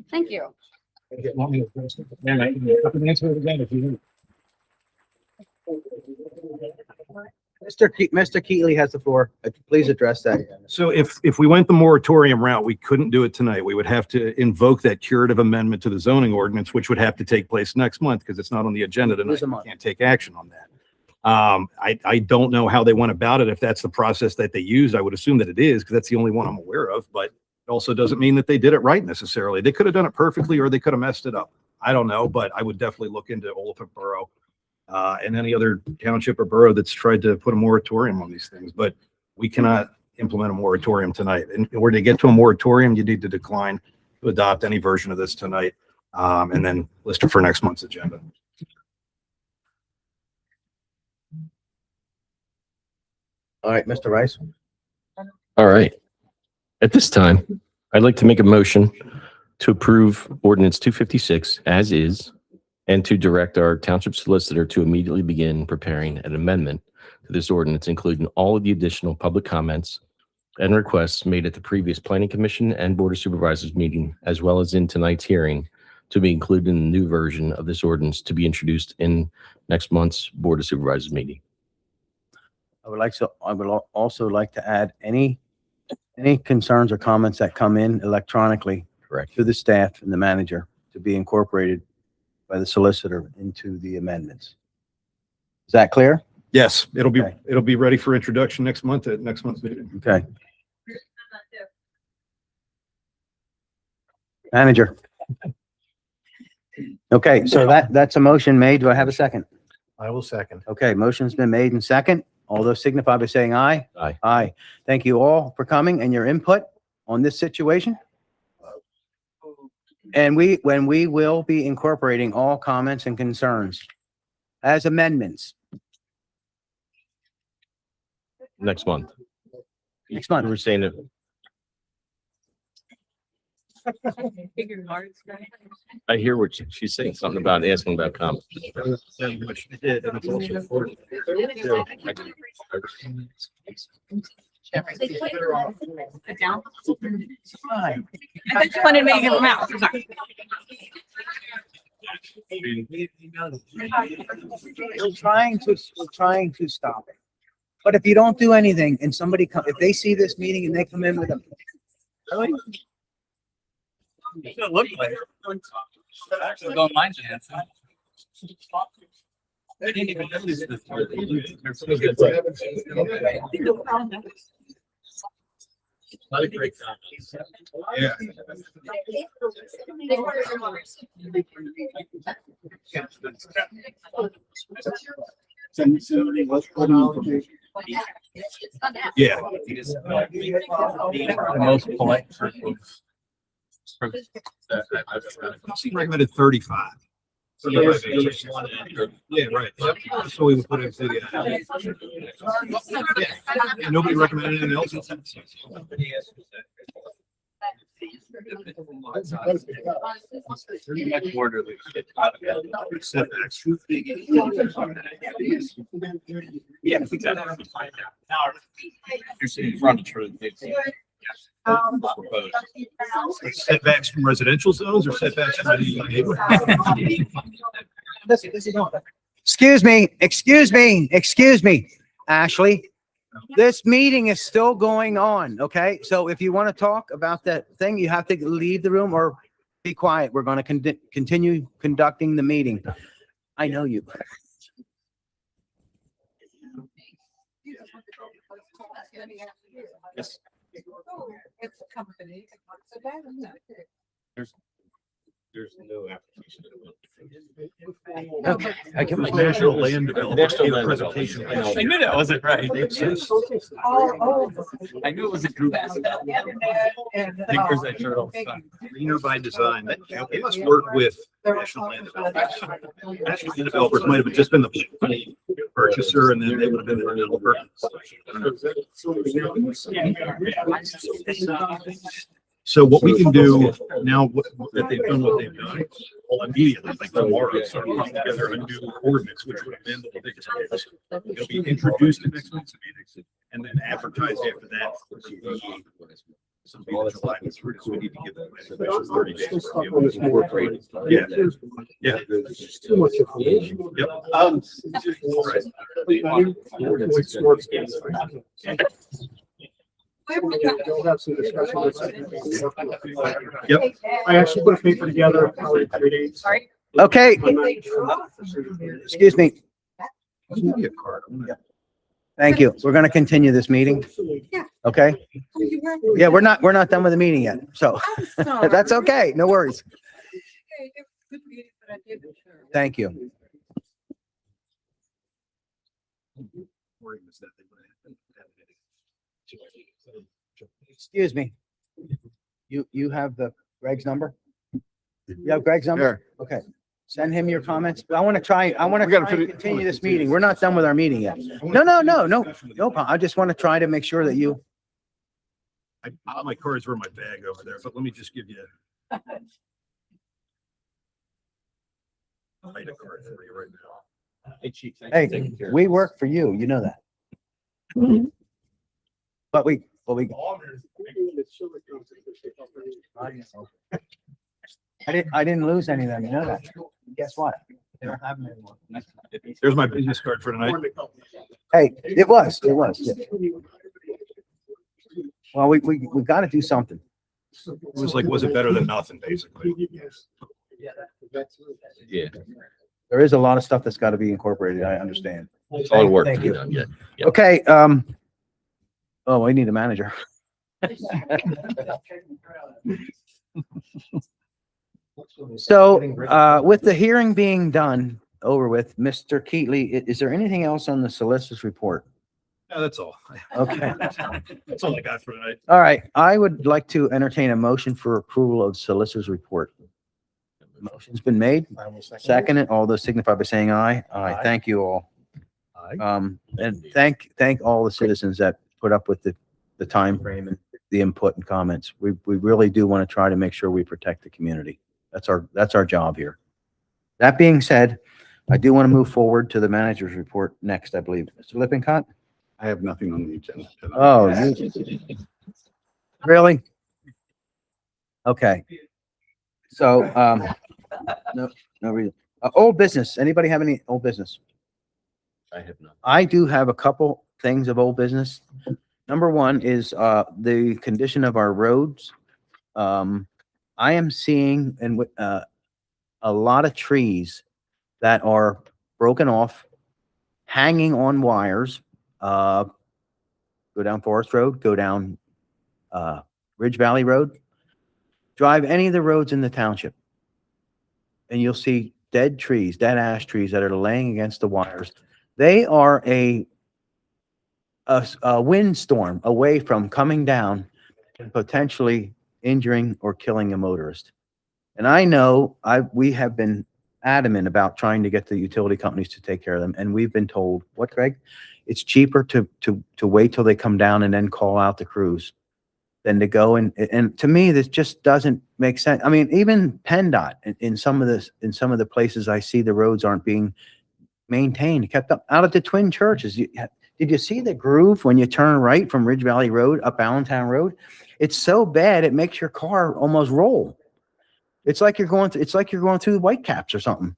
Thank you. Mr. Keeley has the floor. Please address that. So if we went the moratorium route, we couldn't do it tonight. We would have to invoke that curative amendment to the zoning ordinance, which would have to take place next month because it's not on the agenda tonight. We can't take action on that. I don't know how they went about it. If that's the process that they used, I would assume that it is because that's the only one I'm aware of, but it also doesn't mean that they did it right necessarily. They could have done it perfectly or they could have messed it up. I don't know, but I would definitely look into Oliphant Borough and any other township or borough that's tried to put a moratorium on these things, but we cannot implement a moratorium tonight. In order to get to a moratorium, you need to decline to adopt any version of this tonight, and then list it for next month's agenda. All right, Mr. Rice. All right. At this time, I'd like to make a motion to approve ordinance 256 as is and to direct our township solicitor to immediately begin preparing an amendment to this ordinance, including all of the additional public comments and requests made at the previous Planning Commission and Board of Supervisors meeting, as well as in tonight's hearing, to be included in the new version of this ordinance to be introduced in next month's Board of Supervisors meeting. I would also like to add any concerns or comments that come in electronically. Correct. To the staff and the manager to be incorporated by the solicitor into the amendments. Is that clear? Yes, it'll be ready for introduction next month at next month's meeting. Okay. Manager. Okay, so that's a motion made. Do I have a second? I will second. Okay, motion's been made and second. All those signify by saying aye. Aye. Aye. Thank you all for coming and your input on this situation. And when we will be incorporating all comments and concerns as amendments Next month. next month. We're saying that I hear what she's saying, something about asking about comments. I thought you wanted me to give them out. We're trying to stop it. But if you don't do anything and if they see this meeting and they come in with a. It looked like it. Actually, don't mind it. I didn't even notice this. Not a great comment. Yeah. Yeah. The most polite person. She recommended 35. Yeah, right. So we would put it to the. Yeah, nobody recommended anything else. Setbacks. Yeah, exactly. You're sitting in front of the Setbacks from residential zones or setbacks from any neighborhood? Excuse me, Ashley. This meeting is still going on, okay? So if you want to talk about that thing, you have to leave the room or be quiet. We're going to continue conducting the meeting. I know you. Yes. It's a company. There's There's no application. I give my national land development. National Land Presentation. Development. I knew that wasn't right. I knew it was a group. Thinkers that shirt all the time. Greener by design. They must work with national land developers. National land developers might have just been the purchaser, and then they would have been the developer. So what we can do now that they've done what they've done, immediately, like tomorrow, start putting together a new ordinance, which would amend the biggest case. It'll be introduced in next week's meeting and then advertised after that. Something in July, we need to give them 30 days. Yeah. Yeah. Too much information. Yep. We'll have some discussion. Yep. I actually put a paper together. Probably 3 days. Okay. Excuse me. Thank you. We're going to continue this meeting. Okay? Yeah, we're not done with the meeting yet. So that's okay. No worries. Thank you. Excuse me. You have Greg's number? You have Greg's number? Okay. Send him your comments. I want to try and continue this meeting. We're not done with our meeting yet. No problem. I just want to try to make sure that you. All my cards were in my bag over there, but let me just give you a card for you right now. Hey, Chief. Hey, we work for you. You know that. But we. I didn't lose any of them. You know that. Guess what? They don't have them anymore. There's my business card for tonight. Hey, it was. Yeah. Well, we got to do something. It was like, was it better than nothing, basically? Yeah. There is a lot of stuff that's got to be incorporated. I understand. It's all work to Thank be you. done yet. Okay. Oh, I need a manager. So, with the hearing being done, over with, Mr. Keatley, is there anything else on the solicitor's report? No, that's all. Okay. That's all I got for tonight. All right. I would like to entertain a motion for approval of solicitor's report. Motion's been made. Second it. All those signify by saying aye. Aye. Thank you all. And thank all the citizens that put up with the time frame and the input and comments. We really do want to try to make sure we protect the community. That's our job here. That being said, I do want to move forward to the manager's report next, I believe. Mr. Lippincott? I have nothing on the agenda tonight. Oh, really? Okay. So, no reason. Old business. Anybody have any old business? I have none. I do have a couple things of old business. Number one is the condition of our roads. I am seeing a lot of trees that are broken off, hanging on wires. Go down Forest Road, go down Ridge Valley Road. Drive any of the roads in the township, and you'll see dead trees, dead ash trees that are laying against the wires. They are a windstorm away from coming down and potentially injuring or killing a motorist. And I know we have been adamant about trying to get the utility companies to take care of them. And we've been told, what, Greg? It's cheaper to wait till they come down and then call out the crews than to go. And to me, this just doesn't make sense. I mean, even PennDOT in some of the places I see the roads aren't being maintained, kept up. Out at the Twin Churches, did you see the groove when you turn right from Ridge Valley Road up Allentown Road? It's so bad it makes your car almost roll. It's like you're going through the Whitecaps or something.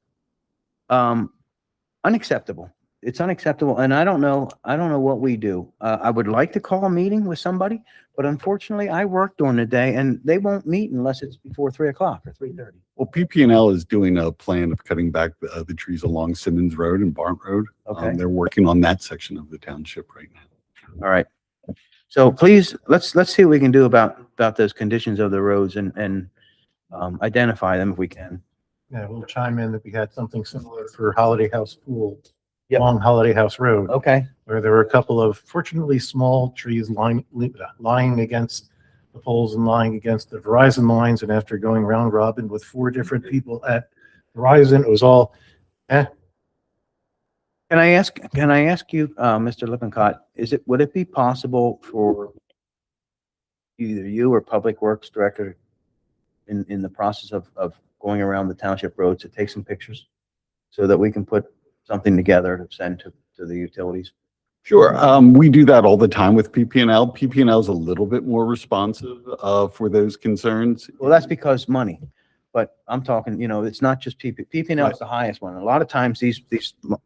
Unacceptable. It's unacceptable. And I don't know what we do. I would like to call a meeting with somebody, but unfortunately I work during the day and they won't meet unless it's before 3 o'clock or 3:30. Well, PP&L is doing a plan of cutting back the trees along Simmons Road and Barnt Road. Okay. They're working on that section of the township right now. All right. So please, let's see what we can do about those conditions of the roads and identify them if we can. Yeah, we'll chime in that we had something similar for Holiday House Pool Yep. along Holiday House Road, Okay. where there were a couple of fortunately small trees lying against the poles and lying against the Verizon lines. And after going round robin with 4 different people at Verizon, it was all, Can I ask you, Mr. Lippincott, would it be possible for either you or Public Works Director in the process of going around the township roads to take some pictures so that we can put something together to send to the utilities? Sure. We do that all the time with PPNL. PPNL is a little bit more responsive for those concerns. Well, that's because money, but I'm talking, it's not just PPNL is the highest one. A lot of times these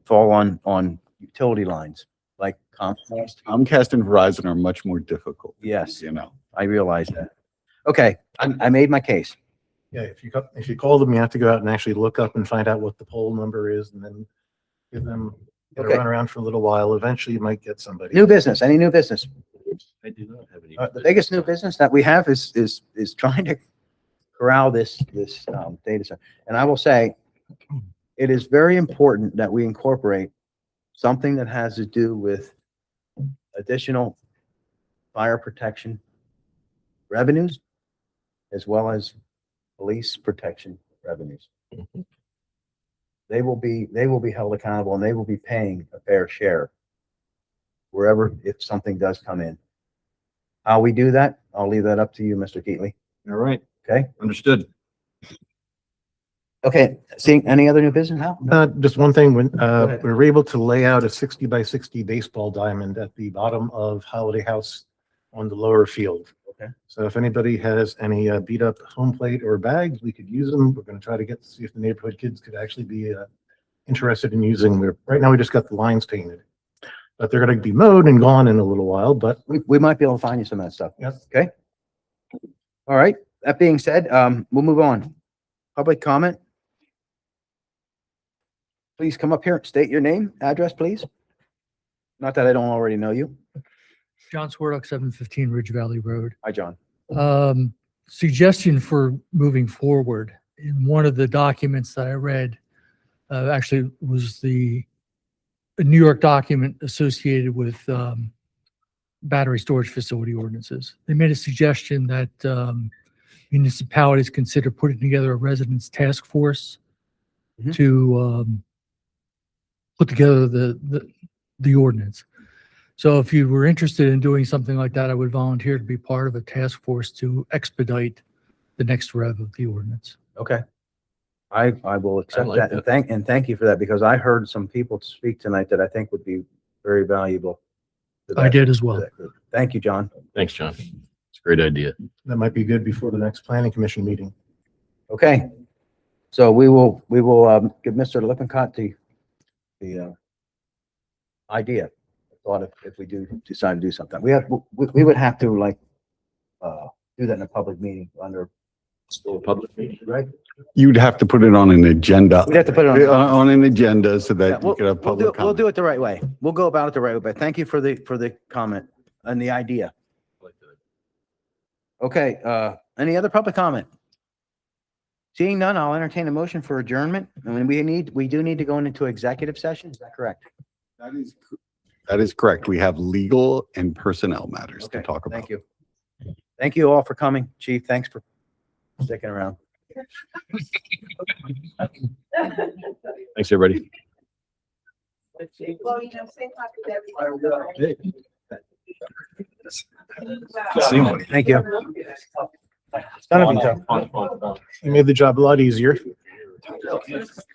fall on utility lines like Comcast. Comcast and Verizon are much more difficult. Yes, I realize that. Okay, I made my case. yeah, if you call them, you have to go out and actually look up and find out what the poll number is and then give them, Okay. run around for a little while. Eventually you might get somebody. New business, any new business? I do not have any. The biggest new business that we have is trying to corral this data center. And I will say, it is very important that we incorporate something that has to do with additional fire protection revenues, as well as police protection revenues. They will be held accountable and they will be paying a fair share wherever, if something does come in. How we do that, I'll leave that up to you, Mr. Keatley. All right. Okay? Understood. Okay, seeing any other new business now? Just one thing, when ahead. we were able to lay out a 60 by 60 baseball diamond at the bottom of Holiday House on the lower field. Okay. So if anybody has any beat up home plate or bags, we could use them. We're going to try to see if the neighborhood kids could actually be interested in using them. Right now, we just got the lines painted, but they're going to be mowed and gone in a little while, but We might be able to find you some of that stuff. Yes. Okay? All right, that being said, we'll move on. Public comment? Please come up here, state your name, address, please. Not that I don't already know you. John Swardock, 715 Ridge Valley Road. Hi, John. Suggestion for moving forward. In one of the documents that I read, actually was a New York document associated with battery storage facility ordinances. They made a suggestion that municipalities consider putting together a residents task force to put together the ordinance. So if you were interested in doing something like that, I would volunteer to be part of a task force to expedite the next rev of the ordinance. Okay. I will accept like that and thank you for that, because I heard some people speak tonight that I think would be very valuable. to I that- did as to well. that group. Thank you, John. Thanks, John. It's a great idea. that might be good before the next planning commission meeting. Okay. So we will give Mr. Lippincott the idea. Thought if we do decide to do something, we would have to do that in a public meeting under Still a public meeting. right. You'd have to put it on an agenda. We'd have to put it on an agenda so Yeah, that you could have public we'll comment. do it the right way. We'll go about it the right way. But thank you for the comment and the idea. Okay, any other public comment? Seeing none, I'll entertain a motion for adjournment. I mean, we do need to go into executive session. Is that correct? That is correct. We have legal and personnel matters to Okay, talk about. thank you. Thank you all for coming. Chief, thanks for sticking around. Thanks, everybody. Well, say hi to everybody. Thank you. It's gonna be tough. You made the job a lot easier.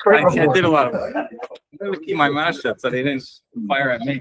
I did a lot of, keep my mouth shut so they didn't fire at me.